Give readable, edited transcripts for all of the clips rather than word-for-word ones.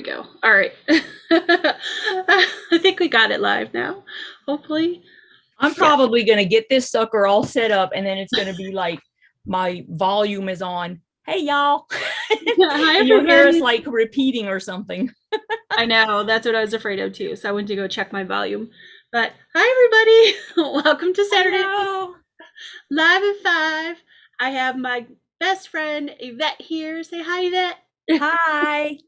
we go. All right. I think we got it live now, hopefully. I'm probably going to get this sucker all set up, and then it's going to be like my volume is on. Hey, y'all. Hi, And you'll hear us everybody. like repeating or something. I know, that's what I was afraid of too. So I went to go check my volume. But hi, everybody. Welcome to Saturday Hello. Live at 5. I have my best friend Yvette here. Say hi, Yvette. Hi.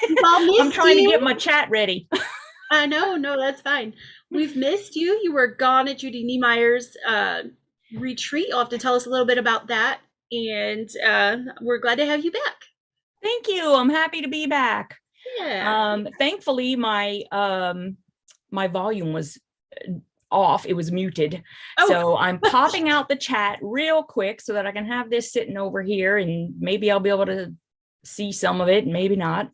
We've all I'm missed trying to get you. my chat ready. I know, no, that's fine. We've missed you. You were gone at Judy Niemeyer's retreat. You'll have to tell us a little bit about that. And we're glad to have you back. Thank you. I'm happy to be back. Yeah. Thankfully, my my volume was off. It was muted. Oh. So I'm popping out the chat real quick so that I can have this sitting over here, and maybe I'll be able to see some of it, and maybe not.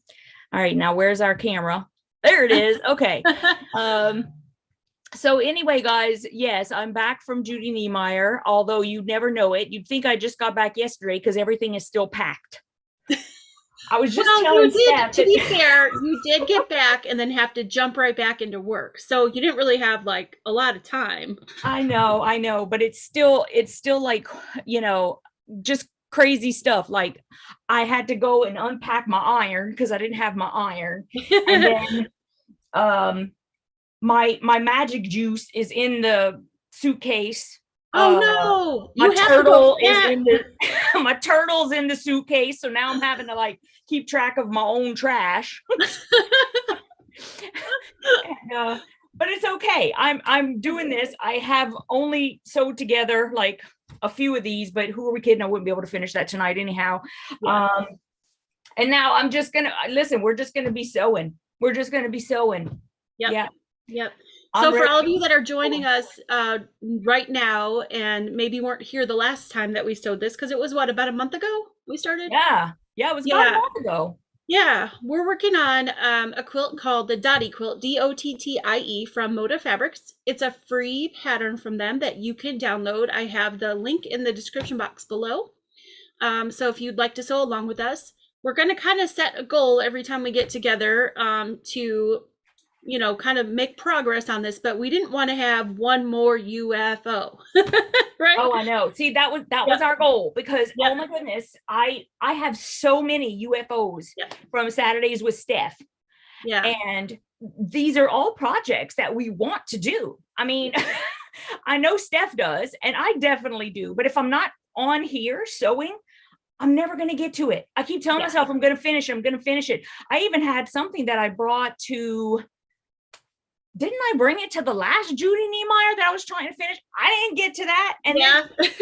All right, now where's our camera? There it is. Okay. So anyway, guys, yes, I'm back from Judy Niemeyer, although you'd never know it. You'd think I just got back yesterday because everything is still packed. I was just telling Steph. To be fair, you did get back and then have to jump right back into work. So you didn't really have like a lot of time. I know, but it's still like, you know, just crazy stuff. Like I had to go and unpack my iron because I didn't have my iron. And then my magic juice is in the suitcase. Oh no! My turtle is in the my turtle's in the suitcase, so now I'm having to like keep track of my own trash. And, but it's okay. I'm doing this. I have only sewed together like a few of these, but who are we kidding? I wouldn't be able to finish that tonight anyhow. Yeah. And now I'm just gonna listen. We're just gonna be sewing. We're just gonna be sewing. Yep. Yeah. Yep. So for all of you that are joining us right now and maybe weren't here the last time that we sewed this, because it was what, about a month ago we started? Yeah, it was about a month ago. Yeah, we're working on a quilt called the Dottie Quilt, Dottie from Moda Fabrics. It's a free pattern from them that you can download. I have the link in the description box below. So if you'd like to sew along with us, we're going to kind of set a goal every time we get together to, you know, kind of make progress on this, but we didn't want to have one more UFO. Right? Oh, I know. See, that was our goal because oh my goodness, I have so many UFOs from Saturdays with Steph. Yeah. And these are all projects that we want to do. I mean, I know Steph does, and I definitely do, but if I'm not on here sewing, I'm never going to get to it. I keep telling myself I'm going to finish it. I even had something that I brought to, didn't I bring it to the last Judy Niemeyer that I was trying to finish? I didn't get to that. And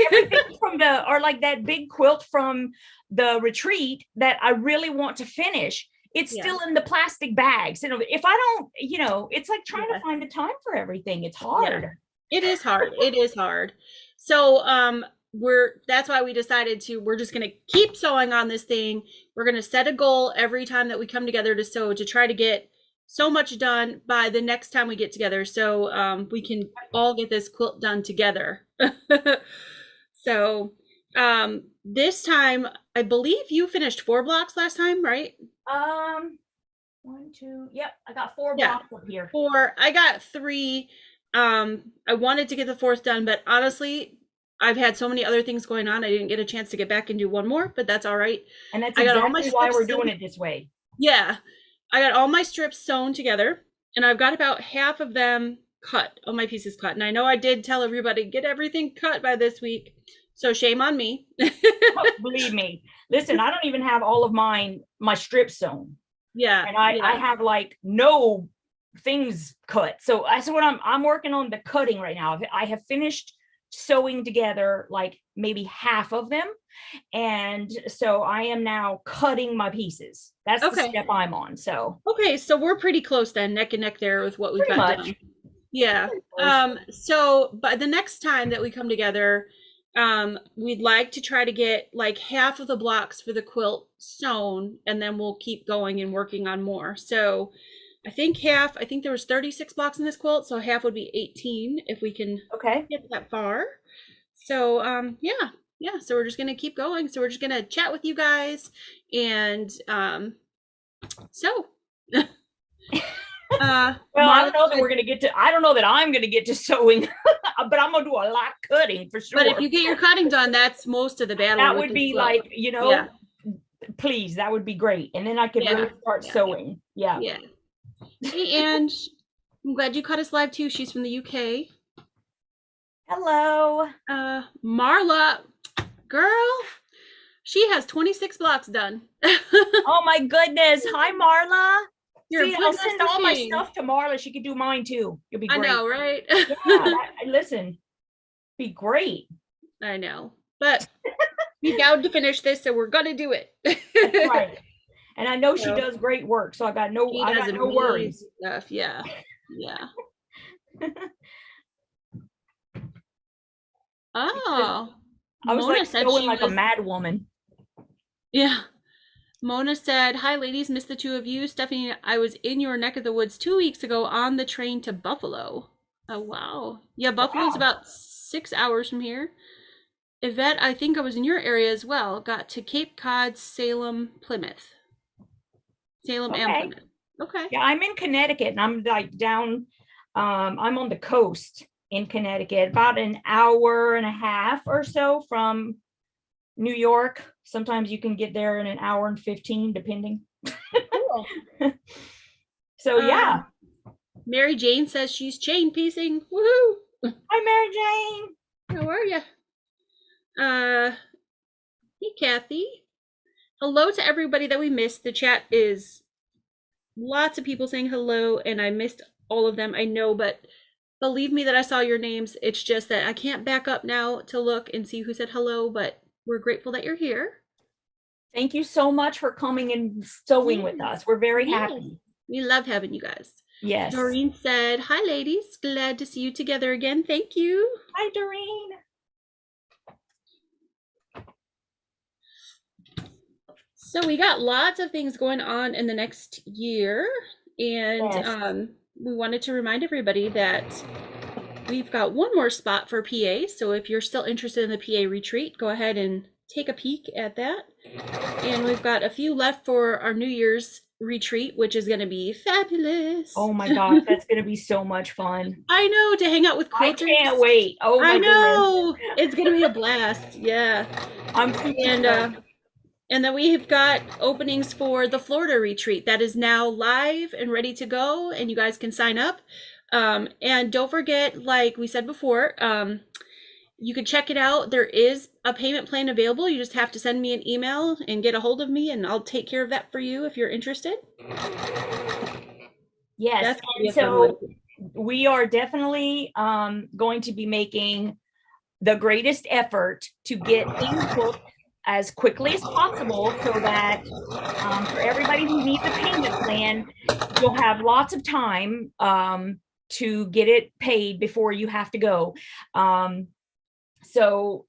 everything from or like that big quilt from the retreat that I really want to finish, it's still in the plastic bags. You know, if I don't, you know, it's like trying to find the time for everything. It's hard. It is hard. It is hard. So that's why we decided we're just going to keep sewing on this thing. We're going to set a goal every time that we come together to sew to try to get so much done by the next time we get together, so we can all get this quilt done together. So this time, I believe you finished 4 blocks last time, right? 1, 2, yep, I got 4 blocks up here. 4. I got 3. I wanted to get the 4th done, but honestly, I've had so many other things going on, I didn't get a chance to get back and do one more, but that's all right. And that's exactly why we're doing it this way. Yeah. I got all my strips sewn together, and I've got about half of them cut, all my pieces cut. And I know I did tell everybody, get everything cut by this week. So shame on me. Oh, believe me. Listen, I don't even have all of my strips sewn. Yeah. And I have like no things cut. So what I'm working on the cutting right now. I have finished sewing together like maybe half of them, and so I am now cutting my pieces. That's the step I'm on. So so we're pretty close then, neck and neck there with what we've got done. Yeah. So by the next time that we come together, we'd like to try to get like half of the blocks for the quilt sewn, and then we'll keep going and working on more. So I think there was 36 blocks in this quilt, so half would be 18 if we can get that far. So so we're just gonna keep going. So we're just gonna chat with you guys and so Well, I don't know that we're going to get to, I don't know that I'm going to get to sewing, but I'm going to do a lot of cutting for sure. But if you get your cutting done, that's most of the battle. That would be like, you know, please, that would be great. And then I could really start sewing. Yeah. Yeah. Hey, and I'm glad you caught us live too. She's from the UK. Hello. Marla, girl, she has 26 blocks done. Oh my goodness. Hi, Marla. See, I'll send all my stuff to Marla. She could do mine too. You'll be great. I know, right? Yeah, listen, be great. I know, but we vowed to finish this, so we're gonna do it. That's right. And I know she does great work, so I got no worries. Stuff. Yeah. Oh, I was like sewing like a mad woman. Yeah. Mona said, "Hi, ladies. Missed the two of you. Stephanie, I was in your neck of the woods 2 weeks ago on the train to Buffalo." Oh, wow. Yeah, Buffalo's about 6 hours from here. Yvette, I think I was in your area as well. Got to Cape Cod, Salem, Plymouth. Salem and Plymouth. Okay. Yeah, I'm in Connecticut, and I'm like down, I'm on the coast in Connecticut, about an hour and a half or so from New York. Sometimes you can get there in an hour and 15, depending. Cool. So yeah. Mary Jane says she's chain piecing. Woohoo! Hi, Mary Jane. How are you? Hey, Kathy. Hello to everybody that we missed. The chat is lots of people saying hello, and I missed all of them. I know, but believe me that I saw your names. It's just that I can't back up now to look and see who said hello, but we're grateful that you're here. Thank you so much for coming and sewing with us. We're very happy. We love having you guys. Yes. Doreen said, "Hi, ladies. Glad to see you together again. Thank you." Hi, Doreen. So we got lots of things going on in the next year, and we wanted to remind everybody that we've got one more spot for PA. So if you're still interested in the PA retreat, go ahead and take a peek at that. And we've got a few left for our New Year's retreat, which is going to be fabulous. Oh my gosh, that's going to be so much fun. I know, to hang out with quilters. I can't wait. Oh my goodness. It's going to be a blast. Yeah. And then we've got openings for the Florida retreat that is now live and ready to go, and you guys can sign up. And don't forget, like we said before, you can check it out. There is a payment plan available. You just have to send me an email and get a hold of me, and I'll take care of that for you if you're interested. Yes, and so we are definitely going to be making the greatest effort to get things booked as quickly as possible, so that for everybody who needs a payment plan, you'll have lots of time to get it paid before you have to go. So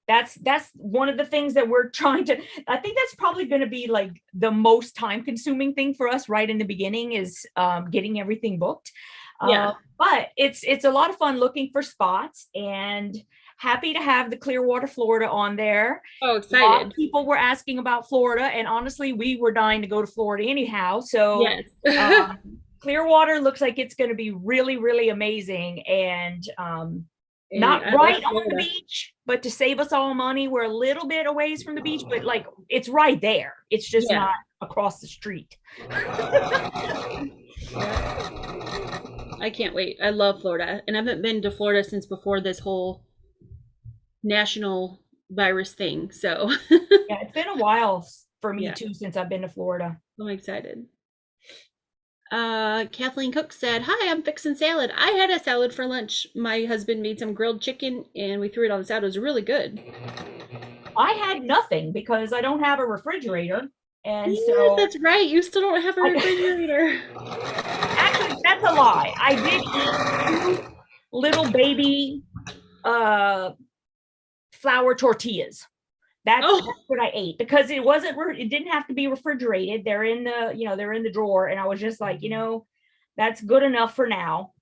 that's one of the things that we're trying to, I think that's probably going to be like the most time consuming thing for us right in the beginning, is getting everything booked. But it's a lot of fun looking for spots, and happy to have the Clearwater, Florida on there. Oh, excited. A lot of people were asking about Florida, and honestly, we were dying to go to Florida anyhow. So yes. Clearwater looks like it's going to be really, really amazing. And not right on the beach, but to save us all money, we're a little bit away from the beach, but like it's right there. It's just not across the street. I can't wait. I love Florida, and I haven't been to Florida since before this whole national virus thing. So yeah, it's been a while for me too since I've been to Florida. I'm excited. Kathleen Cook said, "Hi, I'm fixing salad. I had a salad for lunch. My husband made some grilled chicken and we threw it on the salad. It was really good." I had nothing because I don't have a refrigerator. And so that's right. You still don't have a refrigerator. Actually, that's a lie. I did eat 2 little baby flour tortillas. That's what I ate, because it didn't have to be refrigerated. They're in the drawer. And I was just like, that's good enough for now.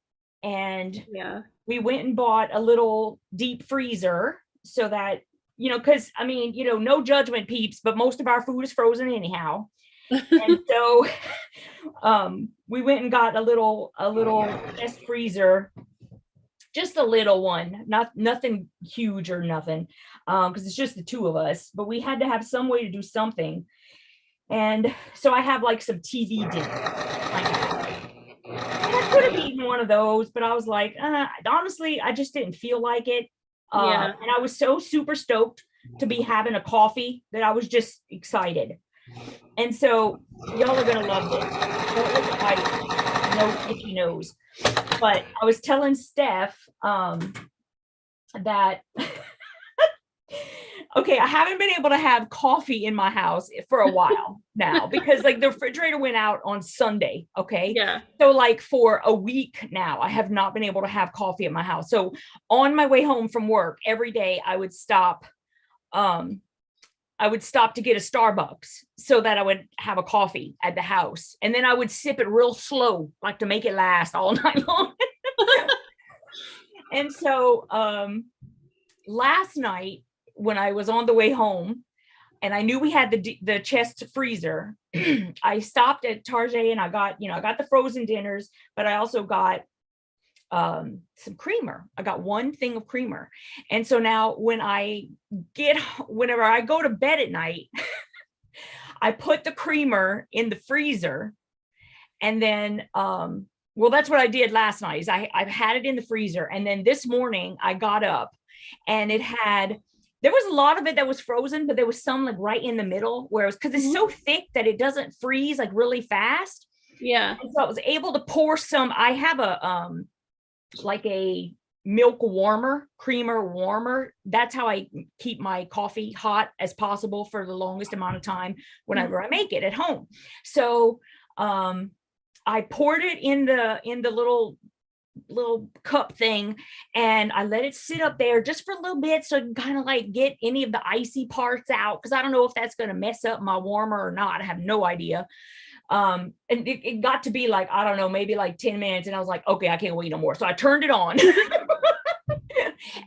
And we went and bought a little deep freezer so that, because no judgment, peeps, but most of our food is frozen anyhow. And so we went and got a little chest freezer, just a little one, nothing huge or nothing, because it's just the two of us, but we had to have some way to do something. And so I have like some TV dinner. I could have eaten one of those, but I was like, honestly, I just didn't feel like it. And I was so super stoked to be having a coffee that I was just excited. And so y'all are gonna love this. Don't look at my no itchy nose. But I was telling Steph that okay, I haven't been able to have coffee in my house for a while now because like the refrigerator went out on Sunday. Okay. Yeah. So like for a week now, I have not been able to have coffee at my house. So on my way home from work every day, I would stop to get a Starbucks so that I would have a coffee at the house. And then I would sip it real slow, like to make it last all night long. And so last night, when I was on the way home and I knew we had the chest freezer, I stopped at Target and I got the frozen dinners, but I also got some creamer. I got one thing of creamer. And so now whenever I go to bed at night, I put the creamer in the freezer. And then, well, that's what I did last night is I've had it in the freezer. And then this morning I got up and there was a lot of it that was frozen, but there was some like right in the middle where it was, because it's so thick that it doesn't freeze like really fast. Yeah. And so I was able to pour some. I have like a milk warmer, creamer warmer. That's how I keep my coffee hot as possible for the longest amount of time whenever I make it at home. So I poured it in the little cup thing and I let it sit up there just for a little bit so I can kind of like get any of the icy parts out, because I don't know if that's going to mess up my warmer or not. I have no idea. And it got to be like, I don't know, maybe like 10 minutes and I was like, okay, I can't wait no more. So I turned it on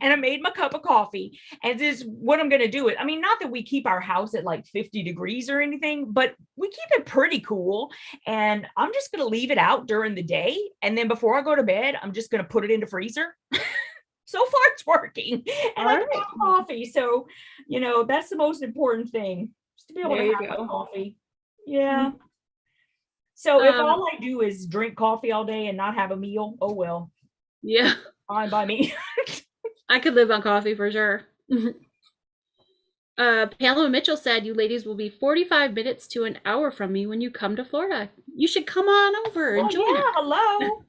and I made my cup of coffee. And this is what I'm going to do. I mean, not that we keep our house at like 50 degrees or anything, but we keep it pretty cool. And I'm just going to leave it out during the day. And then before I go to bed, I'm just going to put it in the freezer. So far it's working. And I have coffee. So, that's the most important thing, just to be able to have my coffee. Yeah. So if all I do is drink coffee all day and not have a meal, oh well. Yeah. Fine by me. I could live on coffee for sure. Pamela Mitchell said, you ladies will be 45 minutes to an hour from me when you come to Florida. You should come on over and join us. Hello.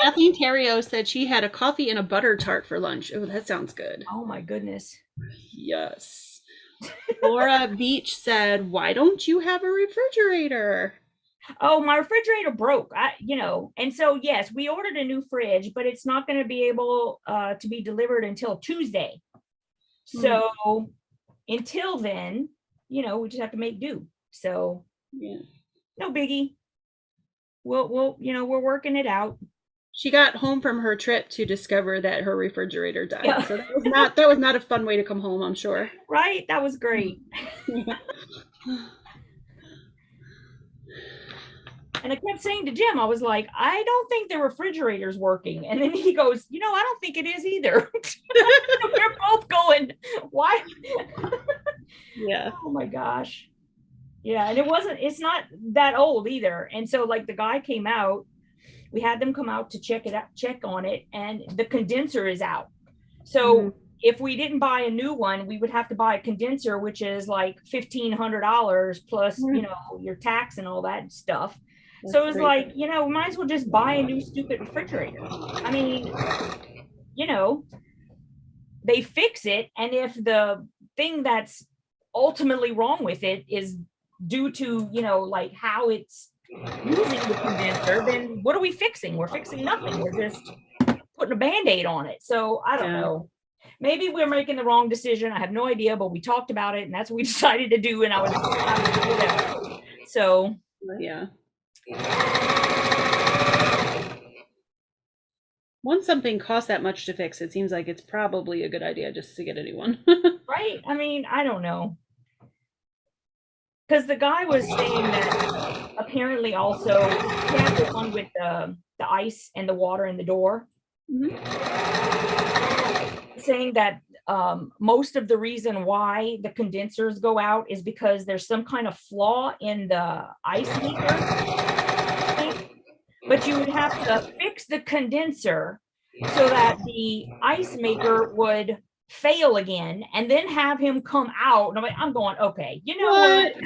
Kathleen Terrio said she had a coffee and a butter tart for lunch. Oh, that sounds good. Oh my goodness. Yes. Laura Beach said, why don't you have a refrigerator? Oh, my refrigerator broke. And so yes, we ordered a new fridge, but it's not going to be able to be delivered until Tuesday. So until then, we just have to make do. So yeah, no biggie. We'll we're working it out. She got home from her trip to discover that her refrigerator died. Yeah. So that was not a fun way to come home, I'm sure. Right? That was great. And I kept saying to Jim, I was like, I don't think the refrigerator's working. And then he goes, I don't think it is either. We're both going, why? Yeah. Oh my gosh. Yeah. And it's not that old either. And so like the guy came out, we had them come out to check on it, and the condenser is out. So if we didn't buy a new one, we would have to buy a condenser, which is like $1,500 plus, your tax and all that stuff. That's so it was crazy. Like, we might as well just buy a new stupid refrigerator. I mean, they fix it. And if the thing that's ultimately wrong with it is due to, like how it's using the condenser, then what are we fixing? We're fixing nothing. We're just putting a Band-Aid on it. So I don't know. Maybe we're making the wrong decision. I have no idea, but we talked about it and that's what we decided to do. And I was whatever. So yeah. Once something costs that much to fix, it seems like it's probably a good idea just to get a new one. Right? I mean, I don't know. because the guy was saying that apparently also he had the one with the ice and the water in the door. Saying that most of the reason why the condensers go out is because there's some kind of flaw in the ice maker. But you would have to fix the condenser so that the ice maker would fail again, and then have him come out. And I'm going, okay, you know what?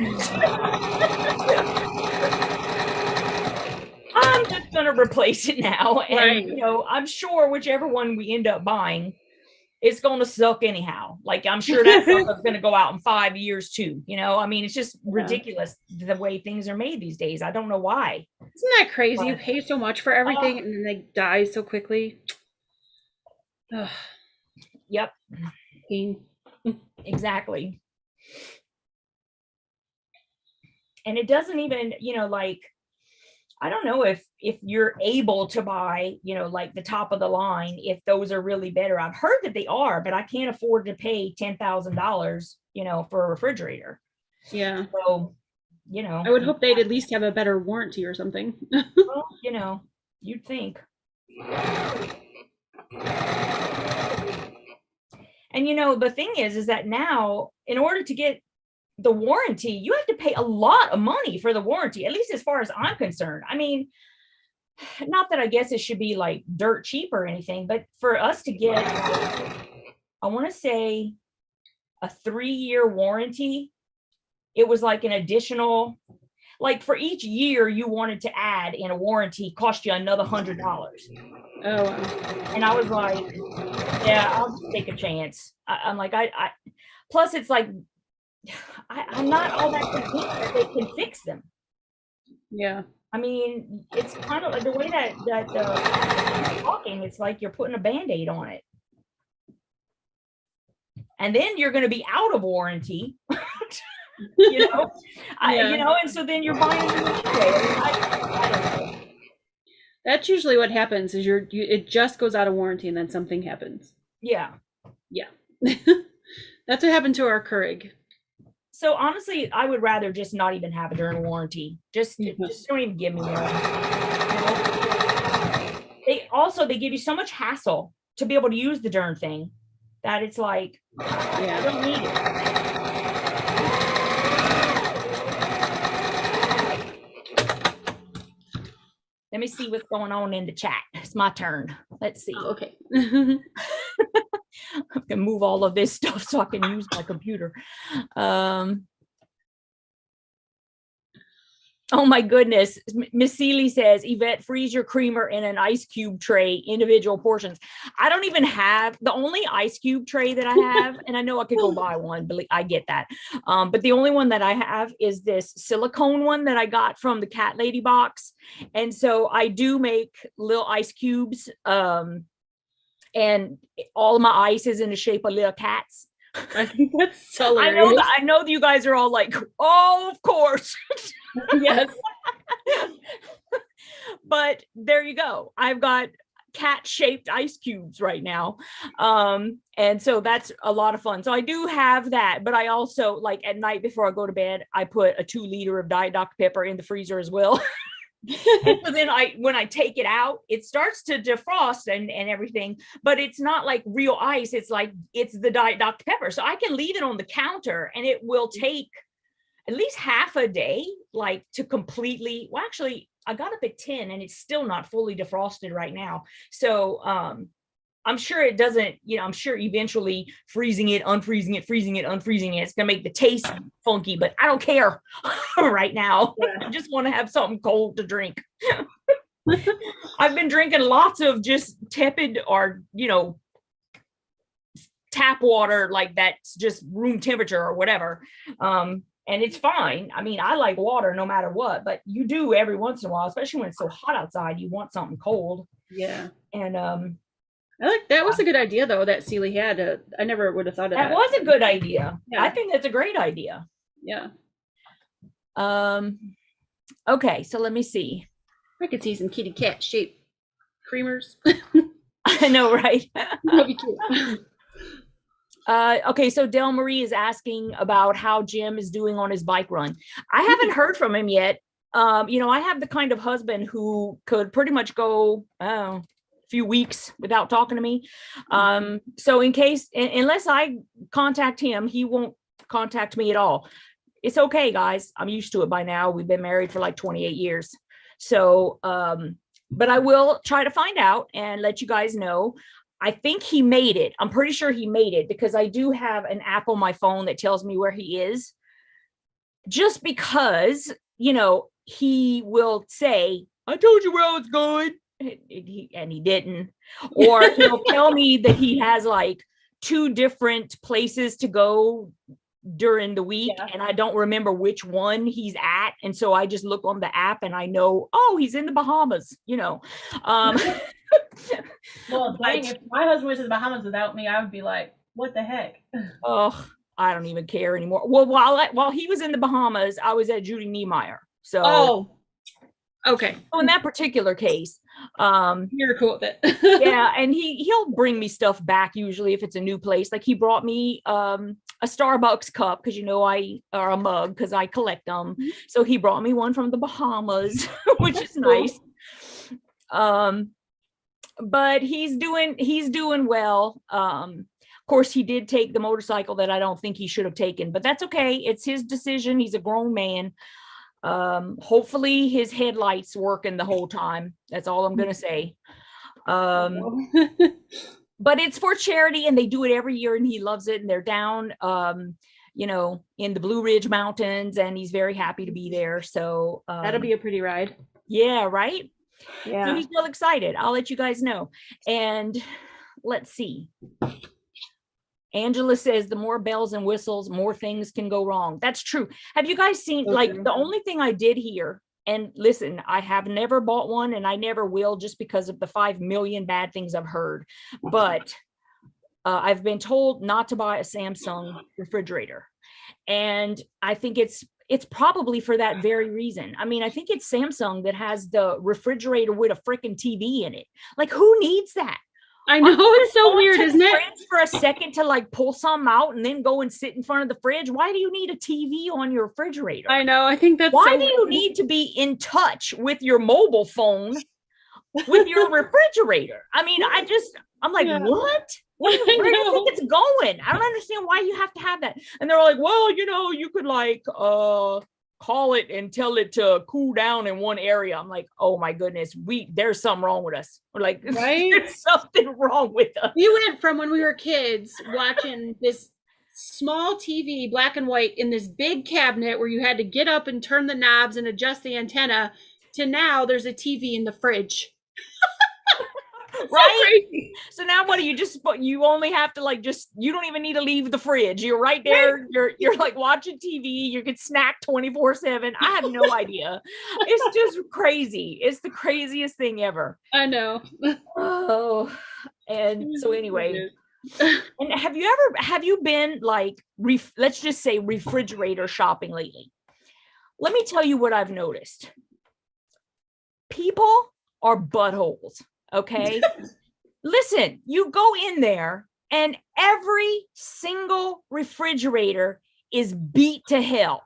I'm just gonna replace it now. And you know, I'm sure whichever one we end up buying, it's gonna suck anyhow. Like, I'm sure that stuff is gonna go out in 5 years too. You know, I mean, it's just ridiculous the way things are made these days. I don't know why. Isn't that crazy? But you pay so much for everything and then they die so quickly. Ugh. Yep. Exactly. And it doesn't even, you know, like, I don't know if you're able to buy, you know, like the top of the line, if those are really better. I've heard that they are, but I can't afford to pay $10,000, you know, for a refrigerator. Yeah. So, you know, I would hope they'd at least have a better warranty or something. Well, you know, you'd think. And, you know, the thing is that now, in order to get the warranty, you have to pay a lot of money for the warranty, at least as far as I'm concerned. I mean, not that I guess it should be like dirt cheap or anything, but for us to get, I want to say, a 3-year warranty, it was like an additional, like for each year you wanted to add in a warranty, cost you another $100. Oh, wow. And I was like, yeah, I'll just take a chance. I'm like, I plus it's like, I'm not all that convinced that they can fix them. Yeah. I mean, it's kind of like the way that you're talking, it's like you're putting a Band-Aid on it. And then you're going to be out of warranty. You know, you know, and so then you're buying it anyway. I don't know. That's usually what happens is it just goes out of warranty and then something happens. Yeah. Yeah. That's what happened to our Keurig. So honestly, I would rather just not even have a darn warranty. Just don't even give me one. You know? They give you so much hassle to be able to use the darn thing that it's like, I don't need it. Let me see what's going on in the chat. It's my turn. Let's see. Oh, okay. I can move all of this stuff so I can use my computer. Oh my goodness. Miss Seeley says, Yvette, freeze your creamer in an ice cube tray, individual portions. I don't even have the only ice cube tray that I have, and I know I could go buy one, but I get that. But the only one that I have is this silicone one that I got from the Cat Lady box. And so I do make little ice cubes, and all of my ice is in the shape of little cats. I think that's so hilarious. I know that you guys are all like, oh, of course. Yes. But there you go. I've got cat-shaped ice cubes right now. And so that's a lot of fun. So I do have that, but I also, like, at night before I go to bed, I put a 2-liter of Diet Dr. Pepper in the freezer as well. And so then when I take it out, it starts to defrost and everything, but it's not like real ice. It's like, it's the Diet Dr. Pepper. So I can leave it on the counter and it will take at least half a day, like to completely, well, actually I got up at 10 and it's still not fully defrosted right now. So, I'm sure it doesn't, you know, I'm sure eventually freezing it, unfreezing it, freezing it, unfreezing it, it's going to make the taste funky, but I don't care right now. Yeah. I just want to have something cold to drink. I've been drinking lots of just tepid or, you know, tap water, like that's just room temperature or whatever. And it's fine. I mean, I like water no matter what, but you do every once in a while, especially when it's so hot outside, you want something cold. Yeah. And, I like that was a good idea though that Seeley had. I never would have thought of that. That was a good idea. Yeah. I think that's a great idea. Yeah. Okay, so let me see. I could see some kitty cat shaped creamers. I know, right? That'd be cute. Okay, so Del Marie is asking about how Jim is doing on his bike run. I haven't heard from him yet. I have the kind of husband who could pretty much go a few weeks without talking to me. So in case, unless I contact him, he won't contact me at all. It's okay, guys. I'm used to it by now. We've been married for like 28 years. So, but I will try to find out and let you guys know. I think he made it. I'm pretty sure he made it because I do have an app on my phone that tells me where he is. Just because, he will say, I told you where I was going. And he didn't. Or he'll tell me that he has like 2 different places to go during the week. Yeah. And I don't remember which one he's at. And so I just look on the app and I know, oh, he's in the Bahamas, Well, dang, if my husband was in the Bahamas without me, I would be like, what the heck? Oh, I don't even care anymore. Well, while he was in the Bahamas, I was at Judy Niemeyer. So, okay. So in that particular case, you're cool with it. Yeah, and he'll bring me stuff back usually if it's a new place. Like he brought me a Starbucks cup because or a mug because I collect them. Mm-hmm. So he brought me one from the Bahamas, which is nice. But he's doing well. Of course, he did take the motorcycle that I don't think he should have taken, but that's okay. It's his decision. He's a grown man. Hopefully his headlights working the whole time. That's all I'm gonna say. But it's for charity and they do it every year and he loves it. And they're down in the Blue Ridge Mountains and he's very happy to be there. So that'll be a pretty ride. Yeah, right. Yeah. So he's real excited. I'll let you guys know. And let's see. Angela says the more bells and whistles, more things can go wrong. That's true. Have you guys seen, the only thing I did here, and listen, I have never bought one and I never will just because of the 5 million bad things I've heard. But I've been told not to buy a Samsung refrigerator. And I think it's probably for that very reason. I mean, I think it's Samsung that has the refrigerator with a freaking TV in it. Like, who needs that? I know, it's so weird, isn't it? For a second to like pull something out and then go and sit in front of the fridge. Why do you need a TV on your refrigerator? I know. I think that's why do you need to be in touch with your mobile phone with your refrigerator? I mean, I'm like, what? Where do you think it's going? I don't understand why you have to have that. And they're like, well, you could like call it and tell it to cool down in one area. I'm like, oh my goodness, there's something wrong with us. We're like, right? There's something wrong with us. We went from when we were kids watching this small TV, black and white, in this big cabinet where you had to get up and turn the knobs and adjust the antenna, to now there's a TV in the fridge. Right. So now what do you only have to you don't even need to leave the fridge. You're right there. You're like watching TV. You can snack 24/7. I have no idea. It's just crazy. It's the craziest thing ever. I know. Oh, and so anyway, and have you been like, let's just say refrigerator shopping lately? Let me tell you what I've noticed. People are buttholes. Okay. Listen, you go in there and every single refrigerator is beat to hell.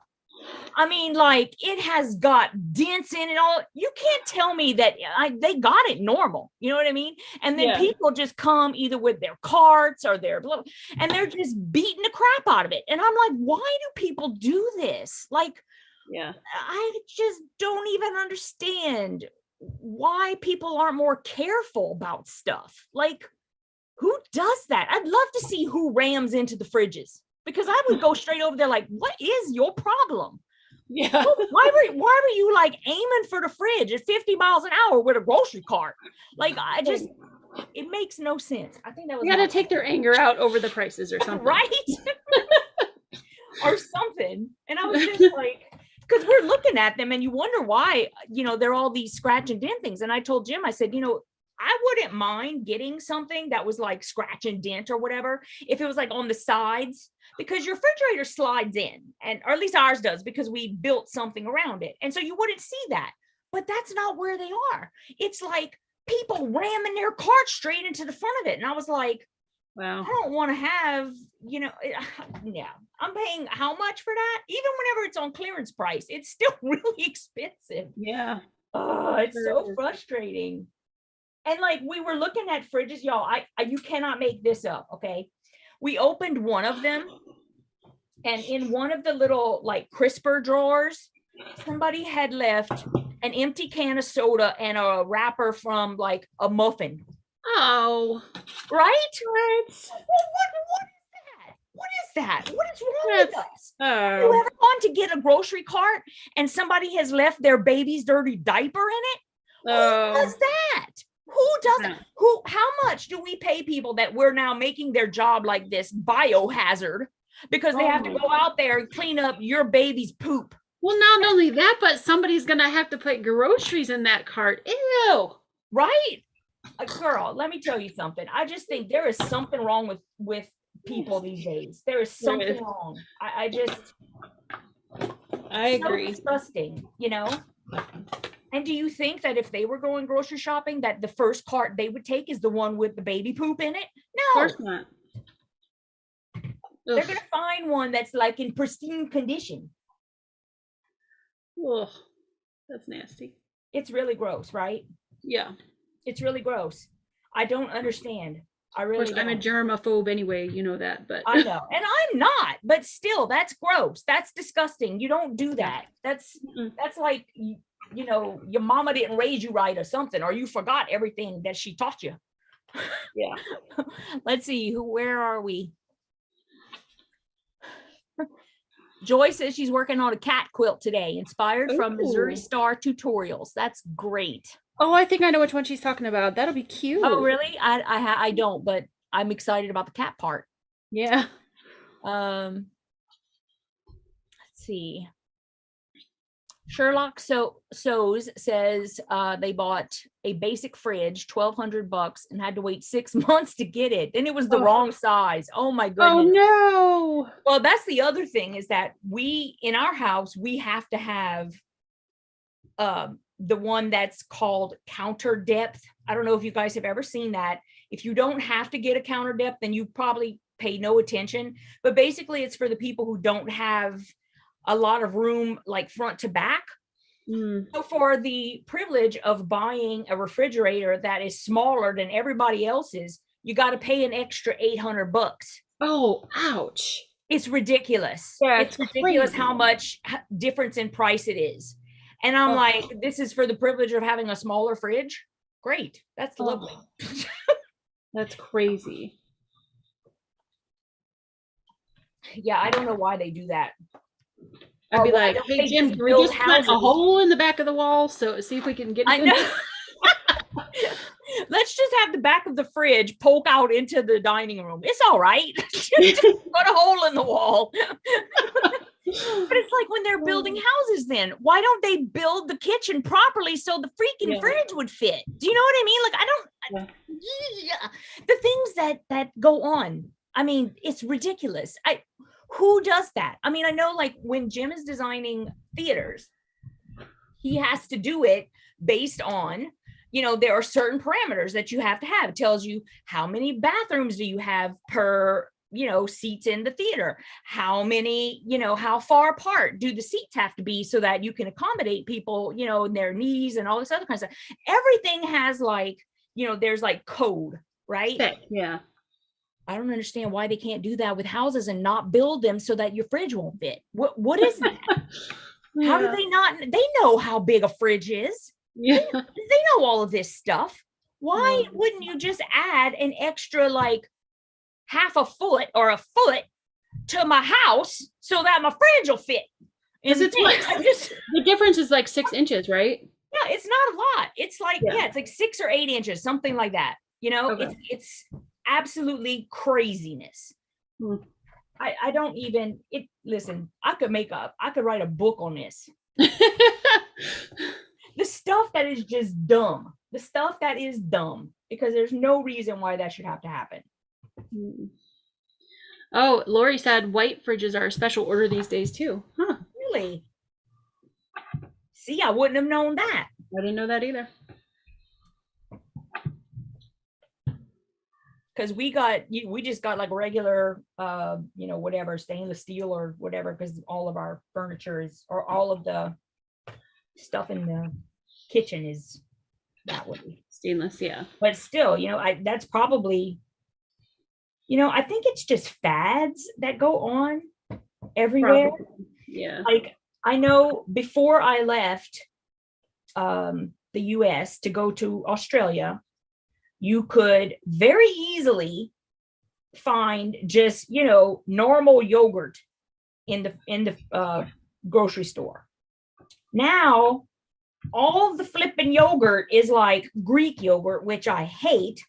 I mean, like, it has got dents in it all. You can't tell me that they got it normal. You know what I mean? And then people just come either with their carts or and they're just beating the crap out of it. And I'm like, why do people do this? Like, I just don't even understand why people aren't more careful about stuff. Like, who does that? I'd love to see who rams into the fridges, because I would go straight over there like, what is your problem? Yeah. Why were you like aiming for the fridge at 50 miles an hour with a grocery cart? Like, it makes no sense. I think that was, you gotta take their anger out over the prices or something. Right? Or something. And I was just like, because we're looking at them and you wonder why, they're all these scratch and dent things. And I told Jim, I said, I wouldn't mind getting something that was like scratch and dent or whatever, if it was like on the sides, because your refrigerator slides in, or at least ours does, because we built something around it. And so you wouldn't see that, but that's not where they are. It's like people ramming their cart straight into the front of it. And I was like, Wow. I don't want to have, yeah, I'm paying how much for that? Even whenever it's on clearance price, it's still really expensive. Yeah. Oh, it's so frustrating. And like, we were looking at fridges, y'all. You cannot make this up. Okay. We opened one of them, and in one of the little like crisper drawers, somebody had left an empty can of soda and a wrapper from like a muffin. Oh. Right? What? What is that? What is that? What is wrong with us? Oh. You ever gone to get a grocery cart and somebody has left their baby's dirty diaper in it? Who does that? Who does that? How much do we pay people that we're now making their job like this biohazard because they have to go out there and clean up your baby's poop? Well, not only that, but somebody's gonna have to put groceries in that cart. Ew. Right? Girl, let me tell you something. I just think there is something wrong with people these days. There is something wrong. I agree. So disgusting, And do you think that if they were going grocery shopping, that the first cart they would take is the one with the baby poop in it? No. Of course not. They're going to find one that's like in pristine condition. Ugh, that's nasty. It's really gross, right? Yeah. It's really gross. I don't understand. I really don't. I'm a germaphobe anyway, you know that, but I know. And I'm not, but still, that's gross. That's disgusting. You don't do that. That's like, your mama didn't raise you right or something, or you forgot everything that she taught you. Yeah. Let's see, where are we? Joy says she's working on a cat quilt today, inspired from Missouri Star tutorials. That's great. Oh, I think I know which one she's talking about. That'll be cute. Oh, really? I don't, but I'm excited about the cat part. Yeah. Let's see. Sherlock Sews says they bought a basic fridge, $1,200, and had to wait 6 months to get it. And it was the wrong size. Oh my goodness. Oh no. Well, that's the other thing, is that in our house, we have to have the one that's called counter depth. I don't know if you guys have ever seen that. If you don't have to get a counter depth, then you probably pay no attention. But basically, it's for the people who don't have a lot of room, like front to back. So for the privilege of buying a refrigerator that is smaller than everybody else's, you got to pay an extra $800. Oh, ouch. It's ridiculous. Yeah, it's ridiculous how much difference in price it is. And I'm like, this is for the privilege of having a smaller fridge? Great. That's lovely. That's crazy. Yeah, I don't know why they do that. I'd be like, hey, Jim, can we just cut a hole in the back of the wall so see if we can get it? I know. Let's just have the back of the fridge poke out into the dining room. It's all right. Just put a hole in the wall. But it's like when they're building houses, then why don't they build the kitchen properly so the freaking fridge would fit? Do you know what I mean? Like, the things that go on. I mean, it's ridiculous. Who does that? I mean, I know, like, when Jim is designing theaters, he has to do it based on, there are certain parameters that you have to have. It tells you how many bathrooms do you have per seats in the theater, how many, how far apart do the seats have to be so that you can accommodate people, in their knees and all this other kind of stuff. Everything has like, there's like code, right? Yeah. I don't understand why they can't do that with houses and not build them so that your fridge won't fit. What is that? How do they not? They know how big a fridge is. Yeah. They know all of this stuff. Why wouldn't you just add an extra like half a foot or a foot to my house so that my fridge will fit? Because it's the difference is like 6 inches, right? Yeah, it's not a lot. It's like, it's like 6 or 8 inches, something like that. It's absolutely craziness. I don't even, listen, I could write a book on this. The stuff that is just dumb. The stuff that is dumb, because there's no reason why that should have to happen. Oh, Lori said white fridges are a special order these days too. Huh. Really? See, I wouldn't have known that. I didn't know that either. because we just got like regular, whatever, stainless steel or whatever, because all of our furniture or all of the stuff in the kitchen is that way. Stainless, yeah. But still, that's probably, I think it's just fads that go on everywhere. Probably. Yeah. Like, I know before I left the US to go to Australia, you could very easily find just, normal yogurt in the grocery store. Now, all the flipping yogurt is like Greek yogurt, which I hate.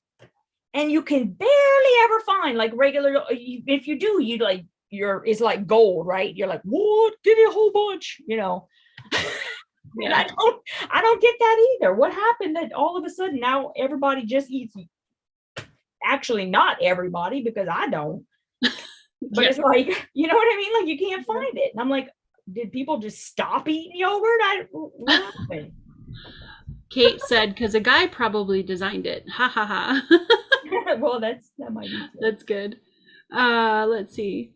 And you can barely ever find like regular, if you do, it's like gold, right? You're like, what? Give me a whole bunch, Yeah. And I don't get that either. What happened that all of a sudden now everybody just eats? Actually, not everybody, because I don't. But it's like, you know what I mean? Like, you can't find it. And I'm like, did people just stop eating yogurt? What happened? Kate said, because a guy probably designed it. Ha ha ha. Well, that might be true. That's good. Let's see.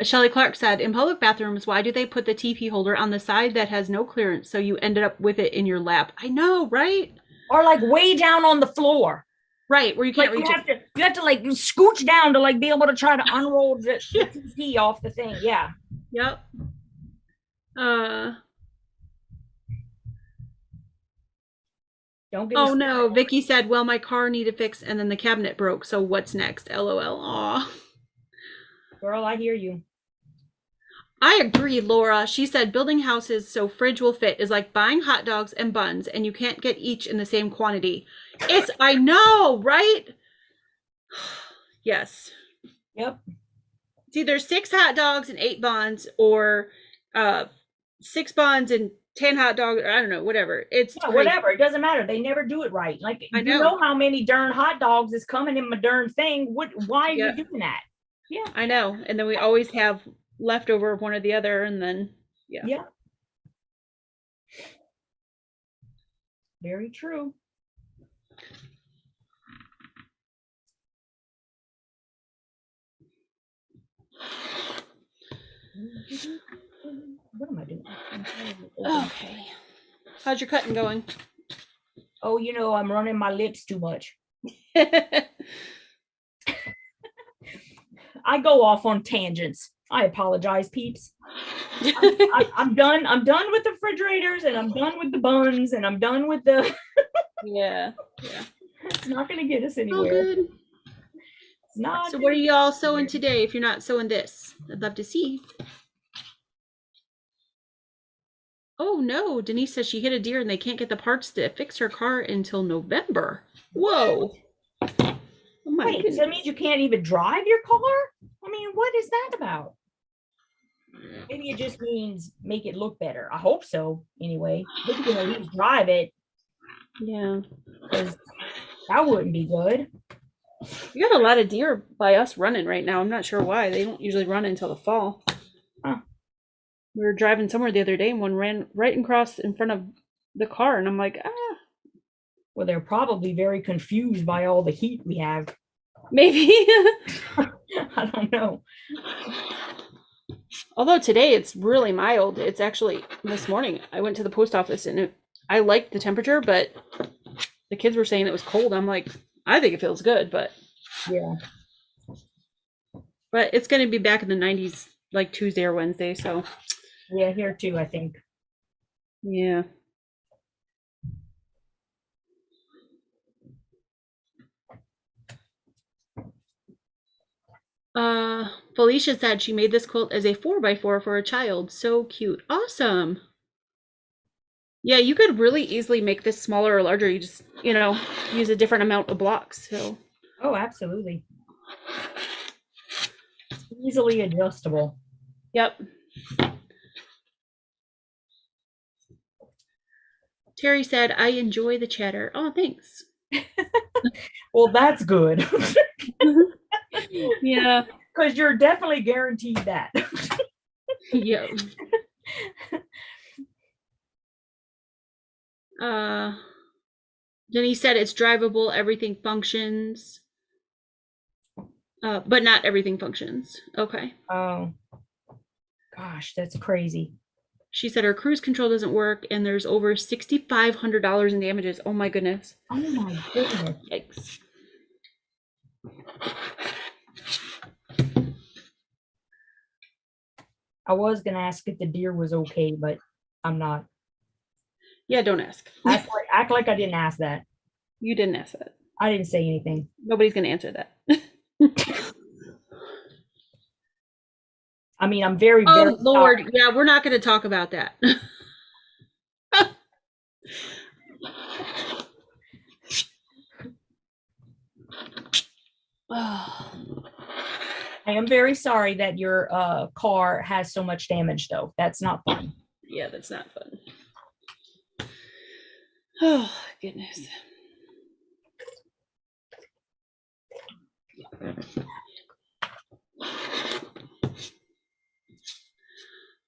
Shelley Clark said, in public bathrooms, why do they put the TP holder on the side that has no clearance so you ended up with it in your lap? I know, right? Or like way down on the floor. Right, where you can't reach it. You have to like scooch down to like be able to try to unroll the TP off the thing. Yeah. Yep. Don't get Oh no, Vicky said, well, my car needed fixed and then the cabinet broke. So what's next? LOL. Aw. Girl, I hear you. I agree, Laura. She said building houses so fridge will fit is like buying hot dogs and buns and you can't get each in the same quantity. I know, right? Yes. Yep. It's either 6 hot dogs and 8 buns or 6 buns and 10 hot dogs. I don't know, whatever. Whatever. It doesn't matter. They never do it right. Like, you know how many darn hot dogs is coming in my darn thing. Why are you doing that? Yeah. I know. And then we always have leftover of one or the other, and then yeah. Very true. What am I doing? Okay. How's your cutting going? Oh, I'm running my lips too much. I go off on tangents. I apologize, peeps. I'm done. I'm done with the refrigerators, and I'm done with the buns, and I'm done with the. Yeah. It's not going to get us anywhere. Good. It's not. So, what are you all sewing today? If you're not sewing this, I'd love to see. Oh no, Denise says she hit a deer and they can't get the parts to fix her car until November. Whoa. Oh my goodness. So that means you can't even drive your car? I mean, what is that about? Maybe it just means make it look better. I hope so, anyway. Maybe you can at least drive it. Yeah. Because that wouldn't be good. We got a lot of deer by us running right now. I'm not sure why. They don't usually run until the fall. Huh. We were driving somewhere the other day and one ran right across in front of the car, and I'm like, Well, they're probably very confused by all the heat we have. Maybe. I don't know. Although today it's really mild. It's actually, this morning I went to the post office and I liked the temperature, but the kids were saying it was cold. I'm like, I think it feels good, but yeah. But it's going to be back in the 90s like Tuesday or Wednesday, so. Yeah, here too, I think. Yeah. Felicia said she made this quilt as a 4x4 for a child. So cute. Awesome. Yeah, you could really easily make this smaller or larger. You just, use a different amount of blocks. So. Oh, absolutely. Easily adjustable. Yep. Terry said, I enjoy the chatter. Oh, thanks. Well, that's good. Yeah. Because you're definitely guaranteed that. Yeah. Then he said it's drivable, everything functions. But not everything functions. Okay. Oh, gosh, that's crazy. She said her cruise control doesn't work and there's over $6,500 in damages. Oh my goodness. Oh my goodness. Yikes. I was gonna ask if the deer was okay, but I'm not. Yeah, don't ask. Act like I didn't ask that. You didn't ask that. I didn't say anything. Nobody's gonna answer that. I mean, I'm very, oh very Lord, sorry. yeah, we're not gonna talk about that. I am very sorry that your car has so much damage, though. That's not fun. Yeah, that's not fun. Oh, goodness.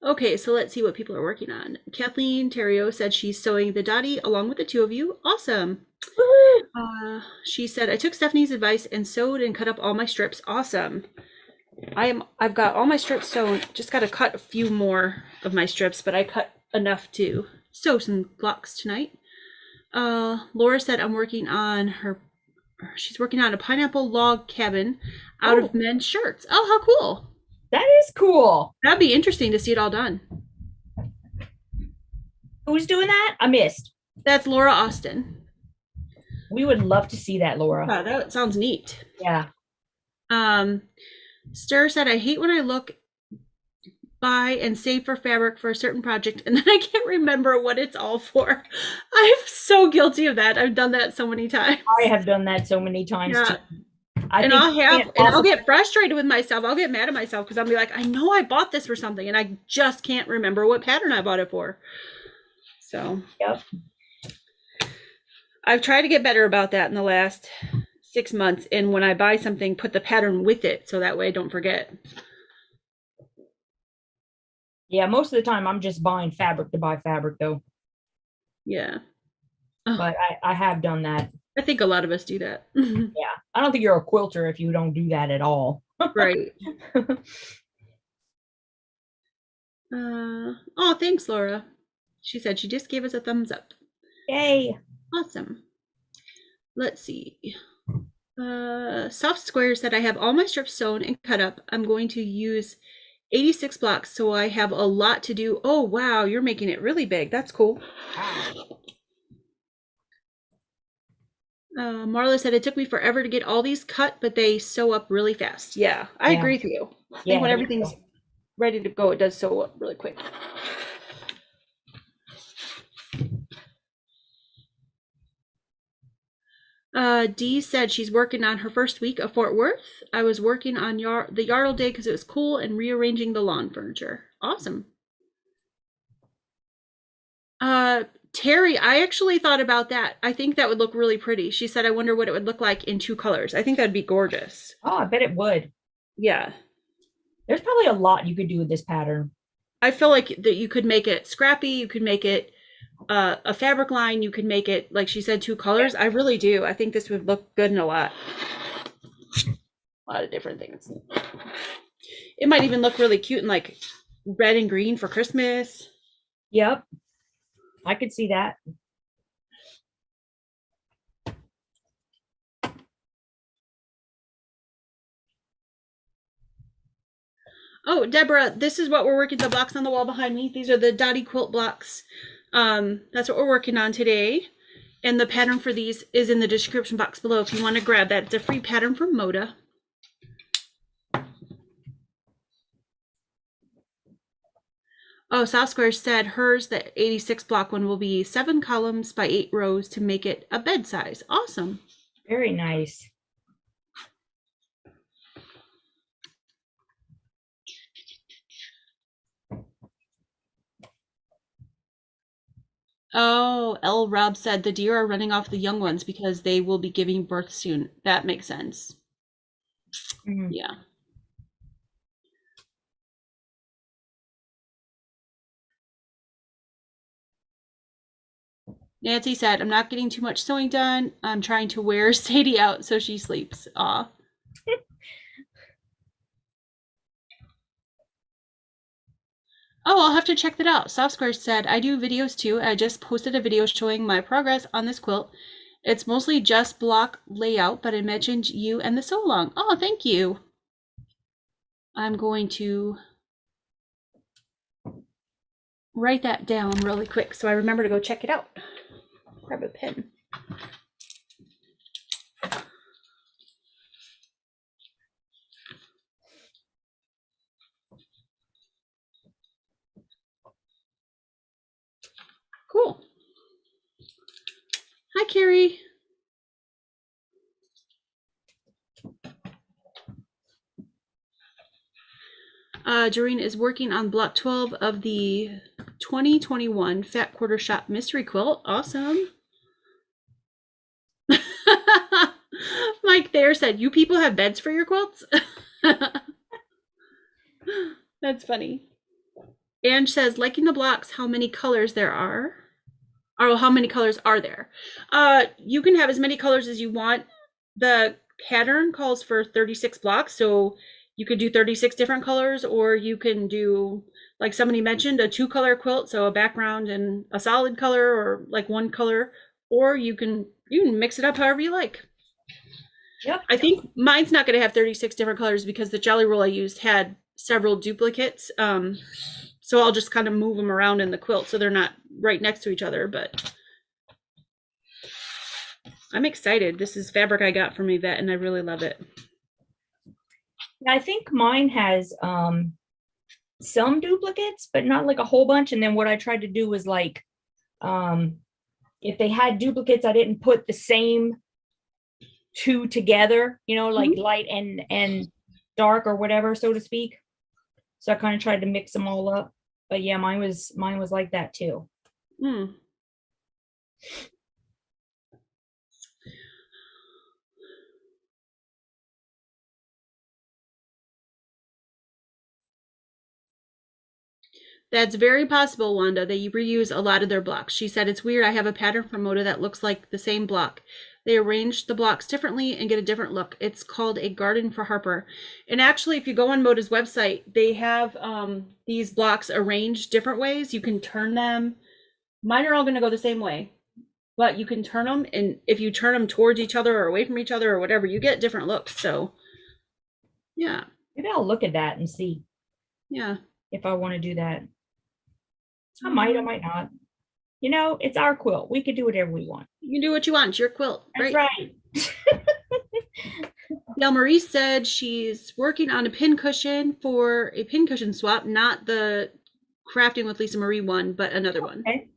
Okay, so let's see what people are working on. Kathleen Terrio said she's sewing the Dottie along with the two of you. Awesome. She said, I took Stephanie's advice and sewed and cut up all my strips. Awesome. I've got all my strips sewn. Just got to cut a few more of my strips, but I cut enough to sew some blocks tonight. Laura said she's working on a pineapple log cabin out of men's shirts. Oh, how cool. That is cool. That'd be interesting to see it all done. Who's doing that? I missed. That's Laura Austin. We would love to see that, Laura. Wow, that sounds neat. Yeah. Stir said, I hate when I look, buy, and save for fabric for a certain project, and then I can't remember what it's all for. I'm so guilty of that. I've done that so many times. I have done that so many times too. I'll get frustrated with myself. I'll get mad at myself because I'll be like, I know I bought this for something, and I just can't remember what pattern I bought it for. So, yep. I've tried to get better about that in the last 6 months. And when I buy something, put the pattern with it so that way I don't forget. Yeah, most of the time I'm just buying fabric to buy fabric, though. Yeah. But I have done that. I think a lot of us do that. Yeah. I don't think you're a quilter if you don't do that at all. Right. Oh, thanks, Laura. She said she just gave us a thumbs up. Yay. Awesome. Let's see. Soft Square said, I have all my strips sewn and cut up. I'm going to use 86 blocks, so I have a lot to do. Oh, wow. You're making it really big. That's cool. Marla said, it took me forever to get all these cut, but they sew up really fast. Yeah, I agree with you. I think when everything's ready to go, it does sew up really quick. Dee said she's working on her first week of Fort Worth. I was working on the yard all day because it was cool and rearranging the lawn furniture. Awesome. Terry, I actually thought about that. I think that would look really pretty. She said, I wonder what it would look like in 2 colors. I think that'd be gorgeous. Oh, I bet it would. Yeah. There's probably a lot you could do with this pattern. I feel like that you could make it scrappy. You could make it a fabric line. You could make it, like she said, 2 colors. I really do. I think this would look good in a lot of different things. It might even look really cute in like red and green for Christmas. Yep. I could see that. Oh, Deborah, this is what we're working, the blocks on the wall behind me. These are the Dottie Quilt blocks. That's what we're working on today. And the pattern for these is in the description box below if you want to grab that. It's a free pattern from Moda. Oh, South Square said hers, the 86 block one, will be 7 columns by 8 rows to make it a bed size. Awesome. Very nice. Oh, L. Rob said the deer are running off the young ones because they will be giving birth soon. That makes sense. Mm-hmm. Yeah. Nancy said, I'm not getting too much sewing done. I'm trying to wear Sadie out so she sleeps. Aw. Oh, I'll have to check that out. Soft Square said, I do videos too. I just posted a video showing my progress on this quilt. It's mostly just block layout, but I mentioned you and the sew along. Oh, thank you. I'm going to write that down really quick so I remember to go check it out. Grab a pen. Cool. Hi, Carrie. Doreen is working on block 12 of the 2021 Fat Quarter Shop Mystery Quilt. Awesome. Mike there said, you people have beds for your quilts? That's funny. Ange says, liking the blocks, how many colors there are? Or how many colors are there? You can have as many colors as you want. The pattern calls for 36 blocks, so you could do 36 different colors, or you can do, like somebody mentioned, a 2-color quilt, so a background and a solid color, or like 1 color, or you can mix it up however you like. Yep. I think mine's not going to have 36 different colors because the jelly roll I used had several duplicates. So I'll just kind of move them around in the quilt so they're not right next to each other, but I'm excited. This is fabric I got from Yvette and I really love it. I think mine has some duplicates, but not like a whole bunch. And then what I tried to do was like, if they had duplicates, I didn't put the same 2 together, you know, like light and dark or whatever, so to speak. So I kind of tried to mix them all up. But yeah, mine was like that too. That's very possible, Wanda, that you reuse a lot of their blocks. She said, it's weird. I have a pattern from Moda that looks like the same block. They arrange the blocks differently and get a different look. It's called a garden for Harper. And actually, if you go on Moda's website, they have these blocks arranged different ways. You can turn them. Mine are all going to go the same way, but you can turn them. And if you turn them towards each other or away from each other or whatever, you get different looks. So, yeah. Maybe I'll look at that and see. Yeah. If I want to do that. I might not. You know, it's our quilt. We can do whatever we want. You can do what you want. It's your quilt. That's right. Gail Marie said she's working on a pincushion for a pincushion swap, not the Crafting with Lisa Marie one, but another one. Okay.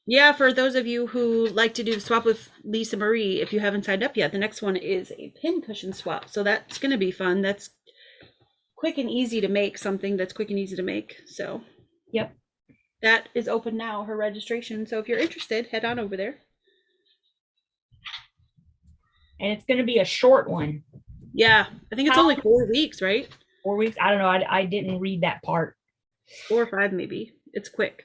Yeah, for those of you who like to do the swap with Lisa Marie, if you haven't signed up yet, the next one is a pincushion swap. So that's going to be fun. That's quick and easy to make, something that's quick and easy to make. So yep, that is open now, her registration. So if you're interested, head on over there. And it's going to be a short one. Yeah, I think it's only 4 weeks, right? 4 weeks. I don't know. I didn't read that part. 4 or 5 maybe. It's quick.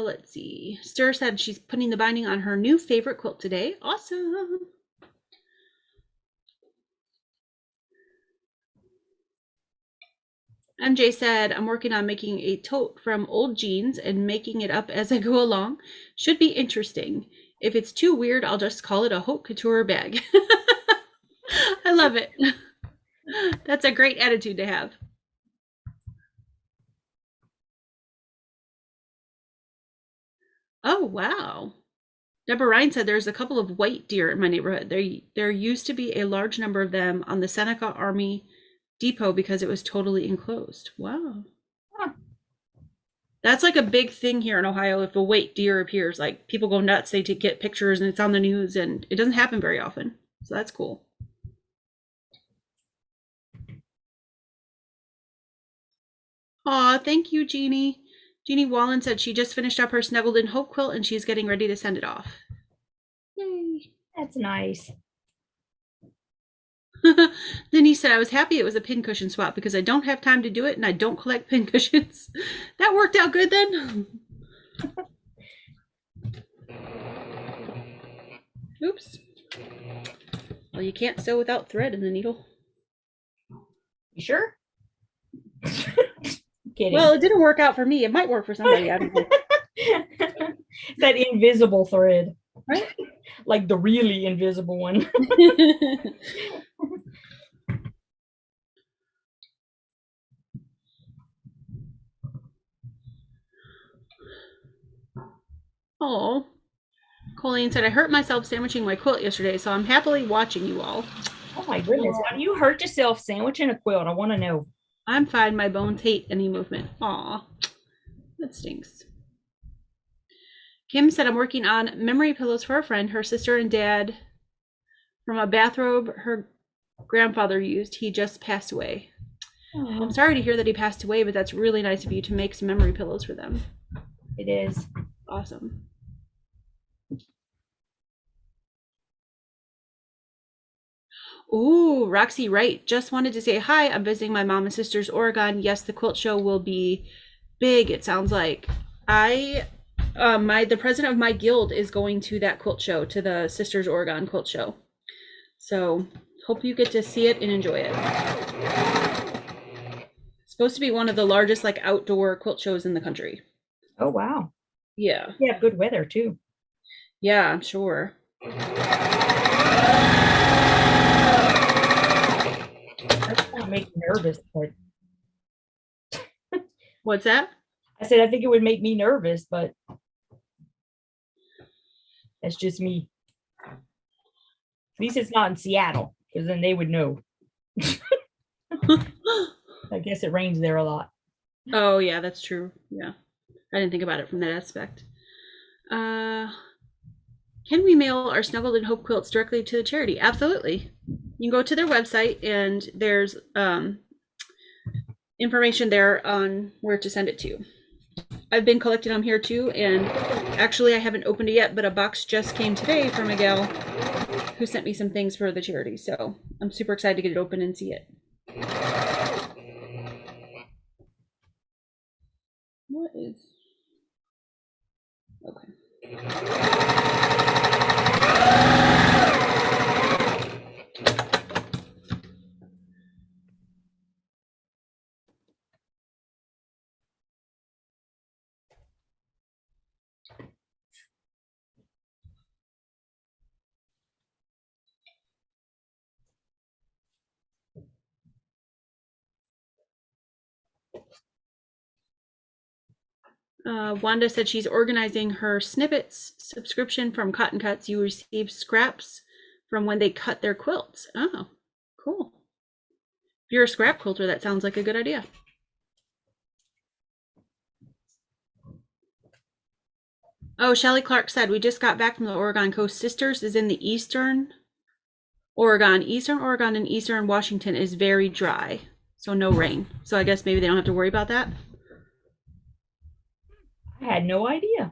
Let's see. Stir said she's putting the binding on her new favorite quilt today. Awesome. MJ said, I'm working on making a tote from old jeans and making it up as I go along. Should be interesting. If it's too weird, I'll just call it a haute couture bag. I love it. That's a great attitude to have. Oh, wow. Deborah Ryan said there's a couple of white deer in my neighborhood. There used to be a large number of them on the Seneca Army Depot because it was totally enclosed. Wow. Huh. That's like a big thing here in Ohio. If a white deer appears, like people go nuts, they get pictures and it's on the news, and it doesn't happen very often. So that's cool. Aw, thank you, Jeannie. Jeannie Wallen said she just finished up her Snuggled in Hope quilt and she's getting ready to send it off. Yay. That's nice. Then he said, I was happy it was a pincushion swap because I don't have time to do it and I don't collect pincushions. That worked out good then. Oops. Well, you can't sew without thread in the needle. You sure? Kidding. Well, it didn't work out for me. It might work for somebody. I don't know. It's that invisible thread. Right? Like the really invisible one. Oh. Colleen said, I hurt myself sandwiching my quilt yesterday, so I'm happily watching you all. Oh my goodness. How do you hurt yourself sandwiching a quilt? I want to know. I'm fine. My bones hate any movement. Aw. That stinks. Kim said, I'm working on memory pillows for a friend, her sister and dad, from a bathrobe her grandfather used. He just passed away. I'm sorry to hear that he passed away, but that's really nice of you to make some memory pillows for them. It is. Awesome. Ooh, Roxy Wright just wanted to say hi. I'm visiting my mom and sister's Oregon. Yes, the quilt show will be big, it sounds like. The president of my guild is going to that quilt show, to the Sisters Oregon quilt show. So hope you get to see it and enjoy it. It's supposed to be one of the largest like outdoor quilt shows in the country. Oh wow. Yeah. Yeah, good weather too. Yeah, I'm sure. That's not make me nervous, but What's that? I said I think it would make me nervous, but that's just me. At least it's not in Seattle, because then they would know. I guess it rains there a lot. Oh yeah, that's true. Yeah. I didn't think about it from that aspect. Can we mail our Snuggled in Hope quilts directly to the charity? Absolutely. You can go to their website and there's information there on where to send it to. I've been collecting them here too, and actually I haven't opened it yet, but a box just came today from a gal who sent me some things for the charity, so I'm super excited to get it open and see it. What is... Okay. Wanda said she's organizing her snippets subscription from Cotton Cuts. You receive scraps from when they cut their quilts. Oh, cool. If you're a scrap quilter, that sounds like a good idea. Oh, Shelly Clark said, we just got back from the Oregon coast. Sisters is in the eastern Oregon. Eastern Oregon and eastern Washington is very dry, so no rain. So I guess maybe they don't have to worry about that. I had no idea.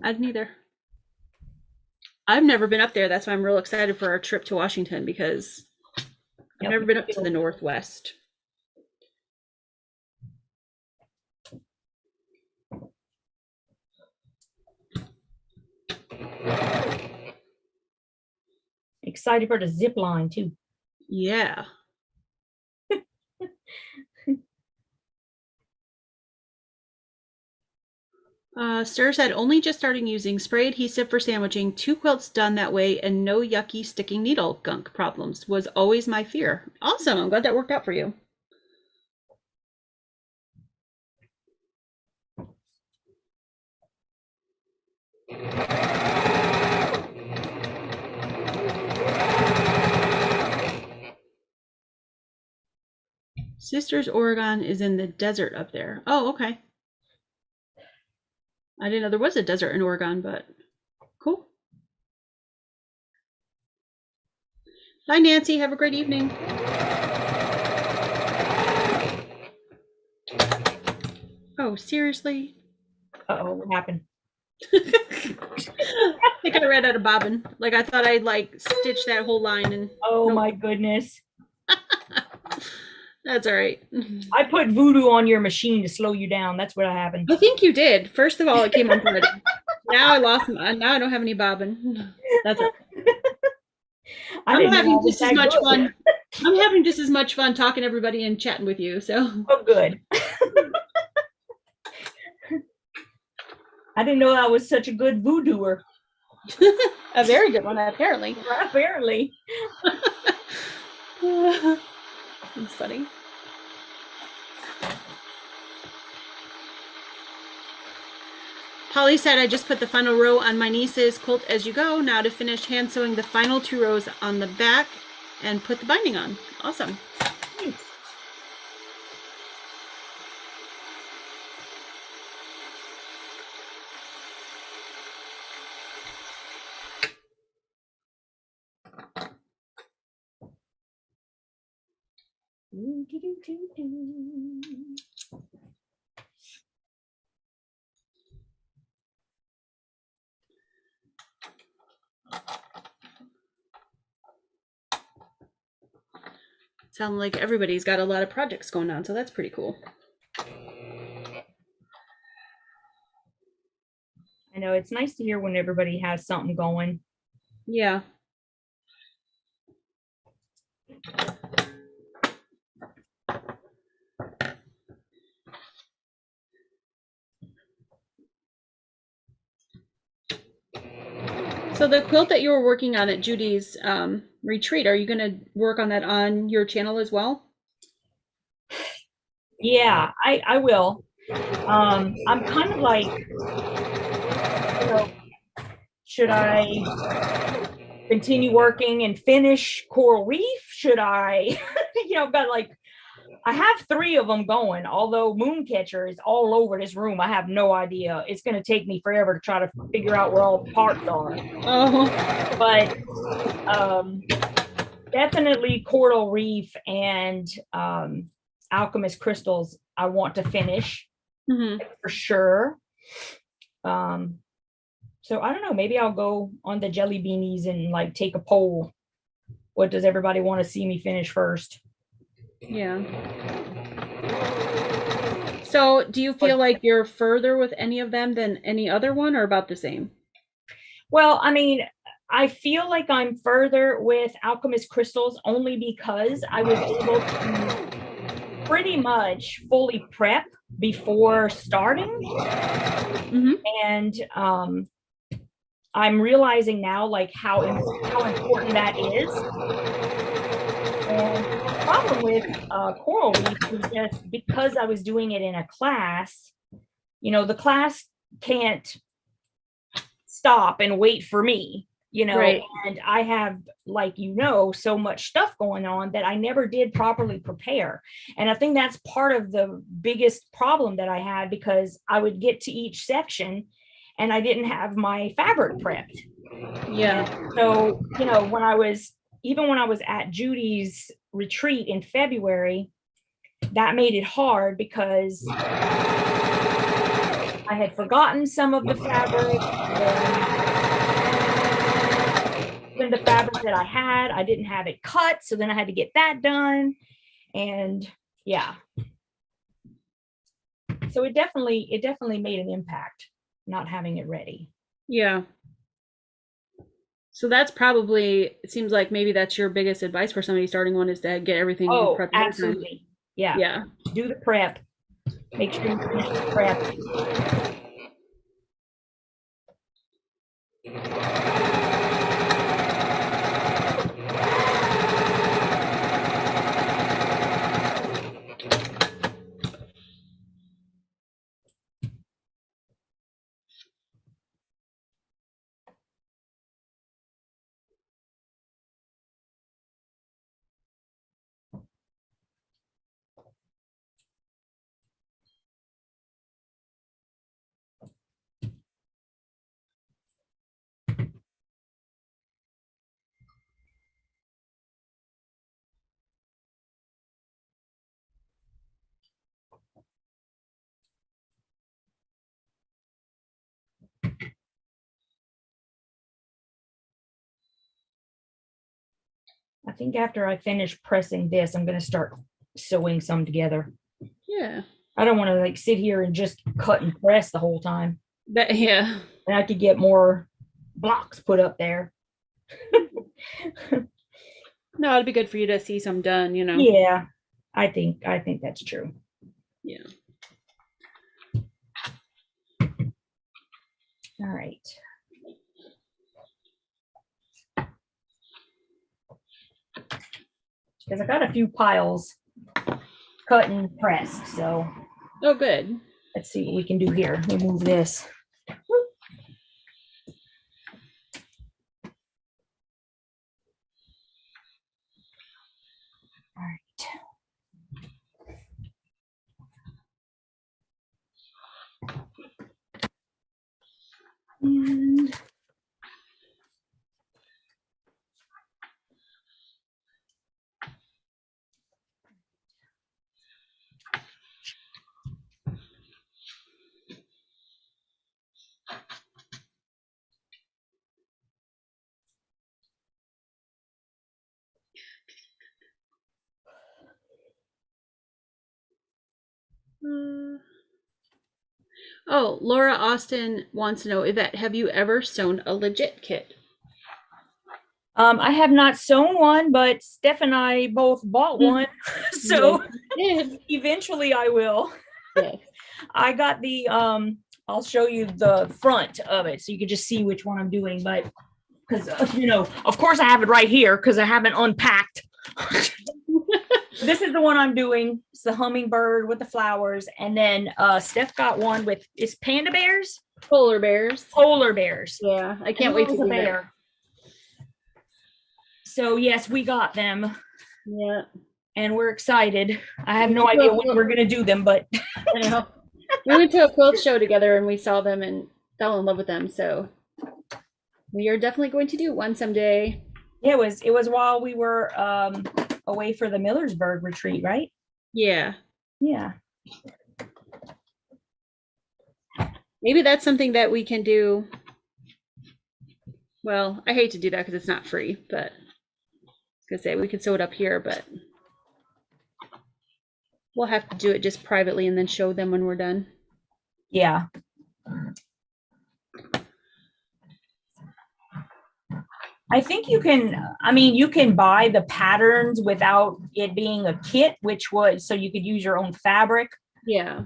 I didn't either. I've never been up there. That's why I'm real excited for our trip to Washington, because I've never been up to the Northwest. Excited for the zip line too. Yeah. Stir said, only just starting using spray adhesive for sandwiching, 2 quilts done that way, and no yucky sticking needle gunk problems. Was always my fear. Awesome. I'm glad that worked out for you. Sisters Oregon is in the desert up there. Oh, okay. I didn't know there was a desert in Oregon, but cool. Bye, Nancy. Have a great evening. Oh, seriously? Uh-oh, what happened? I think I ran out of bobbin. Like I thought I'd like stitch that whole line and oh nope. My goodness. That's all right. I put voodoo on your machine to slow you down. That's what happened. I think you did. First of all, it came unthreaded. Now I lost my, now I don't have any bobbin. That's it. I'm having just as much fun. I'm having just as much fun talking to everybody and chatting with you. So oh good. I didn't know I was such a good voodooer. A very good one, apparently. Apparently. It's funny. Polly said, I just put the final row on my niece's quilt as you go. Now to finish hand sewing the final 2 rows on the back and put the binding on. Awesome. Thanks. Sound like everybody's got a lot of projects going on, so that's pretty cool. I know it's nice to hear when everybody has something going. Yeah. So the quilt that you were working on at Judy's retreat, are you going to work on that on your channel as well? Yeah, I will. I'm kind of like, you know, should I continue working and finish Coral Reef? Should I, you know, but like, I have 3 of them going, although Mooncatcher is all over this room. I have no idea. It's going to take me forever to try to figure out where all the parts are. Oh. But definitely Coral Reef and Alchemist Crystals I want to finish for sure. So I don't know, maybe I'll go on the Jelly Beanies and like take a poll. What does everybody want to see me finish first? Yeah. So do you feel like you're further with any of them than any other one, or about the same? Well, I mean, I feel like I'm further with Alchemist Crystals only because I was able to pretty much fully prep before starting. And I'm realizing now like how important that is. And the problem with Coral Reef is just because I was doing it in a class, you know, the class can't stop and wait for me, you know, right. And I have, like, you know, so much stuff going on that I never did properly prepare. And I think that's part of the biggest problem that I had, because I would get to each section and I didn't have my fabric prepped. Yeah. And so, you know, when I was at Judy's retreat in February, that made it hard because I had forgotten some of the fabric. Even the fabric that I had, I didn't have it cut. So then I had to get that done. And yeah. So it definitely made an impact not having it ready. Yeah. So that's probably, it seems like maybe that's your biggest advice for somebody starting one, is to get everything prepped. Absolutely. Yeah. Yeah. Do the prep. Make sure you finish the prep. I think after I finish pressing this, I'm going to start sewing some together. Yeah. I don't want to like sit here and just cut and press the whole time. Yeah. And I could get more blocks put up there. No, it'd be good for you to see some done, you know. Yeah, I think that's true. Yeah. All right. Because I got a few piles cut and pressed, so. Oh, good. Let's see what we can do here. Let me move this. All right. And oh, Laura Austin wants to know, Yvette, have you ever sewn a legit kit? I have not sewn one, but Steph and I both bought one. So yes, eventually I will. Yes. I got the, I'll show you the front of it so you can just see which one I'm doing. But because, you know, of course I have it right here because I haven't unpacked. This is the one I'm doing. It's the hummingbird with the flowers. And then Steph got one with, is panda bears? Polar bears. Polar bears. Yeah, I can't wait to do that. So yes, we got them. Yeah. And we're excited. I have no idea when we're gonna do them, but I know. We went to a quilt show together and we saw them and fell in love with them. So we are definitely going to do one someday. Yeah, it was while we were away for the Millersburg retreat, right? Yeah. Yeah. Maybe that's something that we can do. Well, I hate to do that because it's not free, but I was gonna say we could sew it up here, but we'll have to do it just privately and then show them when we're done. Yeah. I think you can, I mean, you can buy the patterns without it being a kit, which was, so you could use your own fabric. Yeah.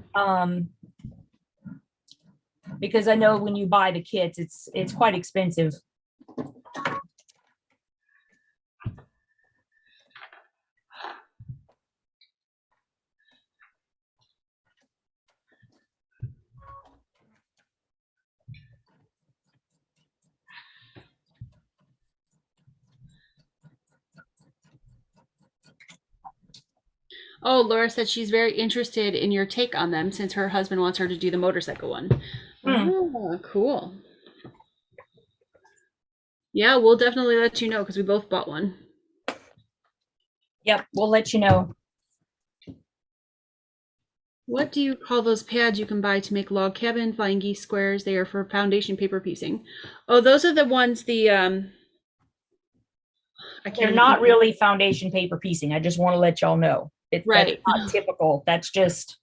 Because I know when you buy the kits, it's quite expensive. Oh, Laura said she's very interested in your take on them since her husband wants her to do the motorcycle one. Oh, cool. Yeah, we'll definitely let you know because we both bought one. Yep, we'll let you know. What do you call those pads you can buy to make log cabin, flying geese squares? They are for foundation paper piecing. Oh, those are the ones They're not really foundation paper piecing. I just want to let y'all know. Right. That's not typical. That's just.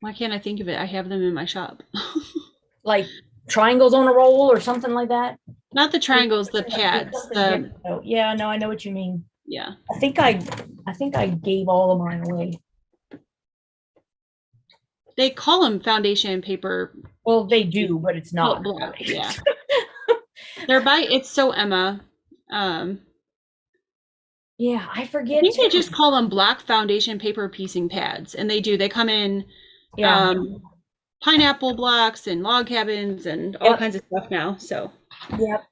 Why can't I think of it? I have them in my shop. Like triangles on a roll or something like that. Not the triangles, the pads. Yeah, no, I know what you mean. Yeah. I think I gave all of mine away. They call them foundation paper. Well, they do, but it's not. Yeah. They're by It's So Emma. Yeah, I forget. I think they just call them black foundation paper piecing pads, and they do. They come in pineapple blocks and log cabins and all kinds of stuff now. So. Yep.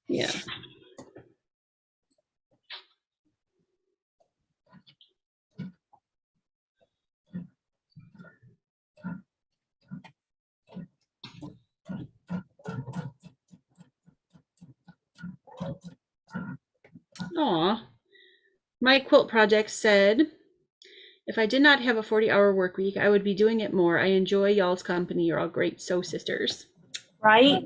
Yeah. Aw. My quilt project said, if I did not have a 40-hour work week, I would be doing it more. I enjoy y'all's company. You're all great sew sisters. Right?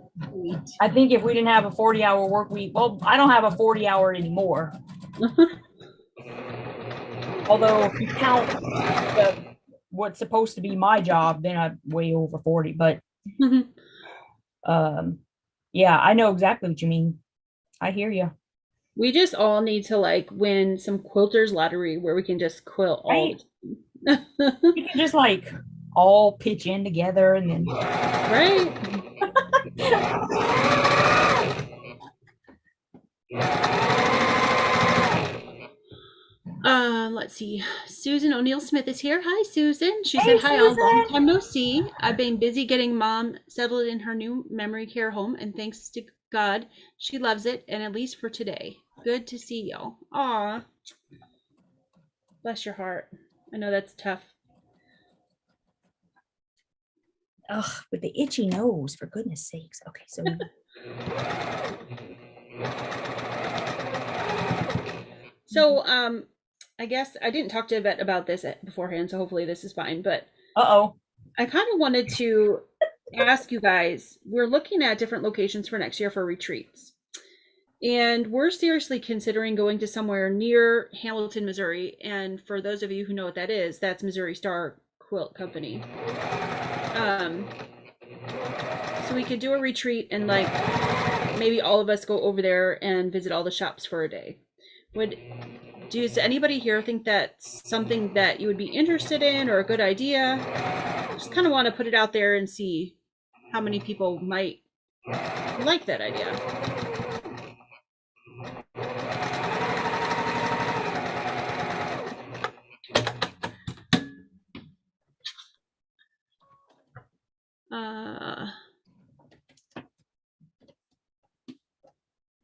I think if we didn't have a 40-hour work week, well, I don't have a 40-hour anymore. Although if you count what's supposed to be my job, then I'm way over 40. But yeah, I know exactly what you mean. I hear you. We just all need to like win some quilters lottery where we can just quilt all the time. We can just like all pitch in together and then right. Let's see. Susan O'Neill Smith is here. Hi, Susan. She said, hi, all. Long time no see. I've been busy getting mom settled in her new memory care home, and thanks to God, she loves it, and at least for today. Good to see y'all. Aw. Bless your heart. I know that's tough. Ugh, with the itchy nose, for goodness sakes. Okay, so so I guess I didn't talk to Yvette about this beforehand, so hopefully this is fine, but I kind of wanted to ask you guys, we're looking at different locations for next year for retreats, and we're seriously considering going to somewhere near Hamilton, Missouri. And for those of you who know what that is, that's Missouri Star Quilt Company. So we could do a retreat and like maybe all of us go over there and visit all the shops for a day. Does anybody here think that's something that you would be interested in or a good idea? Just kind of want to put it out there and see how many people might like that idea.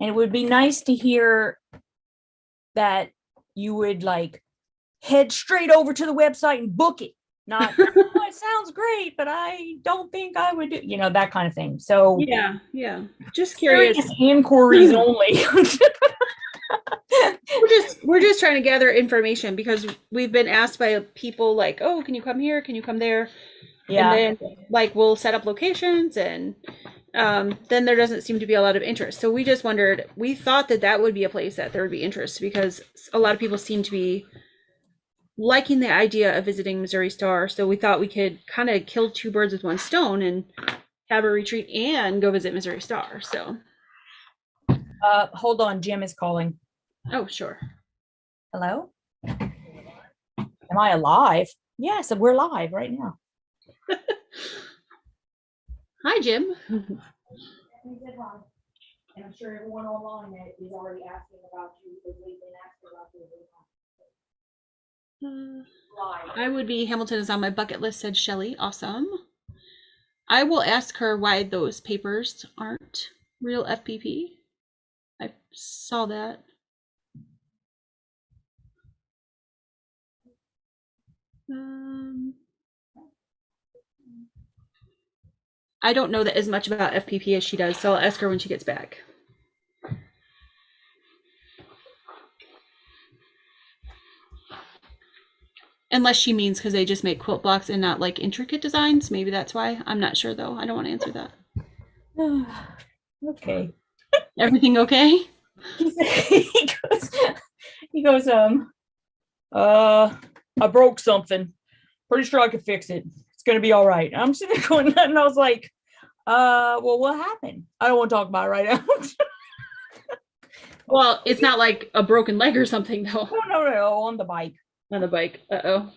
And it would be nice to hear that you would like head straight over to the website and book it. Not, oh, it sounds great, but I don't think I would do, that kind of thing. So yeah. Just curious. Inquiries only. We're just trying to gather information because we've been asked by people like, oh, can you come here? Can you come there? Yeah. And then like we'll set up locations and then there doesn't seem to be a lot of interest. So we just wondered, we thought that would be a place that there would be interest because a lot of people seem to be liking the idea of visiting Missouri Star. So we thought we could kind of kill two birds with one stone and have a retreat and go visit Missouri Star. So hold on, Jim is calling. Oh, sure. Hello? Am I alive? Yes, we're live right now. Hi, Jim. And I'm sure everyone online is already asking about you because they've been asking about you. I would be Hamilton is on my bucket list, said Shelly. Awesome. I will ask her why those papers aren't real FPP. I saw that. I don't know that as much about FPP as she does, so I'll ask her when she gets back. Unless she means because they just make quilt blocks and not like intricate designs. Maybe that's why. I'm not sure though. I don't want to answer that. Okay. Everything okay? He goes, I broke something. Pretty sure I could fix it. It's gonna be all right. I'm sitting there going, and I was like, well, what happened? I don't want to talk about it right now. Well, it's not like a broken leg or something though. No, on the bike. On the bike. Uh-oh.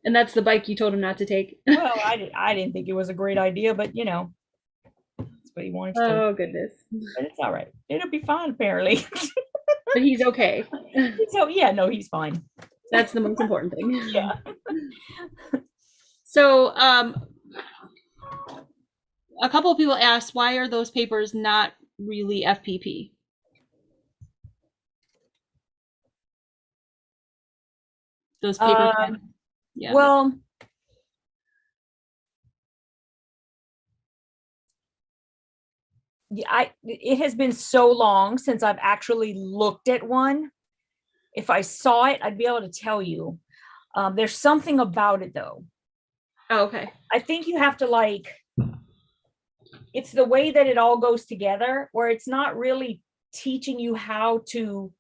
And that's the bike you told him not to take. Well, I didn't think it was a great idea, but that's what he wanted to do. Oh goodness. But it's all right. It'll be fine apparently. But he's okay. So no, he's fine. That's the most important thing. Yeah. So a couple of people asked, why are those papers not really FPP? Those papers. Yeah. Well, it has been so long since I've actually looked at one. If I saw it, I'd be able to tell you. There's something about it though. Oh, okay. I think you have to like it's the way that it all goes together, where it's not really teaching you how to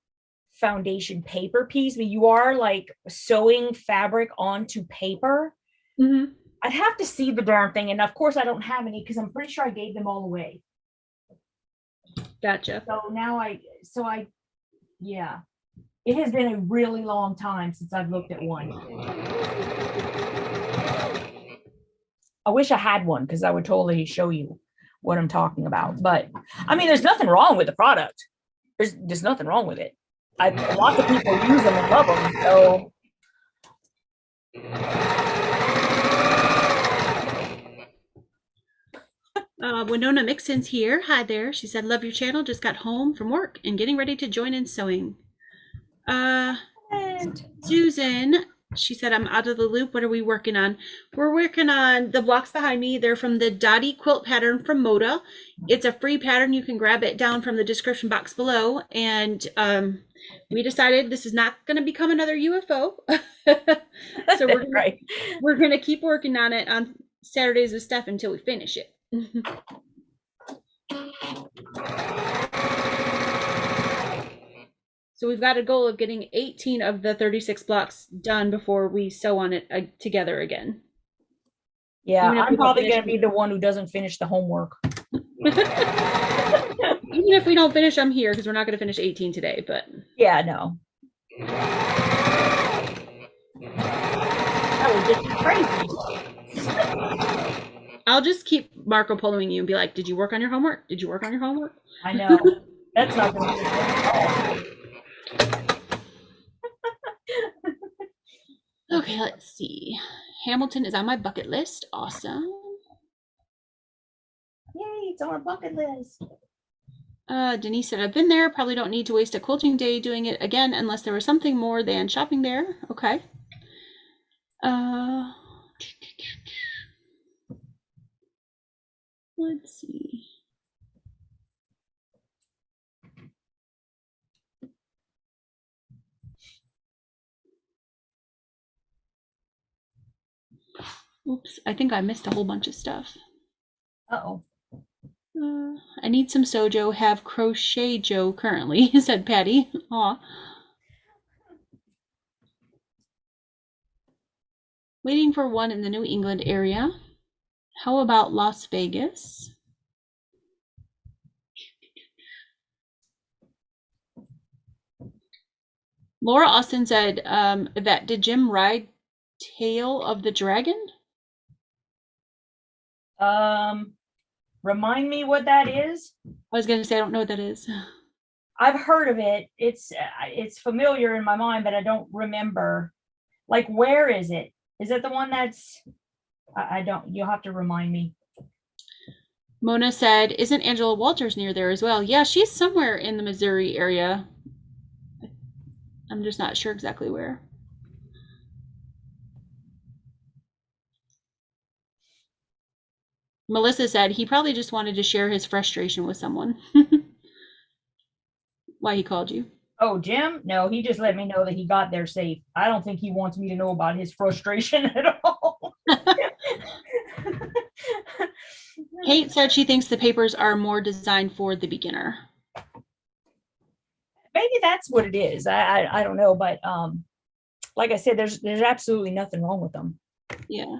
foundation paper piece, but you are like sewing fabric onto paper. Mm-hmm. I'd have to see the darn thing, and of course I don't have any because I'm pretty sure I gave them all away. Gotcha. So now yeah, it has been a really long time since I've looked at one. I wish I had one because I would totally show you what I'm talking about. But I mean, there's nothing wrong with the product. There's nothing wrong with it. Lots of people use them and love them. So Winona Mixon's here. Hi there. She said, love your channel. Just got home from work and getting ready to join in sewing. Susan, she said, I'm out of the loop. What are we working on? We're working on the blocks behind me. They're from the Dottie Quilt pattern from Moda. It's a free pattern. You can grab it down from the description box below. And we decided this is not going to become another UFO. So we're going to keep working on it on Saturdays with Steph until we finish it. So we've got a goal of getting 18 of the 36 blocks done before we sew on it together again. Yeah, I'm probably going to be the one who doesn't finish the homework. Even if we don't finish, I'm here because we're not going to finish 18 today, but. Yeah, no. That would just be crazy. I'll just keep Marco Poloing you and be like, did you work on your homework? Did you work on your homework? I know. That's not going to be good. Okay, let's see. Hamilton is on my bucket list. Awesome. Yay, it's on our bucket list. Denise said, I've been there. Probably don't need to waste a quilting day doing it again unless there was something more than shopping there. Okay. Let's see. Oops, I think I missed a whole bunch of stuff. Uh-oh. I need some Sojo, have Crochet Joe currently, said Patty. Aw. Waiting for one in the New England area. How about Las Vegas? Laura Austin said, Yvette, did Jim ride Tail of the Dragon? Remind me what that is. I was going to say, I don't know what that is. I've heard of it. It's familiar in my mind, but I don't remember. Like, where is it? Is it the one that's, I don't, you'll have to remind me. Mona said, isn't Angela Walters near there as well? Yeah, she's somewhere in the Missouri area. I'm just not sure exactly where. Melissa said he probably just wanted to share his frustration with someone. Why he called you? Oh, Jim? No, he just let me know that he got there safe. I don't think he wants me to know about his frustration at all. Kate said she thinks the papers are more designed for the beginner. Maybe that's what it is. I don't know, but like I said, there's absolutely nothing wrong with them. Yeah.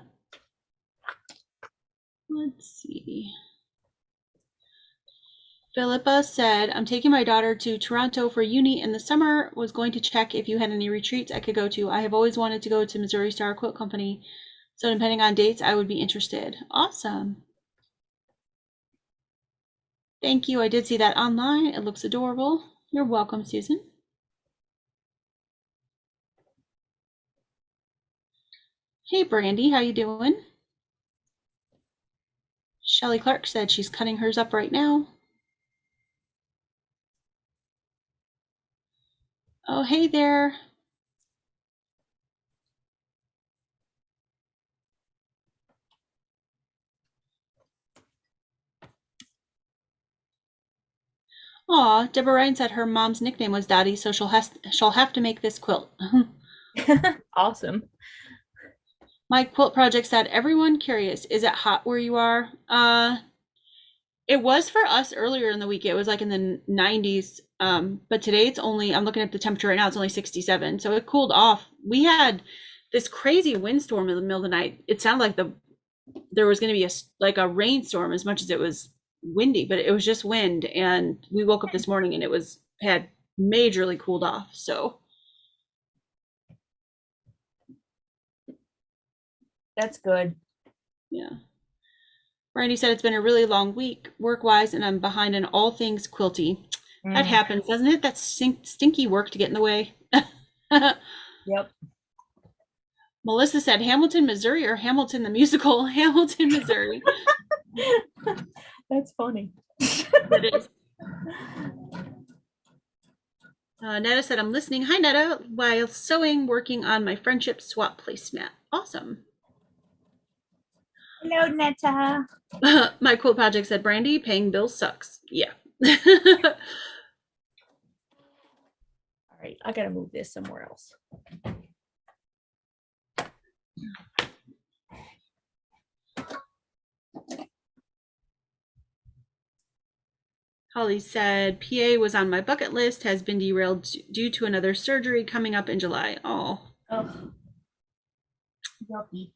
Let's see. Philippa said, I'm taking my daughter to Toronto for uni in the summer. Was going to check if you had any retreats I could go to. I have always wanted to go to Missouri Star Quilt Company. So depending on dates, I would be interested. Awesome. Thank you. I did see that online. It looks adorable. You're welcome, Susan. Hey, Brandy, how you doing? Shelly Clark said she's cutting hers up right now. Oh, hey there. Aw, Deborah Ryan said her mom's nickname was Dottie, so she'll have to make this quilt. Awesome. My quilt project said, everyone curious, is it hot where you are? It was for us earlier in the week. It was like in the 90s. But today it's only, I'm looking at the temperature right now, it's only 67. So it cooled off. We had this crazy windstorm in the middle of the night. It sounded like there was going to be a rainstorm as much as it was windy, but it was just wind. And we woke up this morning and it had majorly cooled off. So that's good. Yeah. Brandy said it's been a really long week work-wise, and I'm behind in all things quilty. That happens, doesn't it? That's stinky work to get in the way. Yep. Melissa said Hamilton, Missouri, or Hamilton the musical? Hamilton, Missouri. That's funny. It is. Netta said, I'm listening. Hi, Netta. While sewing, working on my friendship swap placemat. Awesome. Hello, Netta. My quilt project said, Brandy, paying bills sucks. Yeah. All right, I gotta move this somewhere else. Holly said, PA was on my bucket list, has been derailed due to another surgery coming up in July. Oh. Yucky.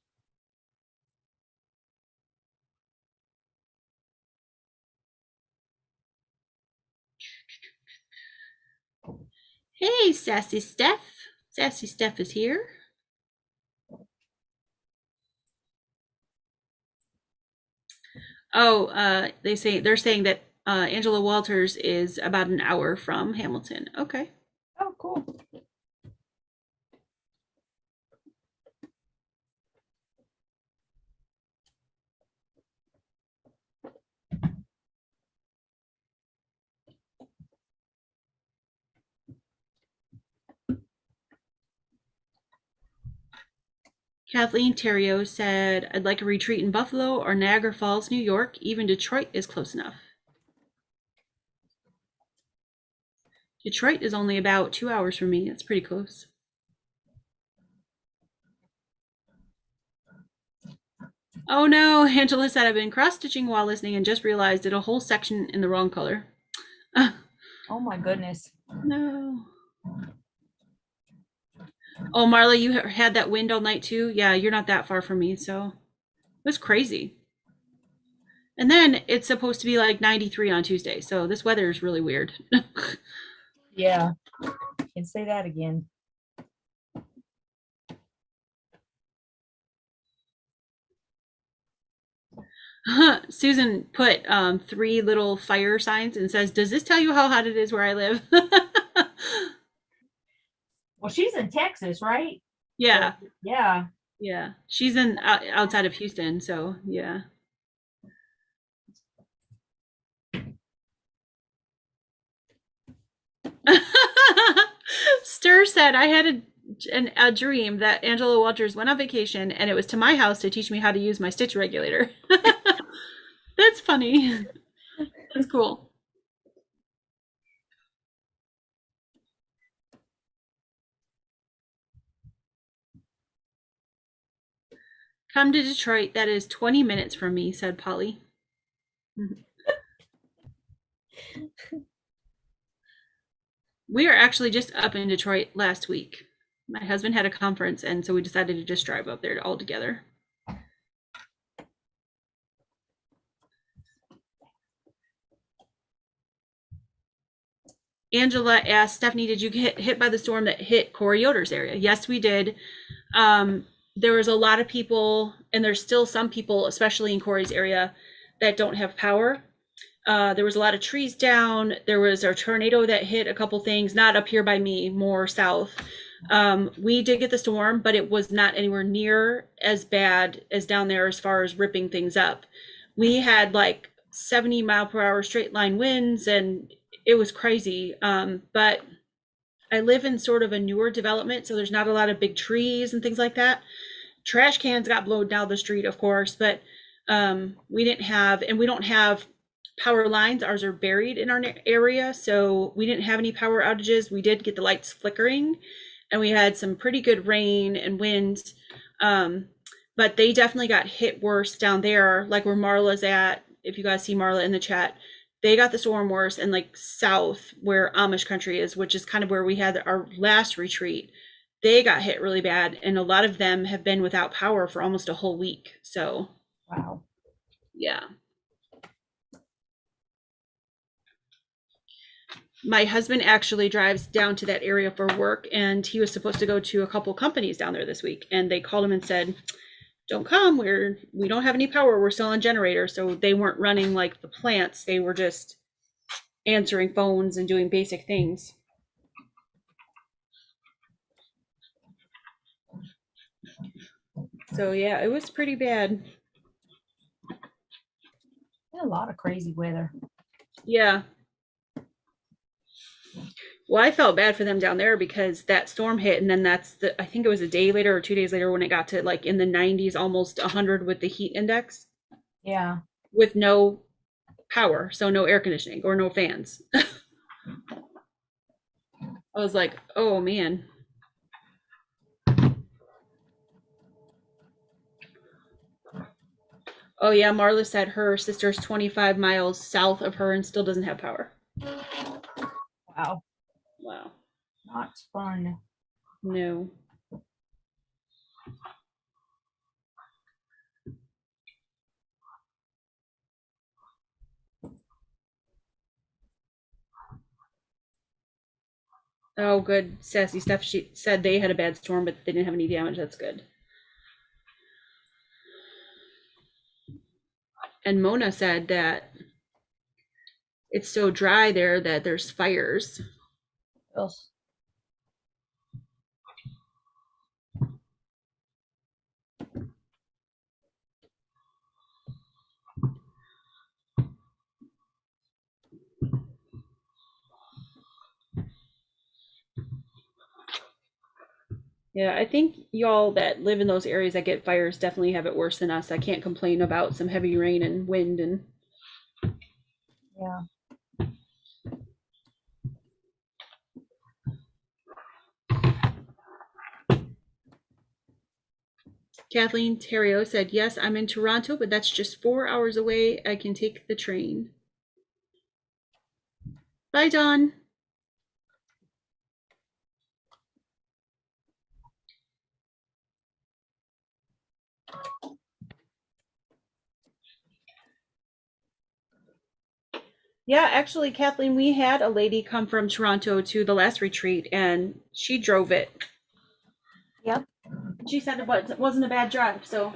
Hey, Sassy Steph. Sassy Steph is here. Oh, they're saying that Angela Walters is about an hour from Hamilton. Okay. Oh, cool. Kathleen Terrio said, I'd like a retreat in Buffalo or Niagara Falls, New York. Even Detroit is close enough. Detroit is only about 2 hours from me. That's pretty close. Oh no, Angela said, I've been cross-stitching while listening and just realized did a whole section in the wrong color. Oh my goodness. No. Oh, Marla, you had that wind all night too? Yeah, you're not that far from me, so it was crazy. And then it's supposed to be like 93 on Tuesday, so this weather is really weird. Yeah, can say that again. Susan put 3 little fire signs and says, does this tell you how hot it is where I live? Well, she's in Texas, right? Yeah. So, yeah. Yeah. She's outside of Houston, so yeah. Stir said, I had a dream that Angela Walters went on vacation and it was to my house to teach me how to use my stitch regulator. That's funny. That's cool. Come to Detroit. That is 20 minutes from me, said Polly. We are actually just up in Detroit last week. My husband had a conference, and so we decided to just drive up there all together. Angela asked, Stephanie, did you get hit by the storm that hit Corey Yoder's area? Yes, we did. There was a lot of people, and there's still some people, especially in Corey's area, that don't have power. There was a lot of trees down. There was a tornado that hit a couple things, not up here by me, more south. We did get the storm, but it was not anywhere near as bad as down there as far as ripping things up. We had like 70 mile per hour straight line winds, and it was crazy. But I live in sort of a newer development, so there's not a lot of big trees and things like that. Trash cans got blown down the street, of course, but we didn't have, and we don't have power lines. Ours are buried in our area, so we didn't have any power outages. We did get the lights flickering, and we had some pretty good rain and winds, but they definitely got hit worse down there, like where Marla's at. if you guys see Marla in the chat, they got the storm worse and like south where Amish country is, which is kind of where we had our last retreat. They got hit really bad, and a lot of them have been without power for almost a whole week. So, wow. Yeah. My husband actually drives down to that area for work, and he was supposed to go to a couple companies down there this week, and they called him and said, don't come, we don't have any power, we're still on generators. So they weren't running like the plants, they were just answering phones and doing basic things. So yeah, it was pretty bad. A lot of crazy weather. Yeah. Well, I felt bad for them down there because that storm hit, and then I think it was a day later or 2 days later when it got to like in the 90s, almost 100 with the heat index. Yeah. With no power, so no air conditioning or no fans. I was like, oh man. Oh yeah, Marla said her sister's 25 miles south of her and still doesn't have power. Wow. Wow. Not fun. No. Oh, good. Sassy Steph, she said they had a bad storm, but they didn't have any damage. That's good. And Mona said that it's so dry there that there's fires. Ugh. Yeah, I think y'all that live in those areas that get fires definitely have it worse than us. I can't complain about some heavy rain and wind and yeah. Kathleen Terrio said, yes, I'm in Toronto, but that's just 4 hours away. I can take the train. Bye, Dawn. Yeah, actually, Kathleen, we had a lady come from Toronto to the last retreat, and she drove it. Yep. She said it wasn't a bad drive, so.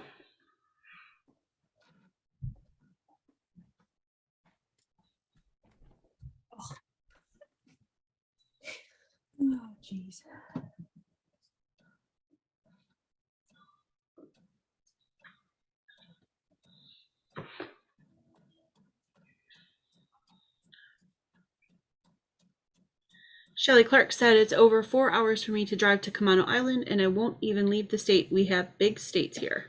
Oh, jeez. Shelley Clark said it's over 4 hours for me to drive to Camano Island, and I won't even leave the state. We have big states here.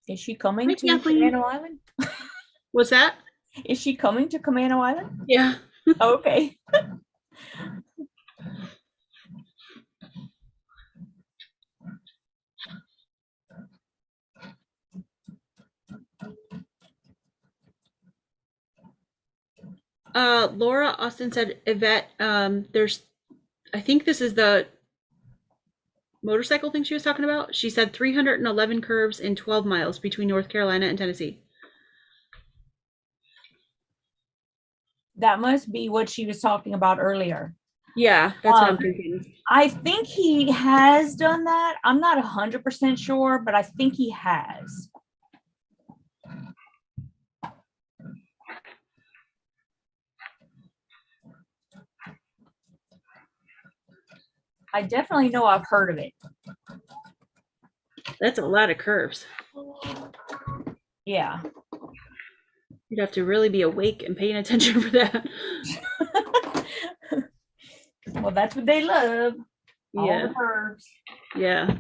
Is she coming Hi, to Kathleen. Camano Island? What's that? Is she coming to Camano Island? Yeah. Okay. Laura Austin said, Yvette, I think this is the motorcycle thing she was talking about. She said 311 curves in 12 miles between North Carolina and Tennessee. That must be what she was talking about earlier. Yeah, that's what I'm thinking. I think he has done that. I'm not 100% sure, but I think he has. I definitely know I've heard of it. That's a lot of curves. Yeah. You'd have to really be awake and paying attention for that. Well, that's what they love. Yeah. All the curves. Yeah.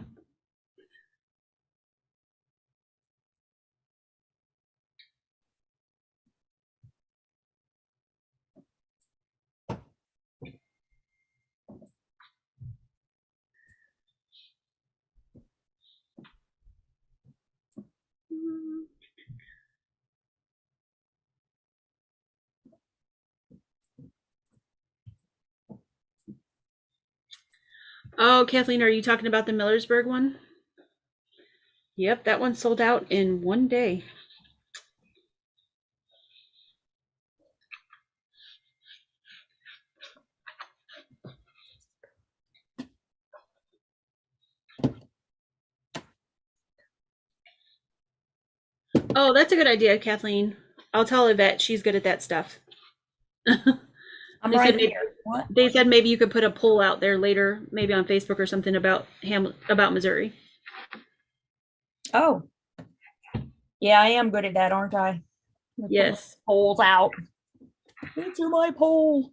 Oh, Kathleen, are you talking about the Millersburg one? Yep, that one sold out in one day. Oh, that's a good idea, Kathleen. I'll tell Yvette. She's good at that stuff. I'm right here. What? They said maybe you could put a poll out there later, maybe on Facebook or something about Missouri. Oh, yeah, I am good at that, aren't I? Yes. Polls out. Answer my poll.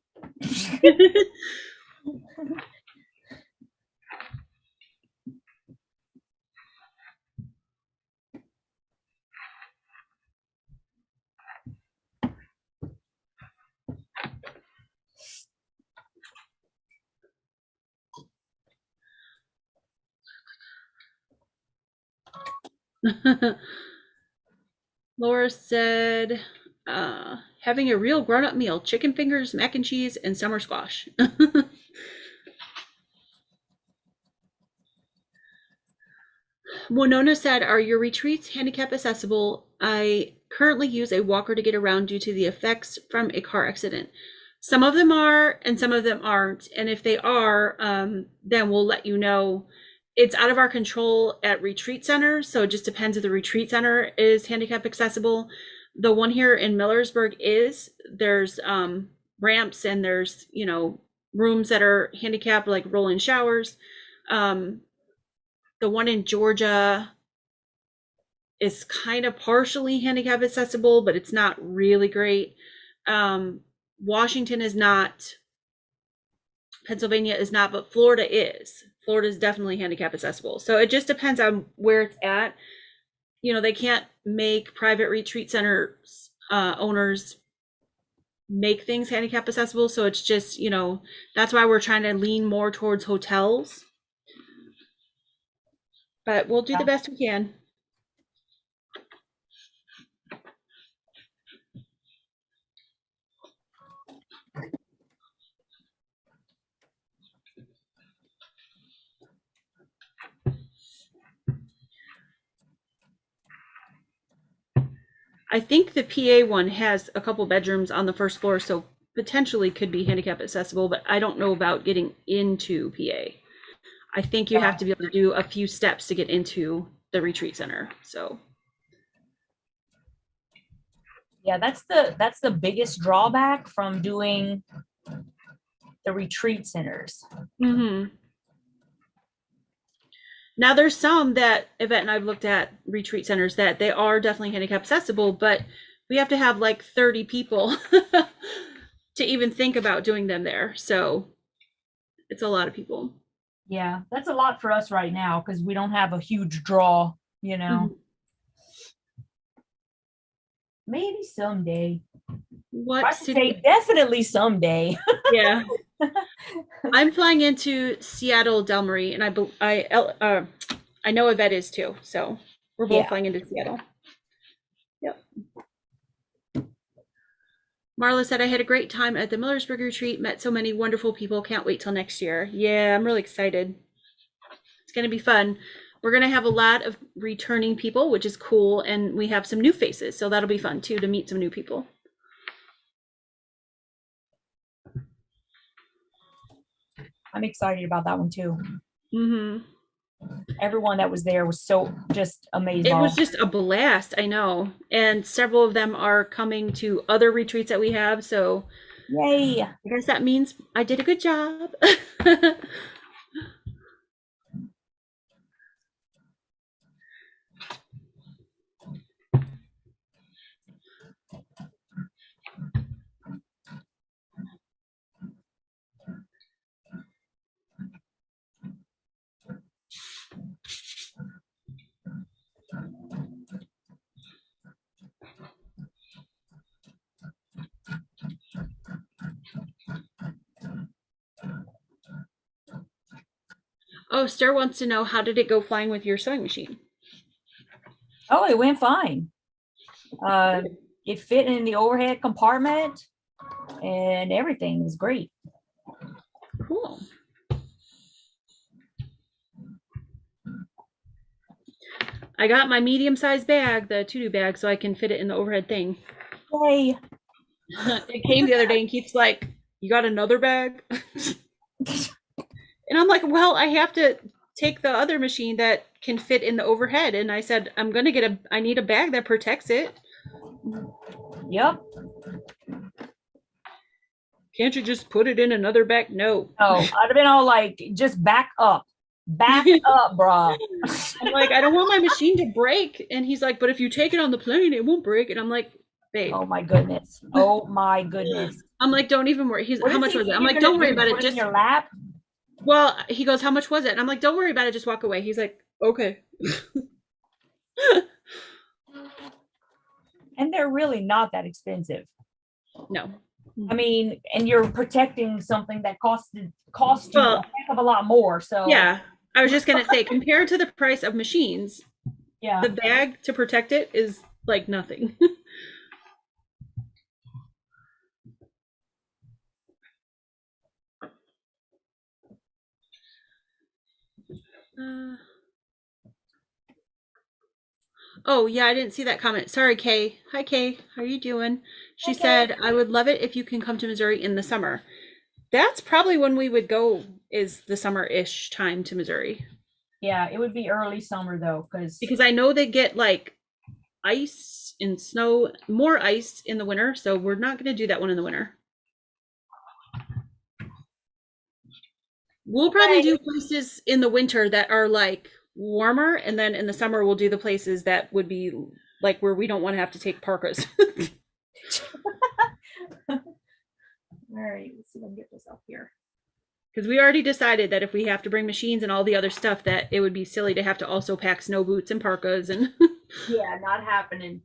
Laura said, having a real grown-up meal, chicken fingers, mac and cheese, and summer squash. Winona said, are your retreats handicap accessible? I currently use a walker to get around due to the effects from a car accident. Some of them are, and some of them aren't. And if they are, then we'll let you know. It's out of our control at retreat centers, so it just depends if the retreat center is handicap accessible. The one here in Millersburg is. There's ramps and there's, you know, rooms that are handicapped, like roll-in showers. The one in Georgia is kind of partially handicap accessible, but it's not really great. Washington is not. Pennsylvania is not, but Florida is. Florida is definitely handicap accessible. So it just depends on where it's at. You know, they can't make private retreat centers owners make things handicap accessible. So it's just, you know, that's why we're trying to lean more towards hotels. But we'll do the best we can. I think the PA one has a couple bedrooms on the first floor, so potentially could be handicap accessible, but I don't know about getting into PA. I think you have to be able to do a few steps to get into the retreat center. So yeah, that's the biggest drawback from doing the retreat centers. Mm-hmm. Now there's some that Yvette and I've looked at retreat centers that they are definitely handicap accessible, but we have to have like 30 people to even think about doing them there. So it's a lot of people. Yeah, that's a lot for us right now because we don't have a huge draw, you know. Mm-hmm. Maybe someday. What city? Definitely someday. Yeah. I'm flying into Seattle, Del Marie, and I know Yvette is too. So we're both flying into Seattle. Yep. Marla said, I had a great time at the Millersburg retreat, met so many wonderful people. Can't wait till next year. Yeah, I'm really excited. It's going to be fun. We're going to have a lot of returning people, which is cool. And we have some new faces. So that'll be fun too, to meet some new people. I'm excited about that one too. Mm-hmm. Everyone that was there was so just amazing. It was just a blast, I know. And several of them are coming to other retreats that we have. So yay. I guess that means I did a good job. Oh, Star wants to know, how did it go flying with your sewing machine? Oh, it went fine. It fit in the overhead compartment and everything was great. Cool. I got my medium-sized bag, the to-do bag, so I can fit it in the overhead thing. Yay. It came the other day and Keith's like, you got another bag? And I'm like, well, I have to take the other machine that can fit in the overhead. And I said, I need a bag that protects it. Yep. Can't you just put it in another bag? No. Oh, I'd have been all like, just back up. Back up, brah. I'm like, I don't want my machine to break. And he's like, but if you take it on the plane, it won't break. And I'm like, babe. Oh my goodness. Oh my goodness. I'm like, don't even worry. How much was it? I'm like, don't worry about it. Just in your lap. Well, he goes, how much was it? And I'm like, don't worry about it. Just walk away. He's like, okay. And they're really not that expensive. No. I mean, and you're protecting something that costs you a heck of a lot more. So yeah, I was just gonna say, compared to the price of machines, yeah, the bag to protect it is like nothing. Oh yeah, I didn't see that comment. Sorry, Kay. Hi, Kay. How are you doing? She said, I would love it if you can come to Missouri in the summer. That's probably when we would go, is the summer-ish time to Missouri. Yeah, it would be early summer though, because I know they get like ice and snow, more ice in the winter. So we're not going to do that one in the winter. We'll probably do places in the winter that are like warmer, and then in the summer we'll do the places that would be like where we don't want to have to take parkas. All right, let's see if I can get this up here. Because we already decided that if we have to bring machines and all the other stuff, that it would be silly to have to also pack snow boots and parkas and yeah, not happening.